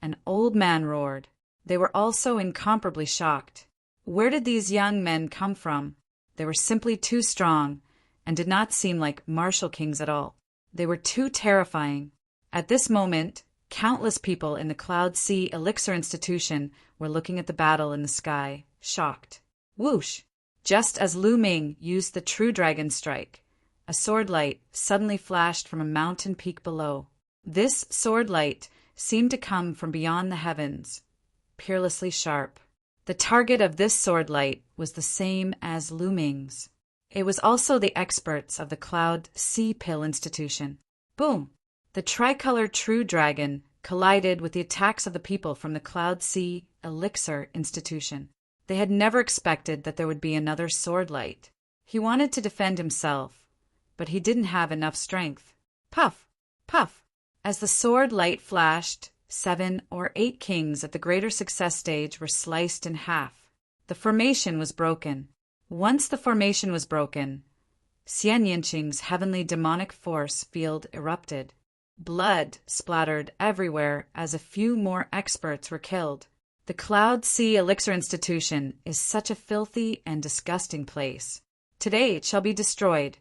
An old man roared. They were also incomparably shocked. Where did these young men come from? They were simply too strong, and did not seem like martial kings at all. They were too terrifying. At this moment, countless people in the Cloud Sea Elixir Institution were looking at the battle in the sky, shocked. Whoosh! Just as Lu Ming used the True Dragon Strike, a sword light suddenly flashed from a mountain peak below. This sword light seemed to come from beyond the heavens, peerlessly sharp. The target of this sword light was the same as Lu Ming's. It was also the experts of the Cloud Sea Pill Institution. Boom! The tricolor True Dragon collided with the attacks of the people from the Cloud Sea Elixir Institution. They had never expected that there would be another sword light. He wanted to defend himself, but he didn't have enough strength. Puff! Puff! As the sword light flashed, 7 or 8 kings at the greater success stage were sliced in half. The formation was broken. Once the formation was broken, Xian Yinqing's heavenly demonic force field erupted. Blood splattered everywhere as a few more experts were killed. The Cloud Sea Elixir Institution is such a filthy and disgusting place. Today it shall be destroyed.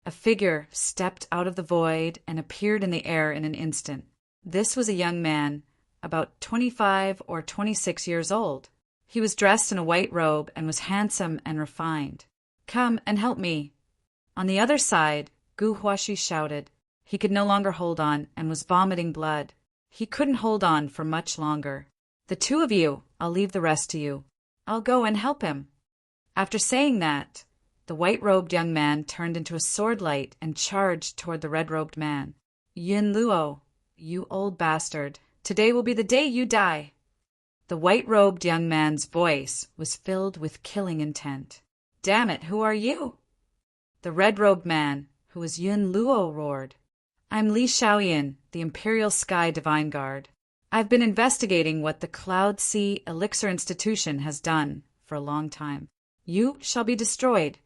A figure stepped out of the void and appeared in the air in an instant. This was a young man, about 25 or 26 years old. He was dressed in a white robe and was handsome and refined. Come and help me. On the other side, Gu Huashi shouted. He could no longer hold on and was vomiting blood. He couldn't hold on for much longer. The two of you, I'll leave the rest to you. I'll go and help him. After saying that, the white-robed young man turned into a sword light and charged toward the red-robed man. Yin Luo, you old bastard, today will be the day you die. The white-robed young man's voice was filled with killing intent. Damn it, who are you? The red-robed man, who was Yun Luo, roared. I'm Li Xiaoyan, the Imperial Sky Divine Guard. I've been investigating what the Cloud Sea Elixir Institution has done for a long time. You shall be destroyed.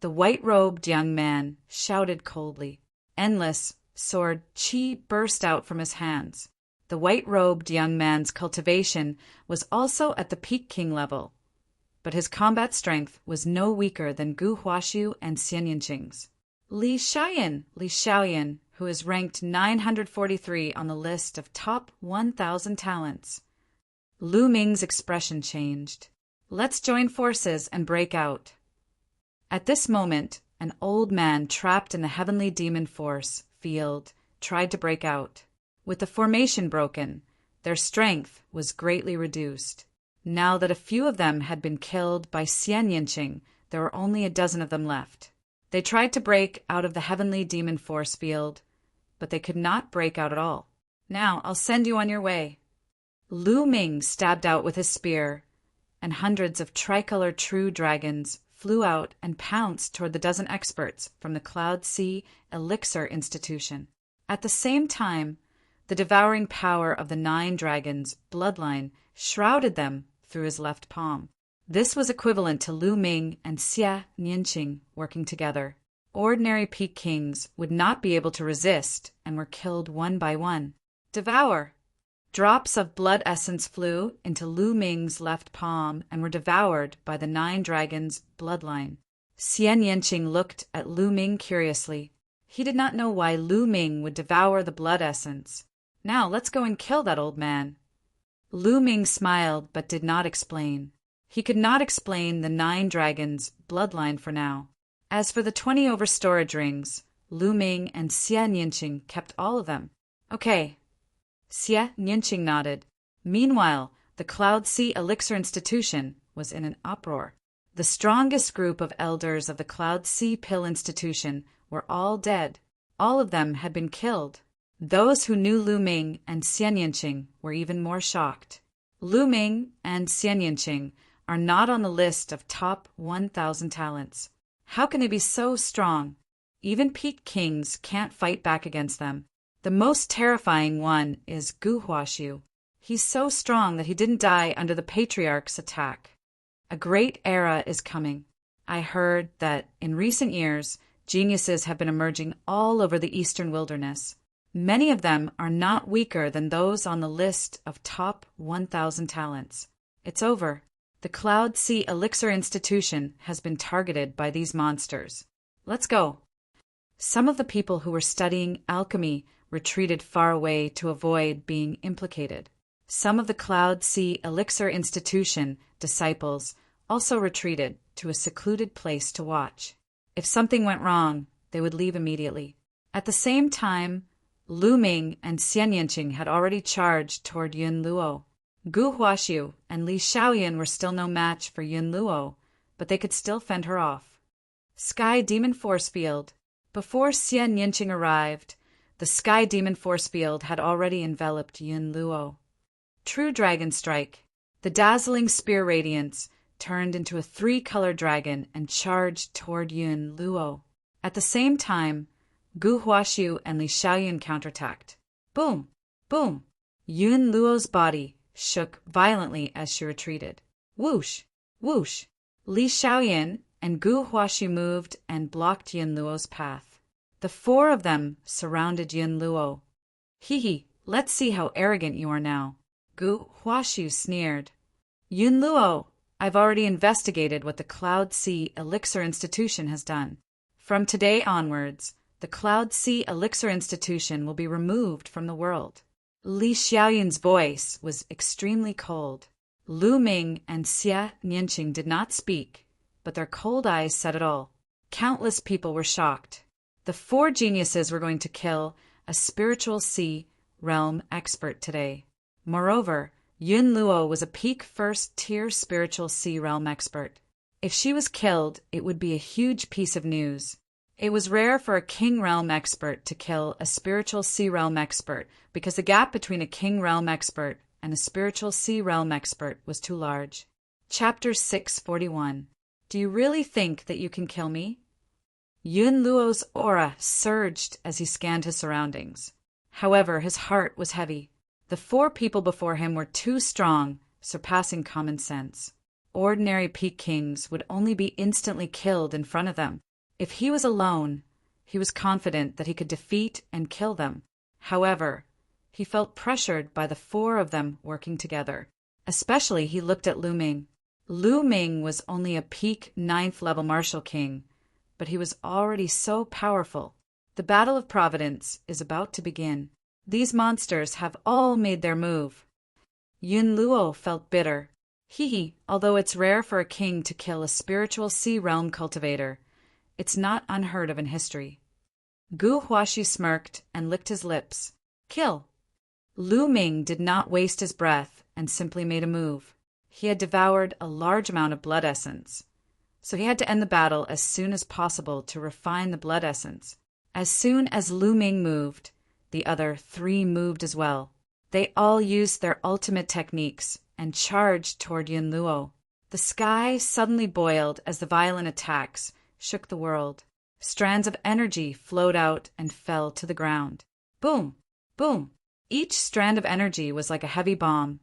The white-robed young man shouted coldly. Endless sword chi burst out from his hands. The white-robed young man's cultivation was also at the peak king level, but his combat strength was no weaker than Gu Huaxiu and Xian Yinqing's. Li Xiaoyan, who is ranked 943 on the list of top 1,000 talents. Lu Ming's expression changed. Let's join forces and break out. At this moment, an old man trapped in the heavenly demon force field tried to break out. With the formation broken, their strength was greatly reduced. Now that a few of them had been killed by Xian Yinqing, there were only a dozen of them left. They tried to break out of the heavenly demon force field, but they could not break out at all. Now I'll send you on your way. Lu Ming stabbed out with his spear, and hundreds of tricolored true dragons flew out and pounced toward the dozen experts from the Cloud Sea Elixir Institution. At the same time, the devouring power of the 9 dragons' bloodline shrouded them through his left palm. This was equivalent to Lu Ming and Xia Nianqing working together. Ordinary peak kings would not be able to resist and were killed one by one. Devour! Drops of blood essence flew into Lu Ming's left palm and were devoured by the 9 dragons' bloodline. Xian Yanqing looked at Lu Ming curiously. He did not know why Lu Ming would devour the blood essence. Now let's go and kill that old man. Lu Ming smiled but did not explain. He could not explain the 9 dragons' bloodline for now. As for the 20 overstorage rings, Lu Ming and Xian Yanqing kept all of them. Okay. Xia Nianqing nodded. Meanwhile, the Cloud Sea Elixir Institution was in an uproar. The strongest group of elders of the Cloud Sea Pill Institution were all dead. All of them had been killed. Those who knew Lu Ming and Xian Yanqing were even more shocked. Lu Ming and Xian Yanqing are not on the list of top 1,000 talents. How can they be so strong? Even peak kings can't fight back against them. The most terrifying one is Gu Huaxiu. He's so strong that he didn't die under the patriarch's attack. A great era is coming. I heard that in recent years, geniuses have been emerging all over the eastern wilderness. Many of them are not weaker than those on the list of top 1,000 talents. It's over. The Cloud Sea Elixir Institution has been targeted by these monsters. Let's go. Some of the people who were studying alchemy retreated far away to avoid being implicated. Some of the Cloud Sea Elixir Institution disciples also retreated to a secluded place to watch. If something went wrong, they would leave immediately. At the same time, Lu Ming and Xian Yanqing had already charged toward Yun Luo. Gu Huaxiu and Li Xiaoyan were still no match for Yun Luo, but they could still fend her off. Sky Demon Force Field. Before Xian Yanqing arrived, the Sky Demon Force Field had already enveloped Yun Luo. True Dragon Strike. The dazzling spear radiance turned into a 3-color dragon and charged toward Yun Luo. At the same time, Gu Huaxiu and Li Xiaoyan counterattacked. Boom! Boom! Yun Luo's body shook violently as she retreated. Whoosh! Whoosh! Li Xiaoyan and Gu Huaxiu moved and blocked Yun Luo's path. The 4 of them surrounded Yun Luo. Hee, let's see how arrogant you are now. Gu Huaxiu sneered. Yun Luo, I've already investigated what the Cloud Sea Elixir Institution has done. From today onwards, the Cloud Sea Elixir Institution will be removed from the world. Li Xiaoyan's voice was extremely cold. Lu Ming and Xia Nianqing did not speak, but their cold eyes said it all. Countless people were shocked. The 4 geniuses were going to kill a spiritual sea realm expert today. Moreover, Yun Luo was a peak first-tier spiritual sea realm expert. If she was killed, it would be a huge piece of news. It was rare for a king realm expert to kill a spiritual sea realm expert because the gap between a king realm expert and a spiritual sea realm expert was too large. Chapter 641. Do you really think that you can kill me? Yun Luo's aura surged as he scanned his surroundings. However, his heart was heavy. The 4 people before him were too strong, surpassing common sense. Ordinary peak kings would only be instantly killed in front of them. If he was alone, he was confident that he could defeat and kill them. However, he felt pressured by the 4 of them working together. Especially he looked at Lu Ming. Lu Ming was only a peak 9th level martial king, but he was already so powerful. The Battle of Providence is about to begin. These monsters have all made their move. Yun Luo felt bitter. Although it's rare for a king to kill a spiritual sea realm cultivator, it's not unheard of in history. Gu Huaxu smirked and licked his lips. Kill. Lu Ming did not waste his breath and simply made a move. He had devoured a large amount of blood essence, so he had to end the battle as soon as possible to refine the blood essence. As soon as Lu Ming moved, the other 3 moved as well. They all used their ultimate techniques and charged toward Yun Luo. The sky suddenly boiled as the violent attacks shook the world. Strands of energy flowed out and fell to the ground. Boom! Boom! Each strand of energy was like a heavy bomb,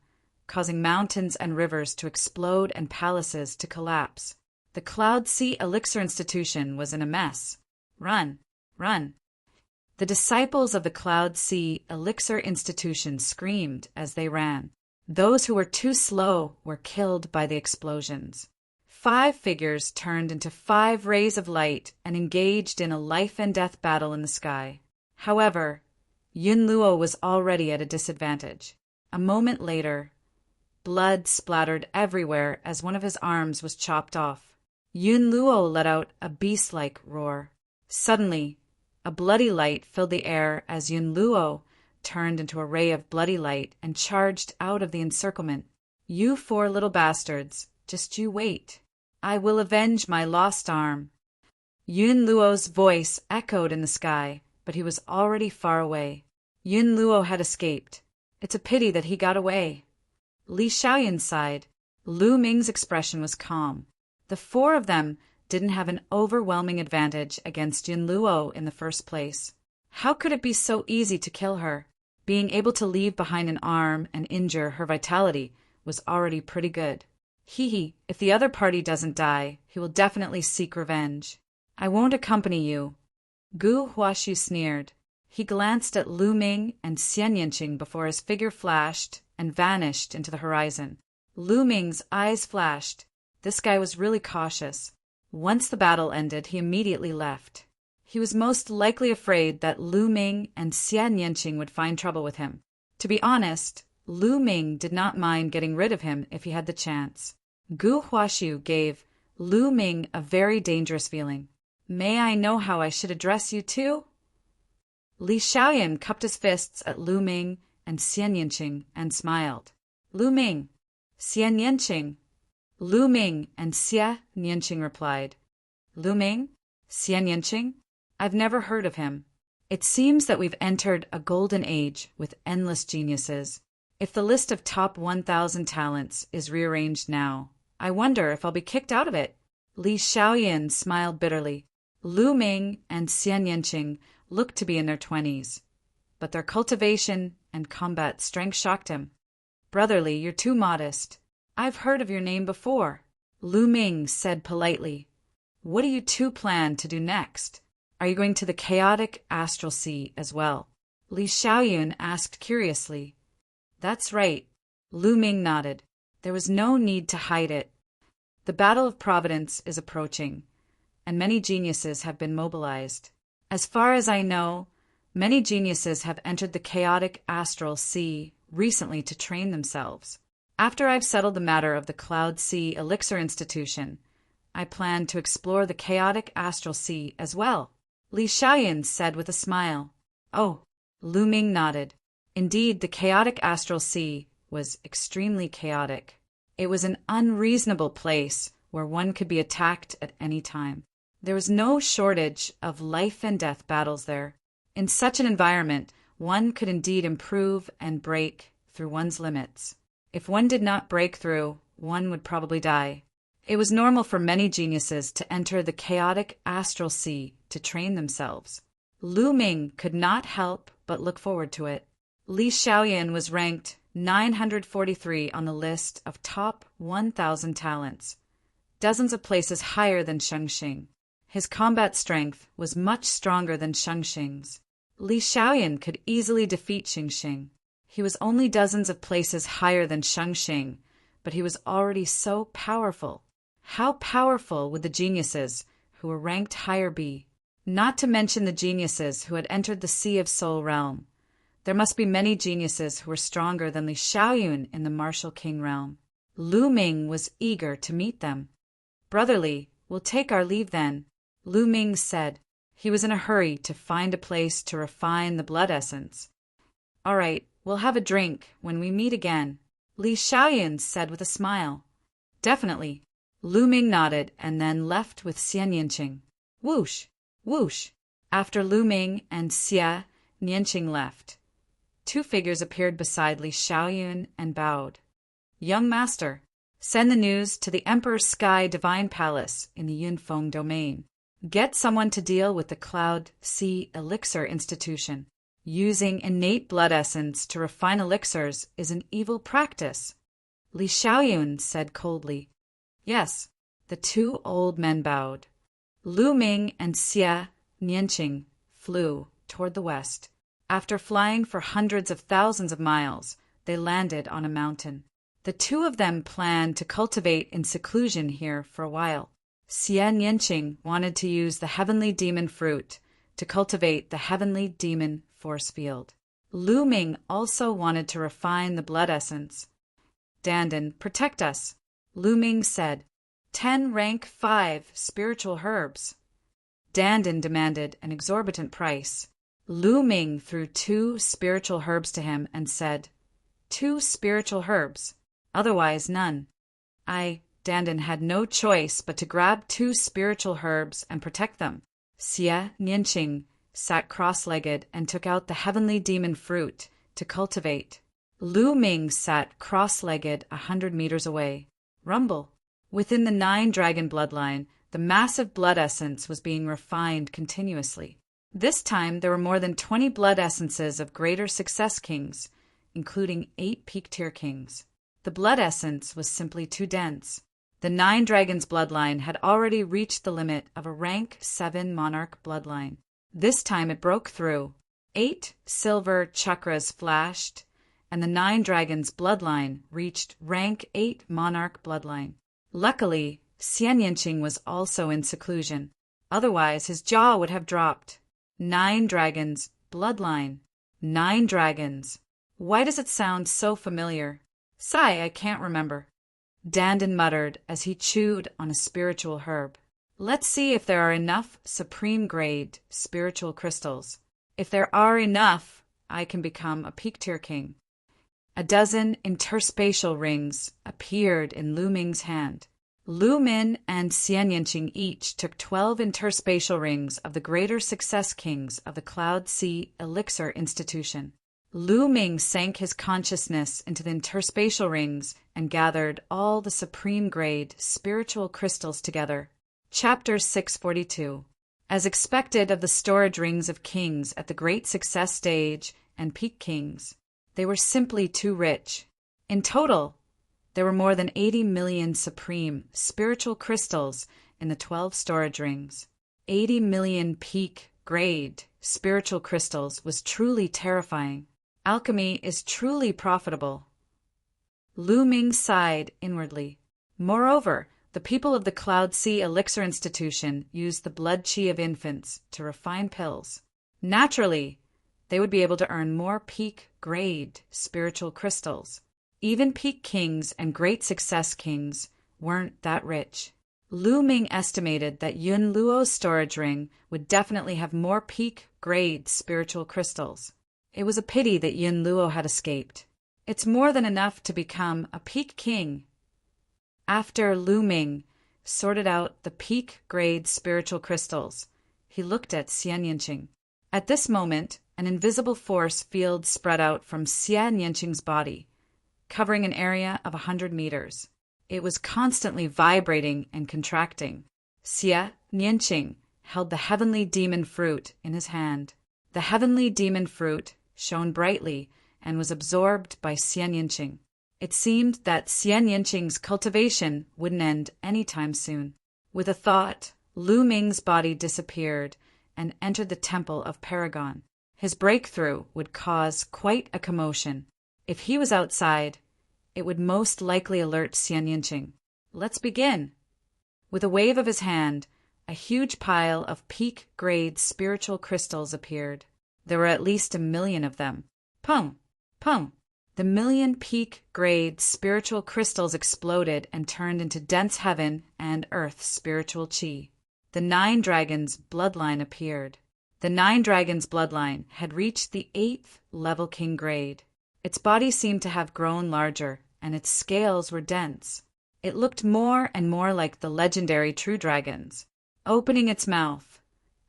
causing mountains and rivers to explode and palaces to collapse. The Cloud Sea Elixir Institution was in a mess. Run! Run! The disciples of the Cloud Sea Elixir Institution screamed as they ran. Those who were too slow were killed by the explosions. 5 figures turned into 5 rays of light and engaged in a life-and-death battle in the sky. However, Yun Luo was already at a disadvantage. A moment later, blood splattered everywhere as one of his arms was chopped off. Yun Luo let out a beast-like roar. Suddenly, a bloody light filled the air as Yun Luo turned into a ray of bloody light and charged out of the encirclement. You 4 little bastards, just you wait. I will avenge my lost arm. Yun Luo's voice echoed in the sky, but he was already far away. Yun Luo had escaped. It's a pity that he got away. Li Xiaoyan sighed. Lu Ming's expression was calm. The 4 of them didn't have an overwhelming advantage against Yun Luo in the first place. How could it be so easy to kill her? Being able to leave behind an arm and injure her vitality was already pretty good. If the other party doesn't die, he will definitely seek revenge. I won't accompany you. Gu Huaxu sneered. He glanced at Lu Ming and Xian Yanqing before his figure flashed and vanished into the horizon. Lu Ming's eyes flashed. This guy was really cautious. Once the battle ended, he immediately left. He was most likely afraid that Lu Ming and Xian Yanqing would find trouble with him. To be honest, Lu Ming did not mind getting rid of him if he had the chance. Gu Huaxu gave Lu Ming a very dangerous feeling. May I know how I should address you too? Li Xiaoyan cupped his fists at Lu Ming and Xian Yanqing and smiled. Lu Ming, Xian Yanqing. Lu Ming and Xia Nianqing replied. Lu Ming? Xian Yanqing? I've never heard of him. It seems that we've entered a golden age with endless geniuses. If the list of top 1,000 talents is rearranged now, I wonder if I'll be kicked out of it. Li Xiaoyan smiled bitterly. Lu Ming and Xian Yanqing looked to be in their 20s, but their cultivation and combat strength shocked him. Brotherly, you're too modest. I've heard of your name before. Lu Ming said politely. What do you 2 plan to do next? Are you going to the chaotic astral sea as well? Li Xiaoyan asked curiously. That's right. Lu Ming nodded. There was no need to hide it. The Battle of Providence is approaching, and many geniuses have been mobilized. As far as I know, many geniuses have entered the chaotic astral sea recently to train themselves. After I've settled the matter of the Cloud Sea Elixir Institution, I plan to explore the chaotic astral sea as well. Li Xiaoyan said with a smile. Oh, Lu Ming nodded. Indeed, the chaotic astral sea was extremely chaotic. It was an unreasonable place where one could be attacked at any time. There was no shortage of life and death battles there. In such an environment, one could indeed improve and break through one's limits. If one did not break through, one would probably die. It was normal for many geniuses to enter the chaotic astral sea to train themselves. Lu Ming could not help but look forward to it. Li Xiaoyan was ranked 943 on the list of top 1,000 talents, dozens of places higher than Shengxing. His combat strength was much stronger than Shengxing's. Li Xiaoyan could easily defeat Shengxing. He was only dozens of places higher than Shengxing, but he was already so powerful. How powerful would the geniuses who were ranked higher be? Not to mention the geniuses who had entered the Sea of Soul realm. There must be many geniuses who were stronger than Li Xiaoyun in the Martial King realm. Lu Ming was eager to meet them. "Brotherly, we'll take our leave then," Lu Ming said. He was in a hurry to find a place to refine the blood essence. "All right, we'll have a drink when we meet again," Li Xiaoyun said with a smile. "Definitely." Lu Ming nodded and then left with Xie Nianqing. Whoosh! Whoosh! After Lu Ming and Xie Nianqing left, two figures appeared beside Li Xiaoyun and bowed. "Young master, send the news to the Emperor's Sky Divine Palace in the Yunfeng domain. Get someone to deal with the Cloud Sea Elixir Institution. Using innate blood essence to refine elixirs is an evil practice," Li Xiaoyun said coldly. "Yes." The two old men bowed. Lu Ming and Xie Nianqing flew toward the west. After flying for hundreds of thousands of miles, they landed on a mountain. The two of them planned to cultivate in seclusion here for a while. Xie Nianqing wanted to use the heavenly demon fruit to cultivate the heavenly demon force field. Lu Ming also wanted to refine the blood essence. "Dandan, protect us," Lu Ming said. 10 rank 5 spiritual herbs." Dandan demanded an exorbitant price. Lu Ming threw 2 spiritual herbs to him and said, "2 spiritual herbs, otherwise none." Dandan had no choice but to grab 2 spiritual herbs and protect them. Xie Nianqing sat cross-legged and took out the heavenly demon fruit to cultivate. Lu Ming sat cross-legged 100 meters away. Rumble. Within the 9-dragon bloodline, the massive blood essence was being refined continuously. This time there were more than 20 blood essences of greater success kings, including 8 peak-tier kings. The blood essence was simply too dense. The 9 dragons bloodline had already reached the limit of a rank 7 monarch bloodline. This time it broke through. 8 silver chakras flashed, and the 9 dragons bloodline reached rank 8 monarch bloodline. Luckily, Xie Nianqing was also in seclusion. Otherwise, his jaw would have dropped. 9 dragons, bloodline. 9 dragons. Why does it sound so familiar? Sigh, I can't remember. Dandan muttered as he chewed on a spiritual herb. Let's see if there are enough supreme-grade spiritual crystals. If there are enough, I can become a peak-tier king. A dozen interspatial rings appeared in Lu Ming's hand. Lu Ming and Xie Nianqing each took 12 interspatial rings of the greater success kings of the Cloud Sea Elixir Institution. Lu Ming sank his consciousness into the interspatial rings and gathered all the supreme-grade spiritual crystals together. Chapter 642. As expected of the storage rings of kings at the Great Success Stage and Peak Kings, they were simply too rich. In total, there were more than 80 million supreme spiritual crystals in the 12 storage rings. 80 million peak-grade spiritual crystals was truly terrifying. Alchemy is truly profitable. Lu Ming sighed inwardly. Moreover, the people of the Cloud Sea Elixir Institution used the blood qi of infants to refine pills. Naturally, they would be able to earn more peak-grade spiritual crystals. Even peak kings and great success kings weren't that rich. Lu Ming estimated that Yun Luo's storage ring would definitely have more peak-grade spiritual crystals. It was a pity that Yun Luo had escaped. It's more than enough to become a peak king. After Lu Ming sorted out the peak-grade spiritual crystals, he looked at Xie Nianqing. At this moment, an invisible force field spread out from Xie Nianqing's body, covering an area of 100 meters. It was constantly vibrating and contracting. Xie Nianqing held the heavenly demon fruit in his hand. The heavenly demon fruit shone brightly and was absorbed by Xian Yinqing. It seemed that Xian Yinqing's cultivation wouldn't end anytime soon. With a thought, Lu Ming's body disappeared and entered the temple of Paragon. His breakthrough would cause quite a commotion. If he was outside, it would most likely alert Xian Yinqing. Let's begin. With a wave of his hand, a huge pile of peak-grade spiritual crystals appeared. There were at least 1,000,000 of them. Pum! Pum! The 1,000,000 peak-grade spiritual crystals exploded and turned into dense heaven and earth spiritual chi. The 9 dragons' bloodline appeared. The 9 dragons' bloodline had reached the 8th level king grade. Its body seemed to have grown larger, and its scales were dense. It looked more and more like the legendary true dragons. Opening its mouth,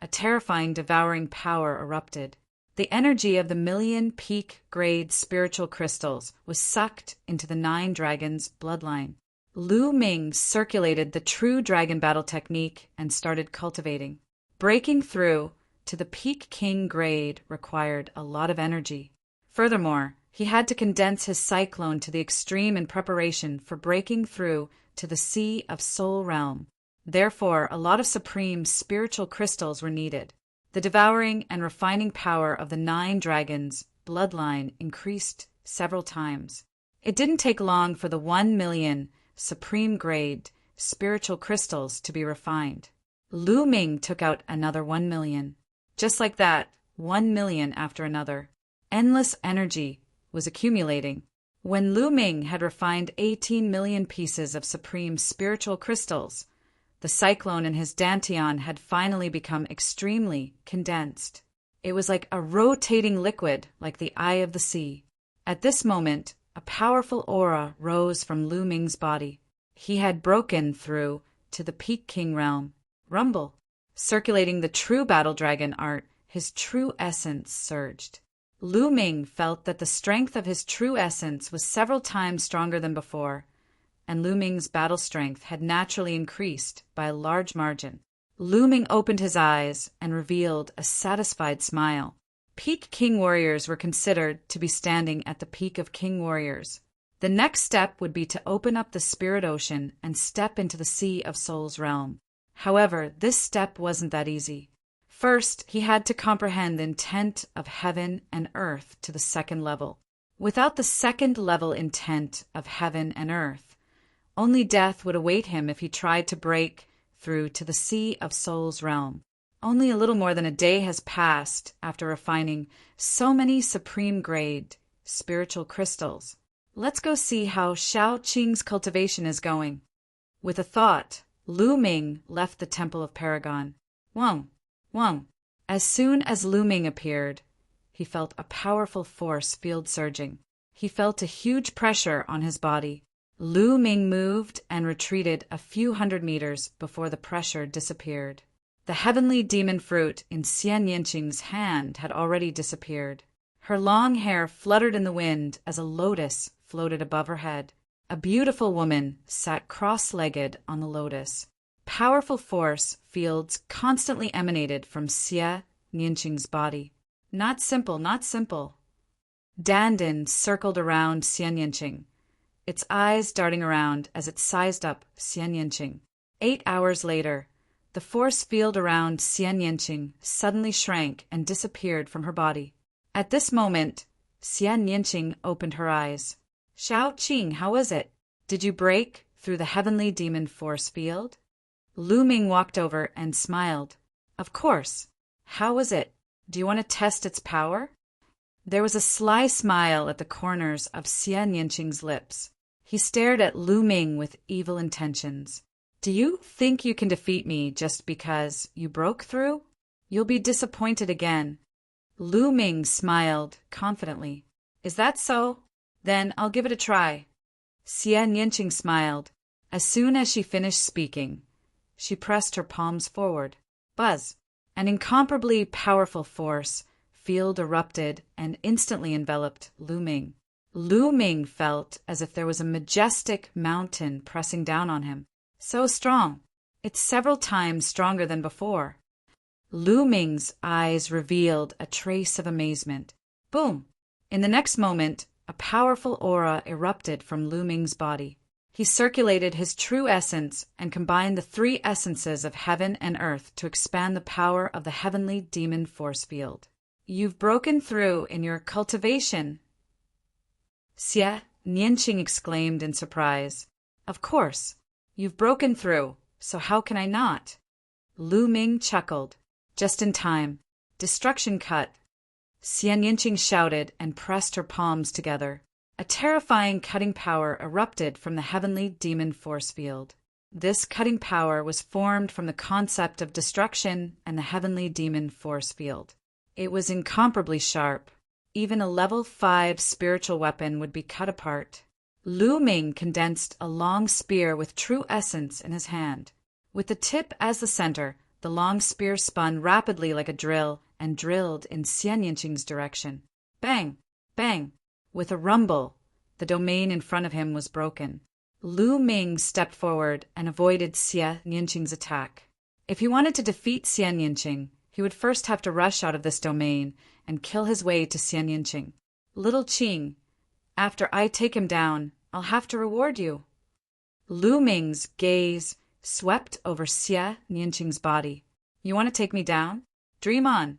a terrifying devouring power erupted. The energy of the 1,000,000 peak-grade spiritual crystals was sucked into the 9 dragons' bloodline. Lu Ming circulated the true dragon battle technique and started cultivating. Breaking through to the peak king grade required a lot of energy. Furthermore, he had to condense his cyclone to the extreme in preparation for breaking through to the Sea of Soul realm. Therefore, a lot of supreme spiritual crystals were needed. The devouring and refining power of the 9 dragons' bloodline increased several times. It didn't take long for the 1,000,000 supreme grade spiritual crystals to be refined. Lu Ming took out another 1,000,000. Just like that, 1,000,000 after another. Endless energy was accumulating. When Lu Ming had refined 18,000,000 pieces of supreme spiritual crystals, the cyclone in his dantian had finally become extremely condensed. It was like a rotating liquid, like the eye of the sea. At this moment, a powerful aura rose from Lu Ming's body. He had broken through to the Peak King realm. Rumble. Circulating the true battle dragon art, his true essence surged. Lu Ming felt that the strength of his true essence was several times stronger than before, and Lu Ming's battle strength had naturally increased by a large margin. Lu Ming opened his eyes and revealed a satisfied smile. Peak King warriors were considered to be standing at the peak of King warriors. The next step would be to open up the spirit ocean and step into the Sea of Souls realm. However, this step wasn't that easy. First, he had to comprehend the intent of heaven and earth to the 2nd level. Without the 2nd level intent of heaven and earth, only death would await him if he tried to break through to the Sea of Souls realm. Only a little more than a day has passed after refining so many supreme grade spiritual crystals. Let's go see how Shao Qing's cultivation is going. With a thought, Lu Ming left the Temple of Paragon. Wang. As soon as Lu Ming appeared, he felt a powerful force field surging. He felt a huge pressure on his body. Lu Ming moved and retreated a few hundred meters before the pressure disappeared. The heavenly demon fruit in Xian Yinqing's hand had already disappeared. Her long hair fluttered in the wind as a lotus floated above her head. A beautiful woman sat cross-legged on the lotus. Powerful force fields constantly emanated from Xian Yinqing's body. Not simple. Dandan circled around Xian Yinqing, its eyes darting around as it sized up Xian Yinqing. 8 hours later, the force field around Xian Yinqing suddenly shrank and disappeared from her body. At this moment, Xian Yinqing opened her eyes. Shao Qing, how is it? Did you break through the heavenly demon force field? Lu Ming walked over and smiled. Of course. How was it? Do you want to test its power? There was a sly smile at the corners of Xian Yinqing's lips. He stared at Lu Ming with evil intentions. Do you think you can defeat me just because you broke through? You'll be disappointed again. Lu Ming smiled confidently. Is that so? Then I'll give it a try. Xian Yinqing smiled. As soon as she finished speaking, she pressed her palms forward. Buzz! An incomparably powerful force field erupted and instantly enveloped Lu Ming. Lu Ming felt as if there was a majestic mountain pressing down on him. So strong. It's several times stronger than before. Lu Ming's eyes revealed a trace of amazement. Boom! In the next moment, a powerful aura erupted from Lu Ming's body. He circulated his true essence and combined the three essences of heaven and earth to expand the power of the heavenly demon force field. You've broken through in your cultivation, Xie Nianqing exclaimed in surprise. Of course, you've broken through, so how can I not? Lu Ming chuckled. Just in time. Destruction cut. Xie Nianqing shouted and pressed her palms together. A terrifying cutting power erupted from the heavenly demon force field. This cutting power was formed from the concept of destruction and the heavenly demon force field. It was incomparably sharp. Even a level 5 spiritual weapon would be cut apart. Lu Ming condensed a long spear with true essence in his hand. With the tip as the center, the long spear spun rapidly like a drill and drilled in Xie Nianqing's direction. Bang! Bang! With a rumble, the domain in front of him was broken. Lu Ming stepped forward and avoided Xie Nianqing's attack. If he wanted to defeat Xie Nianqing, he would first have to rush out of this domain and kill his way to Xie Nianqing. Little Qing, after I take him down, I'll have to reward you. Lu Ming's gaze swept over Xie Nianqing's body. You want to take me down? Dream on.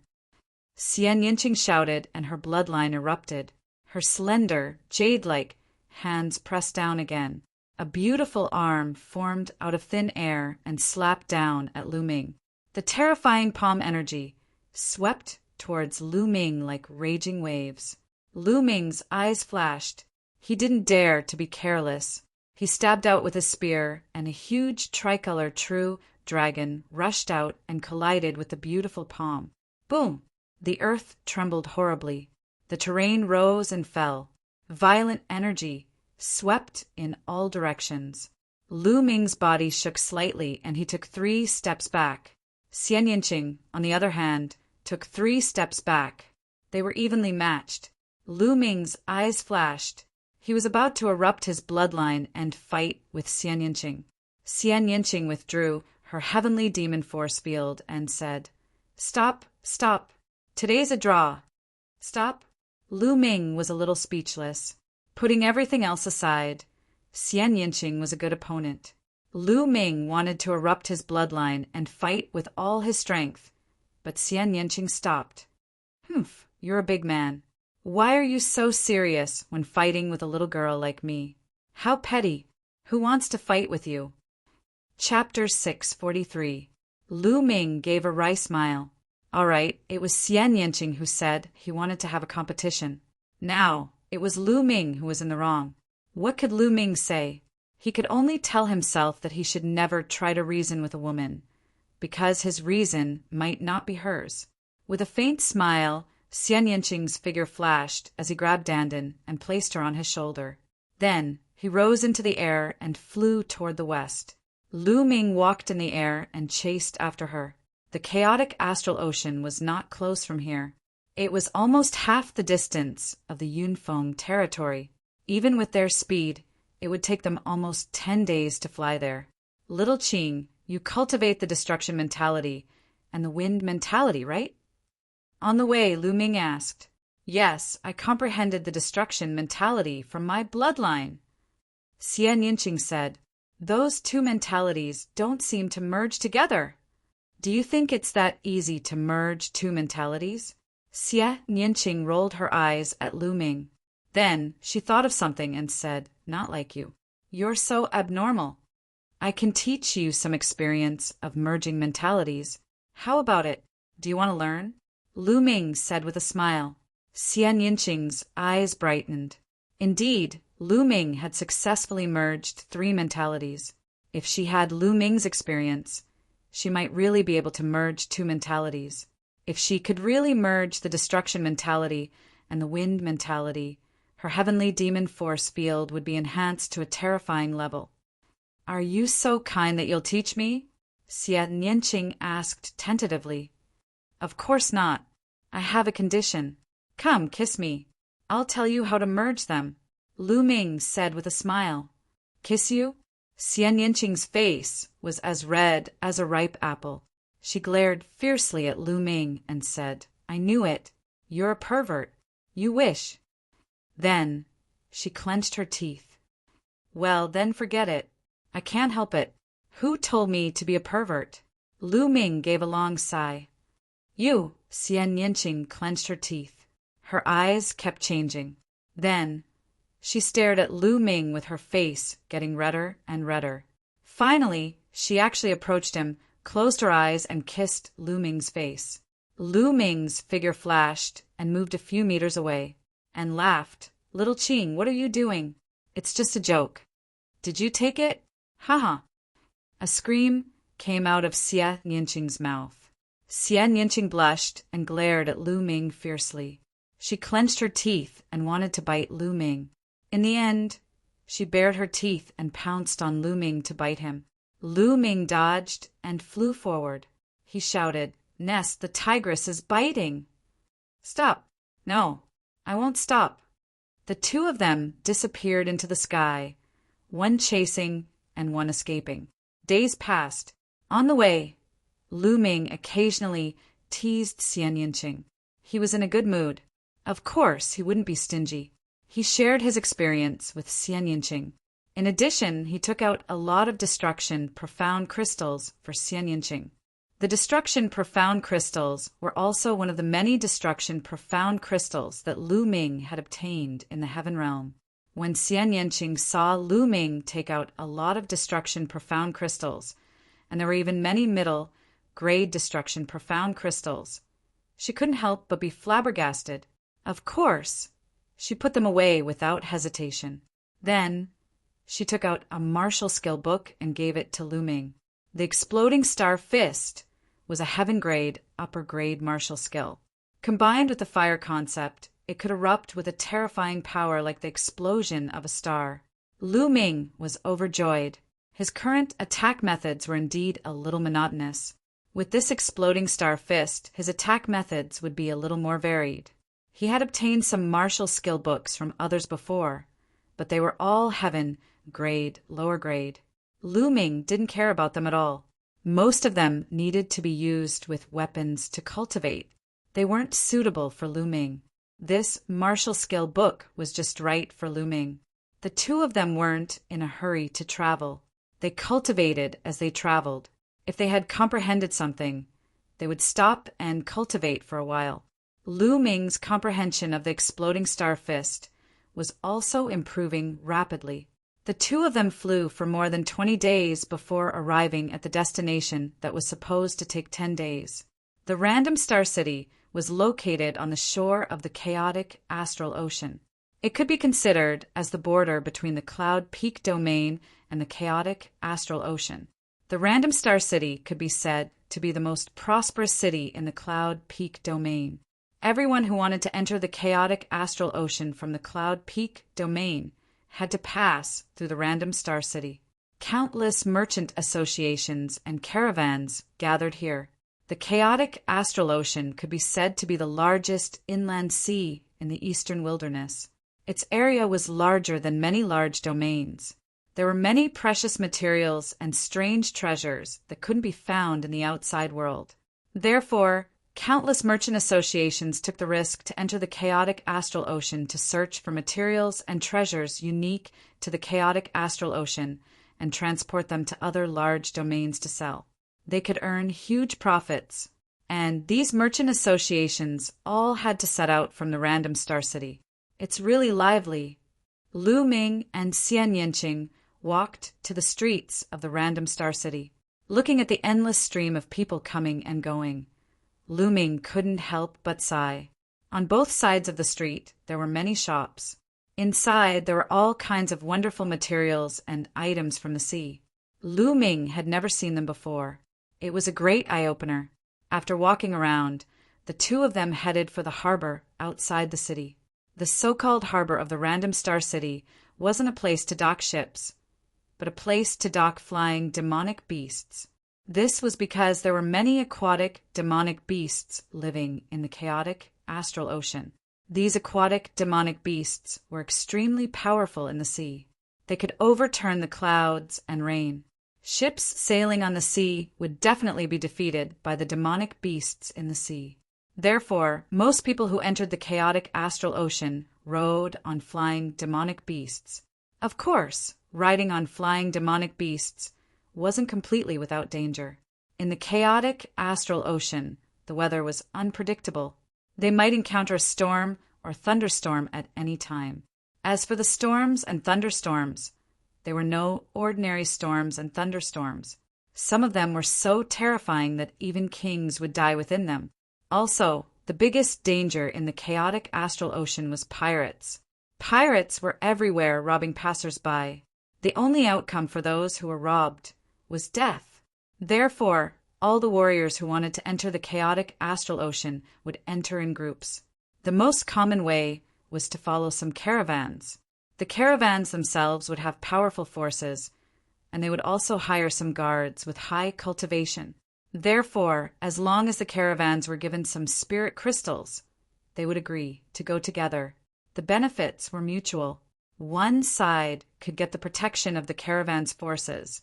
Xie Nianqing shouted, and her bloodline erupted. Her slender, jade-like hands pressed down again. A beautiful arm formed out of thin air and slapped down at Lu Ming. The terrifying palm energy swept towards Lu Ming like raging waves. Lu Ming's eyes flashed. He didn't dare to be careless. He stabbed out with his spear, and a huge tricolor true dragon rushed out and collided with the beautiful palm. Boom! The earth trembled horribly. The terrain rose and fell. Violent energy swept in all directions. Lu Ming's body shook slightly, and he took 3 steps back. Xie Nianqing, on the other hand, took 3 steps back. They were evenly matched. Lu Ming's eyes flashed. He was about to erupt his bloodline and fight with Xie Nianqing. Xie Nianqing withdrew her heavenly demon force field and said, Stop, stop. Today's a draw. Stop. Lu Ming was a little speechless. Putting everything else aside, Xie Nianqing was a good opponent. Lu Ming wanted to erupt his bloodline and fight with all his strength, but Xie Nianqing stopped. Humph, you're a big man. Why are you so serious when fighting with a little girl like me? How petty. Who wants to fight with you? Chapter 643. Lu Ming gave a wry smile. All right, it was Xie Nianqing who said he wanted to have a competition. Now, it was Lu Ming who was in the wrong. What could Lu Ming say? He could only tell himself that he should never try to reason with a woman, because his reason might not be hers. With a faint smile, Xie Nianqing's figure flashed as he grabbed Dandan and placed her on his shoulder. Then, he rose into the air and flew toward the west. Lu Ming walked in the air and chased after her. The chaotic astral ocean was not close from here. It was almost half the distance of the Yunfeng territory. Even with their speed, it would take them almost 10 days to fly there. Little Qing, you cultivate the destruction mentality and the wind mentality, right? On the way, Lu Ming asked. Yes, I comprehended the destruction mentality from my bloodline. Xie Nianqing said, Those 2 mentalities don't seem to merge together. Do you think it's that easy to merge 2 mentalities? Xie Nianqing rolled her eyes at Lu Ming. Then she thought of something and said, Not like you. You're so abnormal. I can teach you some experience of merging mentalities. How about it? Do you want to learn? Lu Ming said with a smile. Xie Nianqing's eyes brightened. Indeed, Lu Ming had successfully merged 3 mentalities. If she had Lu Ming's experience, she might really be able to merge 2 mentalities. If she could really merge the destruction mentality and the wind mentality, her heavenly demon force field would be enhanced to a terrifying level. Are you so kind that you'll teach me? Xie Nianqing asked tentatively. Of course not. I have a condition. Come, kiss me. I'll tell you how to merge them. Lu Ming said with a smile. Kiss you? Xie Nianqing's face was as red as a ripe apple. She glared fiercely at Lu Ming and said, I knew it. You're a pervert. You wish. Then she clenched her teeth. Well, then forget it. I can't help it. Who told me to be a pervert? Lu Ming gave a long sigh. You, Xian Yinqing clenched her teeth. Her eyes kept changing. Then she stared at Lu Ming with her face getting redder and redder. Finally, she actually approached him, closed her eyes, and kissed Lu Ming's face. Lu Ming's figure flashed and moved a few meters away, and laughed. Little Qing, what are you doing? It's just a joke. Did you take it? Haha. A scream came out of Xian Yinqing's mouth. Xian Yinqing blushed and glared at Lu Ming fiercely. She clenched her teeth and wanted to bite Lu Ming. In the end, she bared her teeth and pounced on Lu Ming to bite him. Lu Ming dodged and flew forward. He shouted, Ness, the tigress is biting. Stop. No, I won't stop. The two of them disappeared into the sky, one chasing and one escaping. Days passed. On the way, Lu Ming occasionally teased Xian Yinqing. He was in a good mood. Of course, he wouldn't be stingy. He shared his experience with Xian Yinqing. In addition, he took out a lot of destruction profound crystals for Xian Yinqing. The destruction profound crystals were also one of the many destruction profound crystals that Lu Ming had obtained in the heaven realm. When Xian Yinqing saw Lu Ming take out a lot of destruction profound crystals, and there were even many middle-grade destruction profound crystals, she couldn't help but be flabbergasted. Of course, she put them away without hesitation. Then she took out a martial skill book and gave it to Lu Ming. The Exploding Star Fist was a heaven-grade, upper-grade martial skill. Combined with the fire concept, it could erupt with a terrifying power like the explosion of a star. Lu Ming was overjoyed. His current attack methods were indeed a little monotonous. With this Exploding Star Fist, his attack methods would be a little more varied. He had obtained some martial skill books from others before, but they were all heaven-grade, lower grade. Lu Ming didn't care about them at all. Most of them needed to be used with weapons to cultivate. They weren't suitable for Lu Ming. This martial skill book was just right for Lu Ming. The two of them weren't in a hurry to travel. They cultivated as they traveled. If they had comprehended something, they would stop and cultivate for a while. Lu Ming's comprehension of the Exploding Star Fist was also improving rapidly. The two of them flew for more than 20 days before arriving at the destination that was supposed to take 10 days. The Random Star City was located on the shore of the chaotic astral ocean. It could be considered as the border between the Cloud Peak domain and the chaotic astral ocean. The Random Star City could be said to be the most prosperous city in the Cloud Peak domain. Everyone who wanted to enter the chaotic astral ocean from the Cloud Peak domain had to pass through the Random Star City. Countless merchant associations and caravans gathered here. The chaotic astral ocean could be said to be the largest inland sea in the eastern wilderness. Its area was larger than many large domains. There were many precious materials and strange treasures that couldn't be found in the outside world. Therefore, countless merchant associations took the risk to enter the chaotic astral ocean to search for materials and treasures unique to the chaotic astral ocean and transport them to other large domains to sell. They could earn huge profits, and these merchant associations all had to set out from the Random Star City. It's really lively. Lu Ming and Xian Yinqing walked to the streets of the Random Star City, looking at the endless stream of people coming and going. Lu Ming couldn't help but sigh. On both sides of the street, there were many shops. Inside, there were all kinds of wonderful materials and items from the sea. Lu Ming had never seen them before. It was a great eye-opener. After walking around, the two of them headed for the harbor outside the city. The so-called harbor of the Random Star City wasn't a place to dock ships, but a place to dock flying demonic beasts. This was because there were many aquatic demonic beasts living in the chaotic astral ocean. These aquatic demonic beasts were extremely powerful in the sea. They could overturn the clouds and rain. Ships sailing on the sea would definitely be defeated by the demonic beasts in the sea. Therefore, most people who entered the chaotic astral ocean rode on flying demonic beasts. Of course, riding on flying demonic beasts wasn't completely without danger. In the chaotic astral ocean, the weather was unpredictable. They might encounter a storm or thunderstorm at any time. As for the storms and thunderstorms, they were no ordinary storms and thunderstorms. Some of them were so terrifying that even kings would die within them. Also, the biggest danger in the chaotic astral ocean was pirates. Pirates were everywhere, robbing passers-by. The only outcome for those who were robbed was death. Therefore, all the warriors who wanted to enter the chaotic astral ocean would enter in groups. The most common way was to follow some caravans. The caravans themselves would have powerful forces, and they would also hire some guards with high cultivation. Therefore, as long as the caravans were given some spirit crystals, they would agree to go together. The benefits were mutual. One side could get the protection of the caravan's forces,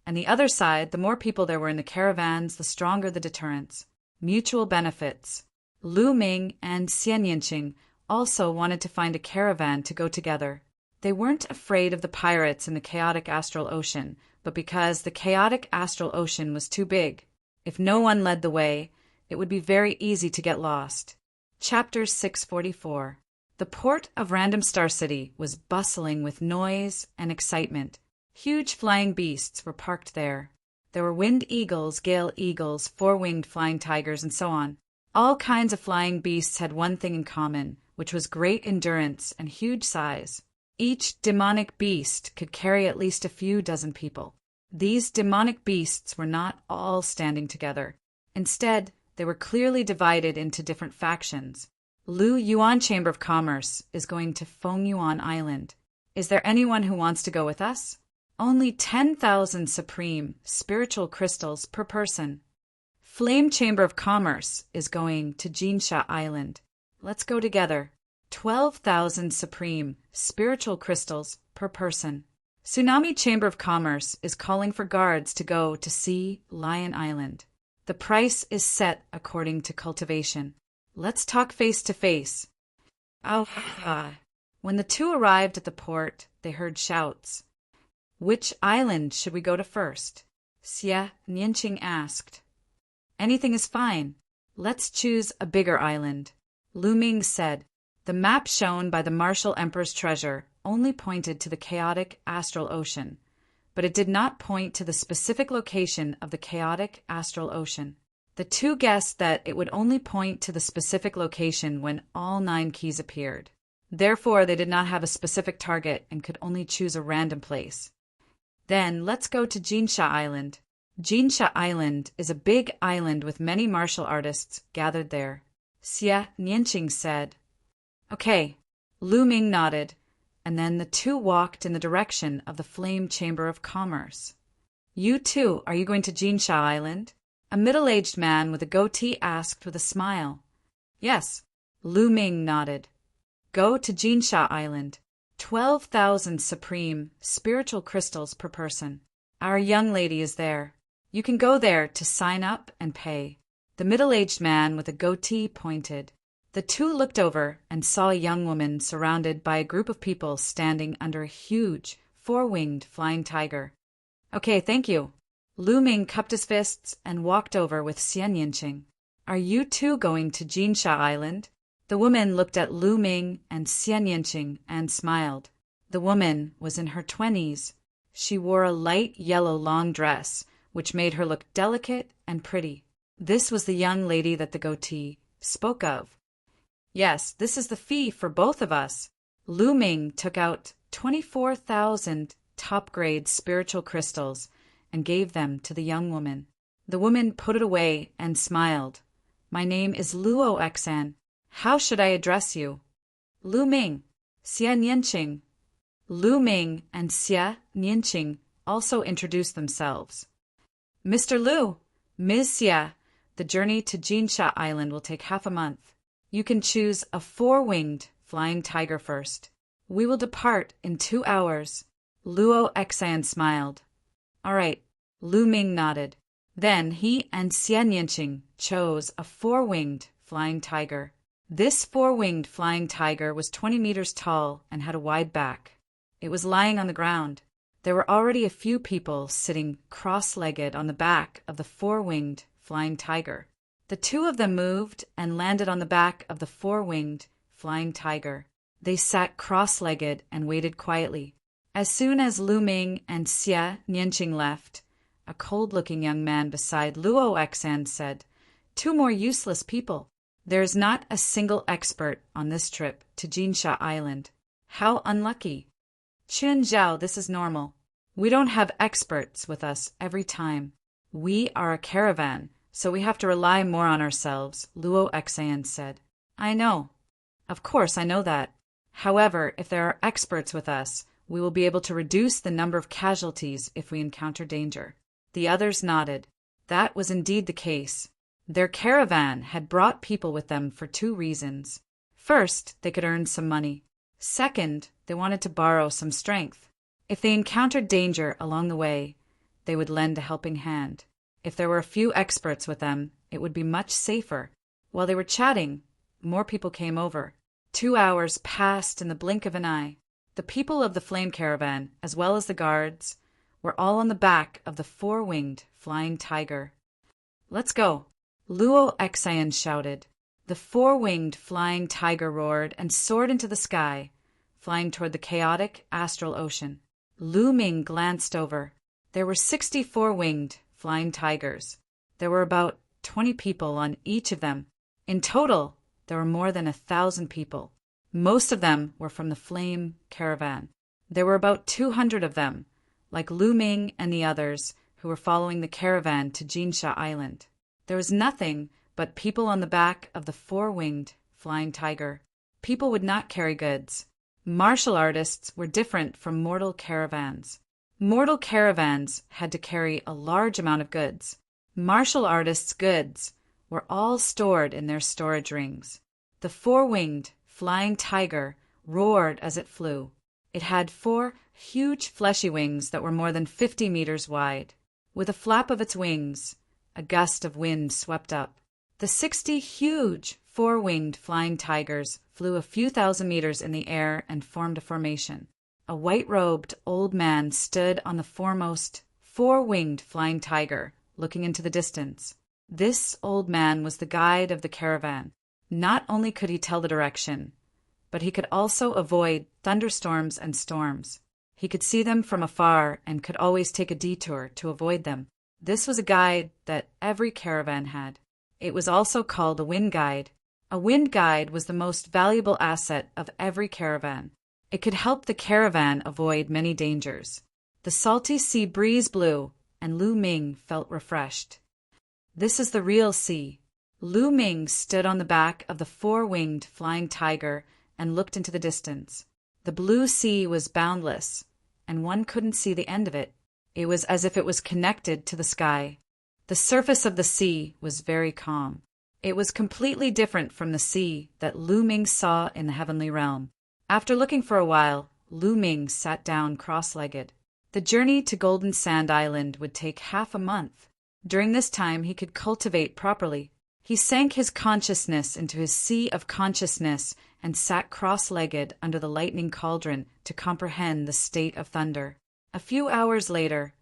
and the other side, the more people there were in the caravans, the stronger the deterrence. Mutual benefits. Lu Ming and Xian Yinqing also wanted to find a caravan to go together. They weren't afraid of the pirates in the chaotic astral ocean, but because the chaotic astral ocean was too big. If no one led the way, it would be very easy to get lost. Chapter 644. The port of Random Star City was bustling with noise and excitement. Huge flying beasts were parked there. There were winged eagles, gale eagles, four-winged flying tigers, and so on. All kinds of flying beasts had one thing in common, which was great endurance and huge size. Each demonic beast could carry at least a few dozen people. These demonic beasts were not all standing together. Instead, they were clearly divided into different factions. Lu Yuan Chamber of Commerce is going to Feng Yuan Island. Is there anyone who wants to go with us? Only 10,000 supreme spiritual crystals per person. Flame Chamber of Commerce is going to Jinsha Island. Let's go together. 12,000 supreme spiritual crystals per person. Tsunami Chamber of Commerce is calling for guards to go to Sea Lion Island. The price is set according to cultivation. Let's talk face to face. When the two arrived at the port, they heard shouts. Which island should we go to first? Xia Nianqing asked. Anything is fine. Let's choose a bigger island. Lu Ming said. The map shown by the Martial Emperor's treasure only pointed to the chaotic astral ocean, but it did not point to the specific location of the chaotic astral ocean. The two guessed that it would only point to the specific location when all 9 keys appeared. Therefore, they did not have a specific target and could only choose a random place. Then, let's go to Jinsha Island. Jinsha Island is a big island with many martial artists gathered there. Xia Nianqing said. Okay. Lu Ming nodded, and then the two walked in the direction of the Flame Chamber of Commerce. You too, are you going to Jinsha Island? A middle-aged man with a goatee asked with a smile. Yes. Lu Ming nodded. Go to Jinsha Island. 12,000 supreme spiritual crystals per person. Our young lady is there. You can go there to sign up and pay. The middle-aged man with a goatee pointed. The two looked over and saw a young woman surrounded by a group of people standing under a huge, four-winged flying tiger. Okay, thank you. Lu Ming cupped his fists and walked over with Xian Yinqing. Are you two going to Jinsha Island? The woman looked at Lu Ming and Xian Yinqing and smiled. The woman was in her 20s. She wore a light yellow long dress, which made her look delicate and pretty. This was the young lady that the goatee spoke of. Yes, this is the fee for both of us. Lu Ming took out 24,000 top-grade spiritual crystals and gave them to the young woman. The woman put it away and smiled. My name is Luo Xan. How should I address you? Lu Ming. Xia Nianqing. Lu Ming and Xia Nianqing also introduced themselves. Mr. Lu, Ms. Xia, the journey to Jinsha Island will take half a month. You can choose a four-winged flying tiger first. We will depart in 2 hours. Luo Xan smiled. All right. Lu Ming nodded. Then he and Xian Yinqing chose a four-winged flying tiger. This four-winged flying tiger was 20 meters tall and had a wide back. It was lying on the ground. There were already a few people sitting cross-legged on the back of the four-winged flying tiger. The two of them moved and landed on the back of the four-winged flying tiger. They sat cross-legged and waited quietly. As soon as Lu Ming and Xie Nianqing left, a cold-looking young man beside Luo Xan said, "Two more useless people. There is not a single expert on this trip to Jinsha Island. How unlucky." "Qin Zhao, this is normal. We don't have experts with us every time. We are a caravan, so we have to rely more on ourselves," Luo Xan said. "I know. Of course, I know that. However, if there are experts with us, we will be able to reduce the number of casualties if we encounter danger." The others nodded. That was indeed the case. Their caravan had brought people with them for two reasons. First, they could earn some money. Second, they wanted to borrow some strength. If they encountered danger along the way, they would lend a helping hand. If there were a few experts with them, it would be much safer. While they were chatting, more people came over. 2 hours passed in the blink of an eye. The people of the flame caravan, as well as the guards, were all on the back of the four-winged flying tiger. "Let's go," Luo Xan shouted. The four-winged flying tiger roared and soared into the sky, flying toward the chaotic astral ocean. Lu Ming glanced over. There were 64 winged flying tigers. There were about 20 people on each of them. In total, there were more than 1,000 people. Most of them were from the flame caravan. There were about 200 of them, like Lu Ming and the others who were following the caravan to Jinsha Island. There was nothing but people on the back of the four-winged flying tiger. People would not carry goods. Martial artists were different from mortal caravans. Mortal caravans had to carry a large amount of goods. Martial artists' goods were all stored in their storage rings. The four-winged flying tiger roared as it flew. It had 4 huge fleshy wings that were more than 50 meters wide. With a flap of its wings, a gust of wind swept up. The 60 huge four-winged flying tigers flew a few thousand meters in the air and formed a formation. A white-robed old man stood on the foremost four-winged flying tiger, looking into the distance. This old man was the guide of the caravan. Not only could he tell the direction, but he could also avoid thunderstorms and storms. He could see them from afar and could always take a detour to avoid them. This was a guide that every caravan had. It was also called a wind guide. A wind guide was the most valuable asset of every caravan. It could help the caravan avoid many dangers. The salty sea breeze blew, and Lu Ming felt refreshed. This is the real sea. Lu Ming stood on the back of the four-winged flying tiger and looked into the distance. The blue sea was boundless, and one couldn't see the end of it. It was as if it was connected to the sky. The surface of the sea was very calm. It was completely different from the sea that Lu Ming saw in the heavenly realm. After looking for a while, Lu Ming sat down cross-legged. The journey to Golden Sand Island would take half a month. During this time, he could cultivate properly. He sank his consciousness into his sea of consciousness and sat cross-legged under the lightning cauldron to comprehend the state of thunder. A few hours later,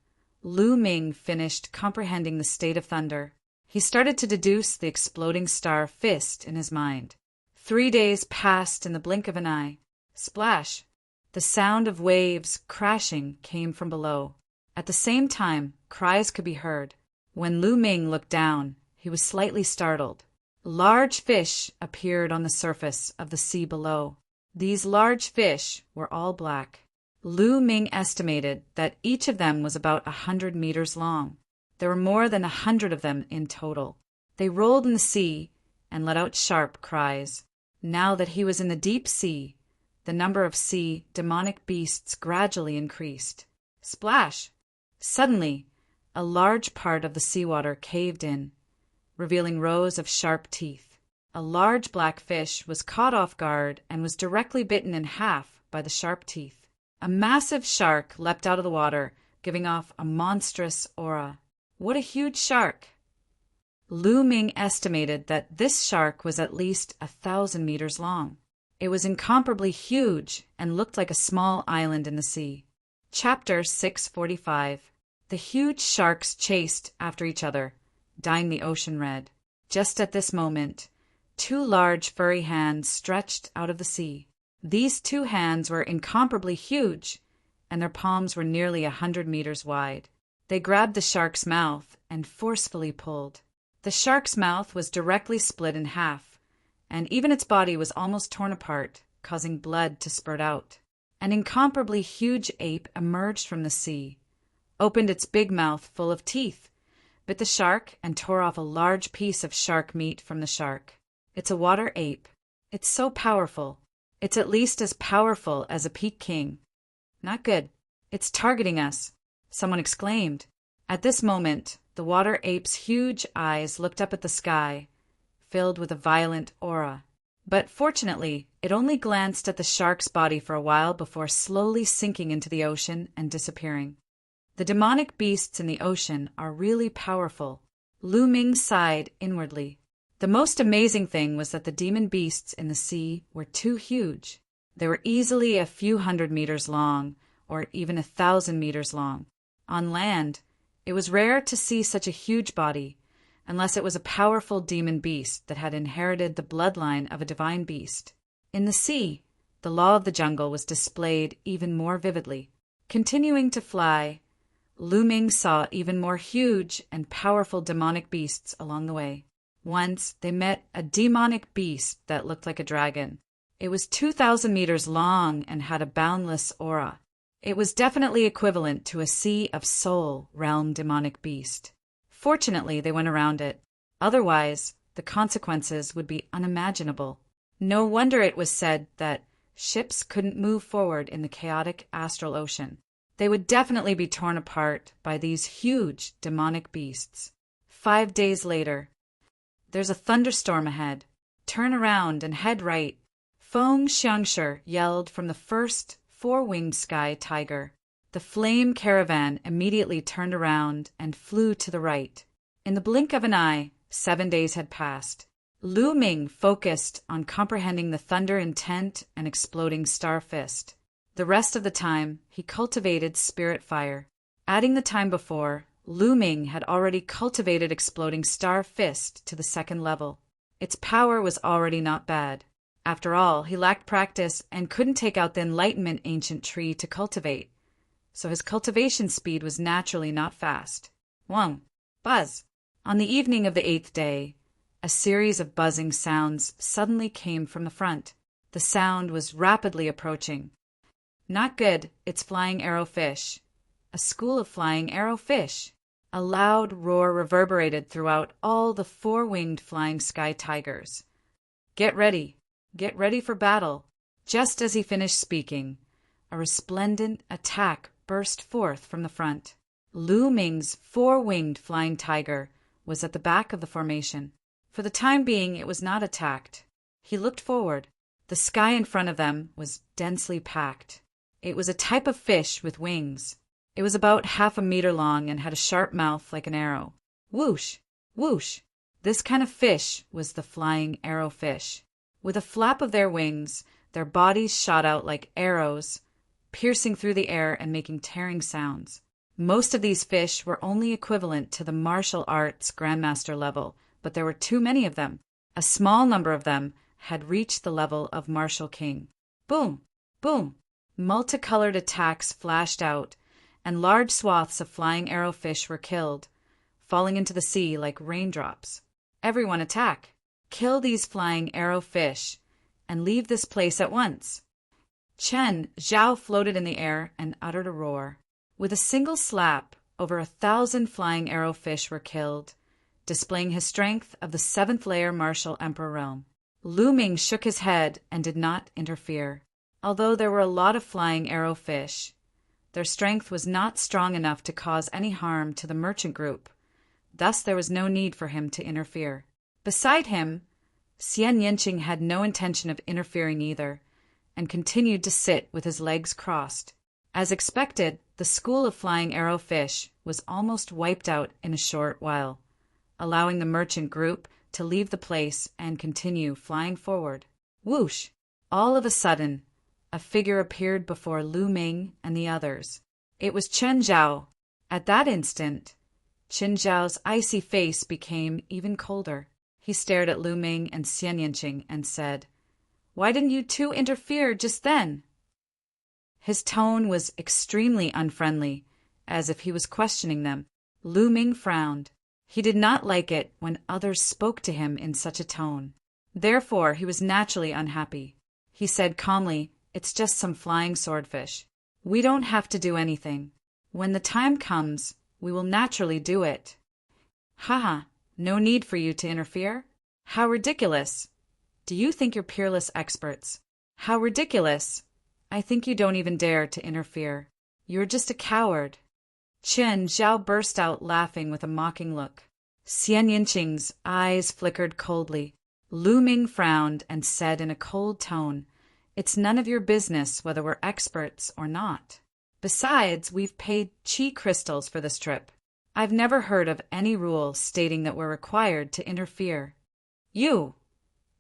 Lu Ming finished comprehending the state of thunder. He started to deduce the exploding star fist in his mind. 3 days passed in the blink of an eye. Splash! The sound of waves crashing came from below. At the same time, cries could be heard. When Lu Ming looked down, he was slightly startled. Large fish appeared on the surface of the sea below. These large fish were all black. Lu Ming estimated that each of them was about 100 meters long. There were more than 100 of them in total. They rolled in the sea and let out sharp cries. Now that he was in the deep sea, the number of sea demonic beasts gradually increased. Splash! Suddenly, a large part of the seawater caved in, revealing rows of sharp teeth. A large black fish was caught off guard and was directly bitten in half by the sharp teeth. A massive shark leapt out of the water, giving off a monstrous aura. What a huge shark! Lu Ming estimated that this shark was at least 1,000 meters long. It was incomparably huge and looked like a small island in the sea. Chapter 645. The huge sharks chased after each other, dyeing the ocean red. Just at this moment, two large furry hands stretched out of the sea. These two hands were incomparably huge, and their palms were nearly 100 meters wide. They grabbed the shark's mouth and forcefully pulled. The shark's mouth was directly split in half, and even its body was almost torn apart, causing blood to spurt out. An incomparably huge ape emerged from the sea, opened its big mouth full of teeth, bit the shark, and tore off a large piece of shark meat from the shark. It's a water ape. It's so powerful. It's at least as powerful as a peak king. Not good. It's targeting us, someone exclaimed. At this moment, the water ape's huge eyes looked up at the sky, filled with a violent aura. But fortunately, it only glanced at the shark's body for a while before slowly sinking into the ocean and disappearing. The demonic beasts in the ocean are really powerful. Lu Ming sighed inwardly. The most amazing thing was that the demon beasts in the sea were too huge. They were easily a few hundred meters long, or even 1,000 meters long. On land, it was rare to see such a huge body, unless it was a powerful demon beast that had inherited the bloodline of a divine beast. In the sea, the law of the jungle was displayed even more vividly. Continuing to fly, Lu Ming saw even more huge and powerful demonic beasts along the way. Once, they met a demonic beast that looked like a dragon. It was 2,000 meters long and had a boundless aura. It was definitely equivalent to a Sea of Soul realm demonic beast. Fortunately, they went around it. Otherwise, the consequences would be unimaginable. No wonder it was said that ships couldn't move forward in the chaotic astral ocean. They would definitely be torn apart by these huge demonic beasts. 5 days later, there's a thunderstorm ahead. Turn around and head right. Feng Xiangshi yelled from the first four-winged sky tiger. The flame caravan immediately turned around and flew to the right. In the blink of an eye, 7 days had passed. Lu Ming focused on comprehending the thunder intent and exploding star fist. The rest of the time, he cultivated spirit fire. Adding the time before, Lu Ming had already cultivated exploding star fist to the 2nd level. Its power was already not bad. After all, he lacked practice and couldn't take out the Enlightenment ancient tree to cultivate, so his cultivation speed was naturally not fast. Wong. Buzz. On the evening of the 8th day, a series of buzzing sounds suddenly came from the front. The sound was rapidly approaching. Not good, it's flying arrow fish. A school of flying arrow fish. A loud roar reverberated throughout all the four-winged flying sky tigers. Get ready. Get ready for battle. Just as he finished speaking, a resplendent attack burst forth from the front. Lu Ming's four-winged flying tiger was at the back of the formation. For the time being, it was not attacked. He looked forward. The sky in front of them was densely packed. It was a type of fish with wings. It was about 1/2 meter long and had a sharp mouth like an arrow. Whoosh! Whoosh! This kind of fish was the flying arrow fish. With a flap of their wings, their bodies shot out like arrows, piercing through the air and making tearing sounds. Most of these fish were only equivalent to the martial arts grandmaster level, but there were too many of them. A small number of them had reached the level of martial king. Boom! Boom! Multicolored attacks flashed out, and large swaths of flying arrow fish were killed, falling into the sea like raindrops. Everyone attack! Kill these flying arrow fish, and leave this place at once. Chen Zhao floated in the air and uttered a roar. With a single slap, over 1,000 flying arrow fish were killed, displaying his strength of the 7th layer martial emperor realm. Lu Ming shook his head and did not interfere. Although there were a lot of flying arrow fish, their strength was not strong enough to cause any harm to the merchant group. Thus there was no need for him to interfere. Beside him, Xian Yanqing had no intention of interfering either, and continued to sit with his legs crossed. As expected, the school of flying arrow fish was almost wiped out in a short while. allowing the merchant group to leave the place and continue flying forward. Whoosh! All of a sudden, a figure appeared before Lu Ming and the others. It was Chen Zhao. At that instant, Chen Zhao's icy face became even colder. He stared at Lu Ming and Xian Yanqing and said, "Why didn't you two interfere just then?" His tone was extremely unfriendly, as if he was questioning them. Lu Ming frowned. He did not like it when others spoke to him in such a tone. Therefore, he was naturally unhappy. He said calmly, "It's just some flying swordfish. We don't have to do anything. When the time comes, we will naturally do it." "Haha, no need for you to interfere? How ridiculous! Do you think you're peerless experts? How ridiculous! I think you don't even dare to interfere. You're just a coward." Chen Zhao burst out laughing with a mocking look. Xian Yanqing's eyes flickered coldly. Lu Ming frowned and said in a cold tone, "It's none of your business whether we're experts or not. Besides, we've paid chi crystals for this trip. I've never heard of any rule stating that we're required to interfere." "You!"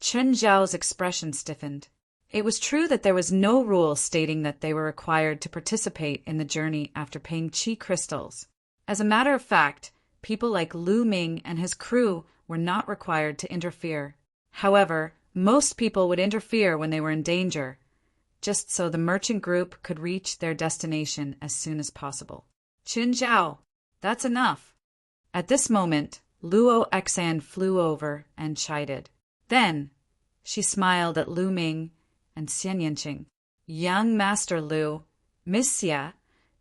Chen Zhao's expression stiffened. It was true that there was no rule stating that they were required to participate in the journey after paying chi crystals. As a matter of fact, people like Lu Ming and his crew were not required to interfere. However, most people would interfere when they were in danger, just so the merchant group could reach their destination as soon as possible. "Chen Zhao, that's enough." At this moment, Luo Exan flew over and chided. Then, she smiled at Lu Ming and Xian Yanqing. "Young Master Lu, Miss Xia,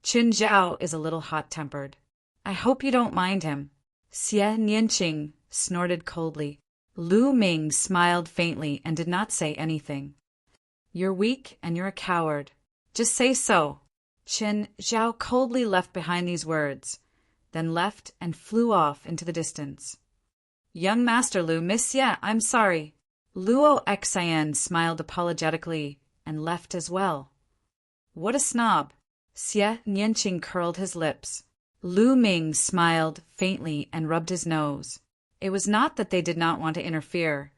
Chen Zhao is a little hot-tempered. I hope you don't mind him." Xian Yanqing snorted coldly. Lu Ming smiled faintly and did not say anything. "You're weak and you're a coward. Just say so." Chen Zhao coldly left behind these words, then left and flew off into the distance. "Young Master Lu, Miss Xia, I'm sorry." Luo Xian smiled apologetically and left as well. "What a snob." Xia Nianqing curled his lips. Lu Ming smiled faintly and rubbed his nose. It was not that they did not want to interfere,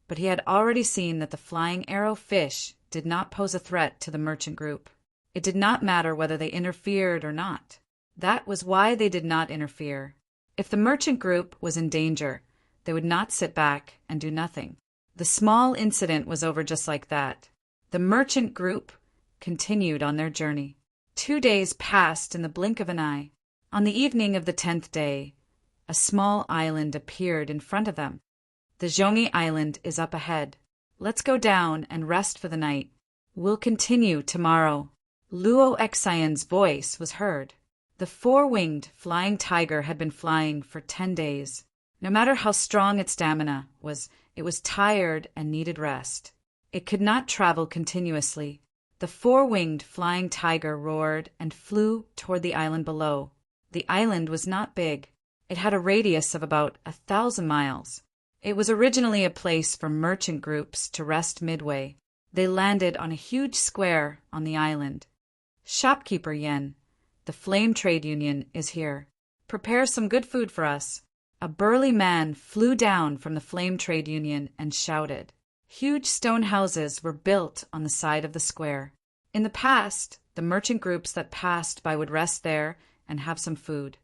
but he had already seen that the flying arrow fish did not pose a threat to the merchant group. It did not matter whether they interfered or not. That was why they did not interfere. If the merchant group was in danger, they would not sit back and do nothing. The small incident was over just like that. The merchant group continued on their journey. 2 days passed in the blink of an eye. On the evening of the 10th day, a small island appeared in front of them. "The Zhongyi Island is up ahead. Let's go down and rest for the night. We'll continue tomorrow." Luo Xian's voice was heard. The four-winged flying tiger had been flying for 10 days. No matter how strong its stamina was, it was tired and needed rest. It could not travel continuously. The four-winged flying tiger roared and flew toward the island below. The island was not big. It had a radius of about 1,000 miles. It was originally a place for merchant groups to rest midway. They landed on a huge square on the island. "Shopkeeper Yen, the Flame Trade Union is here. Prepare some good food for us." A burly man flew down from the Flame Trade Union and shouted. Huge stone houses were built on the side of the square. In the past, the merchant groups that passed by would rest there and have some food.